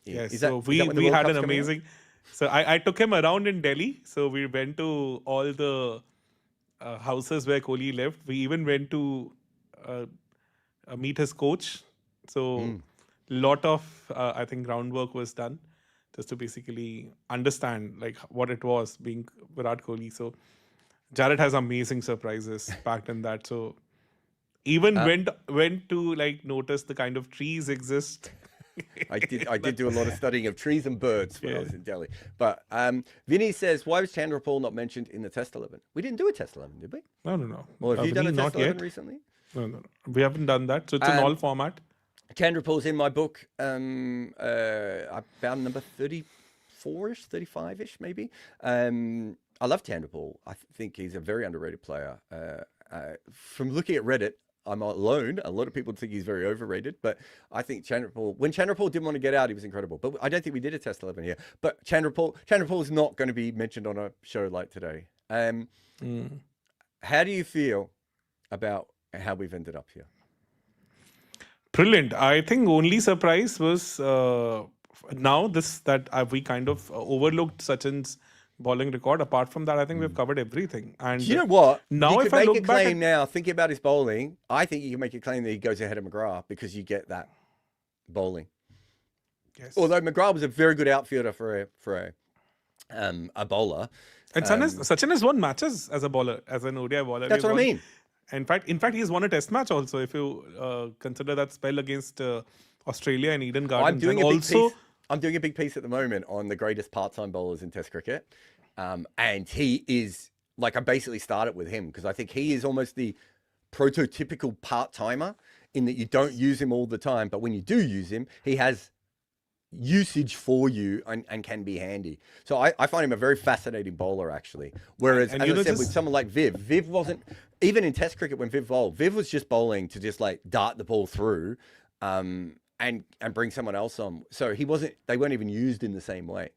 Yes, so we had an amazing... So I took him around in Delhi. So we went to all the houses where Kohli lived. We even went to meet his coach. So lot of, I think, groundwork was done just to basically understand like what it was being Virat Kohli. So Jarrod has amazing surprises packed in that. So even went to like notice the kind of trees exist. I did do a lot of studying of trees and birds when I was in Delhi. But Vinny says, why was Chandra Paul not mentioned in the Test 11? We didn't do a Test 11, did we? No. Or have you done a Test 11 recently? No. We haven't done that. So it's an all format. Chandra Paul's in my book. I found number 34-ish, 35-ish maybe. I love Chandra Paul. I think he's a very underrated player. From looking at Reddit, I'm not alone. A lot of people think he's very overrated, but I think when Chandra Paul didn't want to get out, he was incredible. But I don't think we did a Test 11 here. But Chandra Paul is not going to be mentioned on a show like today. How do you feel about how we've ended up here? Brilliant. I think only surprise was now that we kind of overlooked Sachin's bowling record. Apart from that, I think we've covered everything. And you know what? Now, if I look back now, thinking about his bowling, I think you can make a claim that he goes ahead of McGrath because you get that bowling. Yes. Although McGrath was a very good outfielder for a bowler. And Sachin has won matches as a bowler, as an ODI bowler. That's what I mean. In fact, he's won a Test match also. If you consider that spell against Australia and Eden Gardens. I'm doing a big piece at the moment on the greatest part-time bowlers in Test cricket. And he is like I basically started with him because I think he is almost the prototypical part-timer in that you don't use him all the time, but when you do use him, he has usage for you and can be handy. So I find him a very fascinating bowler, actually. Whereas, as I said, with someone like Viv wasn't, even in Test cricket when Viv bowled, Viv was just bowling to just like dart the ball through and bring someone else on. So they weren't even used in the same way.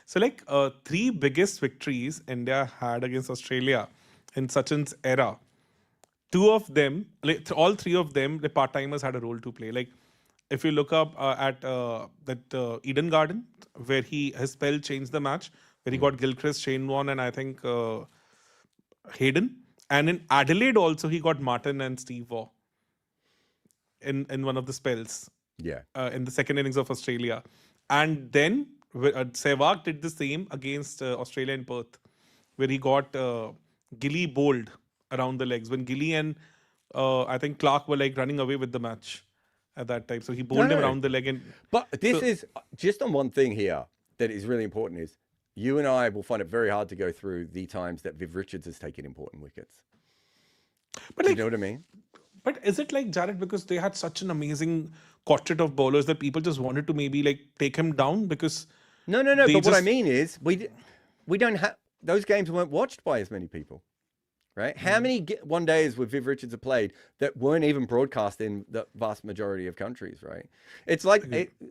So like 3 biggest victories India had against Australia in Sachin's era. 2 of them, like, all 3 of them, the part-timers had a role to play. Like if you look up at that Eden Garden, where his spell changed the match, where he got Gilchrist, Shane Warne, and I think Hayden. And in Adelaide also, he got Martin and Steve Waugh in one of the spells. Yeah. In the second innings of Australia. And then Sehwag did the same against Australia in Perth, where he got Gilly bowled around the legs when Gilly and I think Clark were like running away with the match at that time. So he bowled him around the leg. But this is just on one thing here that is really important is you and I will find it very hard to go through the times that Viv Richards has taken important wickets. But you know what I mean? But is it like, Jarrod, because they had such an amazing quartet of bowlers that people just wanted to maybe like take him down because... No. But what I mean is we don't have... Those games weren't watched by as many people, right? How many one days would Viv Richards have played that weren't even broadcast in the vast majority of countries, right? It's like,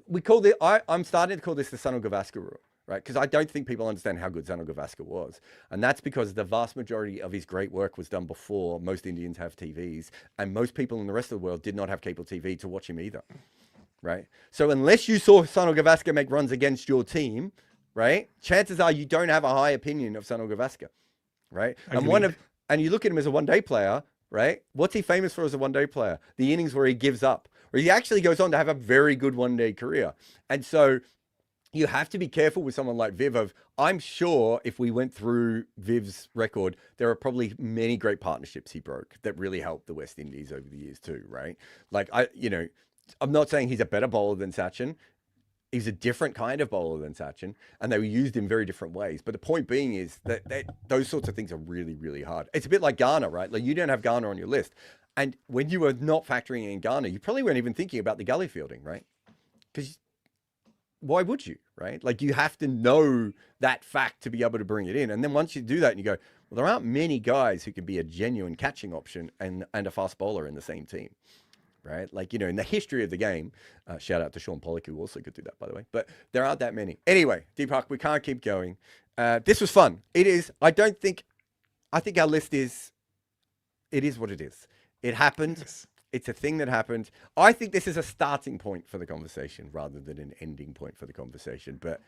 we call it... I'm starting to call this the Sunil Gavaskar rule. Right? Because I don't think people understand how good Sunil Gavaskar was. And that's because the vast majority of his great work was done before most Indians have TVs. And most people in the rest of the world did not have cable TV to watch him either. Right? So unless you saw Sunil Gavaskar make runs against your team, right? Chances are you don't have a high opinion of Sunil Gavaskar. Right? And you look at him as a one-day player, right? What's he famous for as a one-day player? The innings where he gives up. Where he actually goes on to have a very good one-day career. And so you have to be careful with someone like Viv. I'm sure if we went through Viv's record, there are probably many great partnerships he broke that really helped the West Indies over the years too, right? Like I'm not saying he's a better bowler than Sachin. He's a different kind of bowler than Sachin, and they were used in very different ways. But the point being is that those sorts of things are really, really hard. It's a bit like Garner, right? Like you don't have Garner on your list. And when you were not factoring in Garner, you probably weren't even thinking about the gully fielding, right? Because why would you, right? Like you have to know that fact to be able to bring it in. And then once you do that and you go, well, there aren't many guys who can be a genuine catching option and a fast bowler in the same team, right? Like, in the history of the game, shout out to Sean Pollock, who also could do that, by the way, but there aren't that many. Anyway, Deepak, we can't keep going. This was fun. It is, I think our list is what it is. It happened. Yes. It's a thing that happened. I think this is a starting point for the conversation rather than an ending point for the conversation. But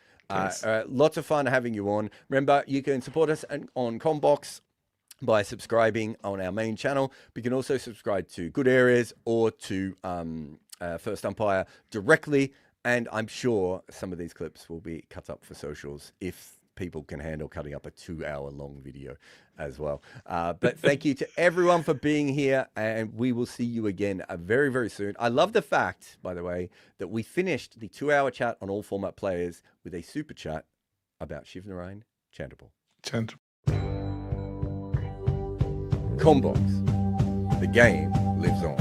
lots of fun having you on. Remember, you can support us on Combox by subscribing on our main channel. You can also subscribe to Good Areas or to First Umpire directly. And I'm sure some of these clips will be cut up for socials if people can handle cutting up a 2-hour-long video as well. But thank you to everyone for being here, and we will see you again very, very soon. I love the fact, by the way, that we finished the 2-hour chat on all format players with a super chat about Shivnarine Chandrapal. Combox. The game lives on.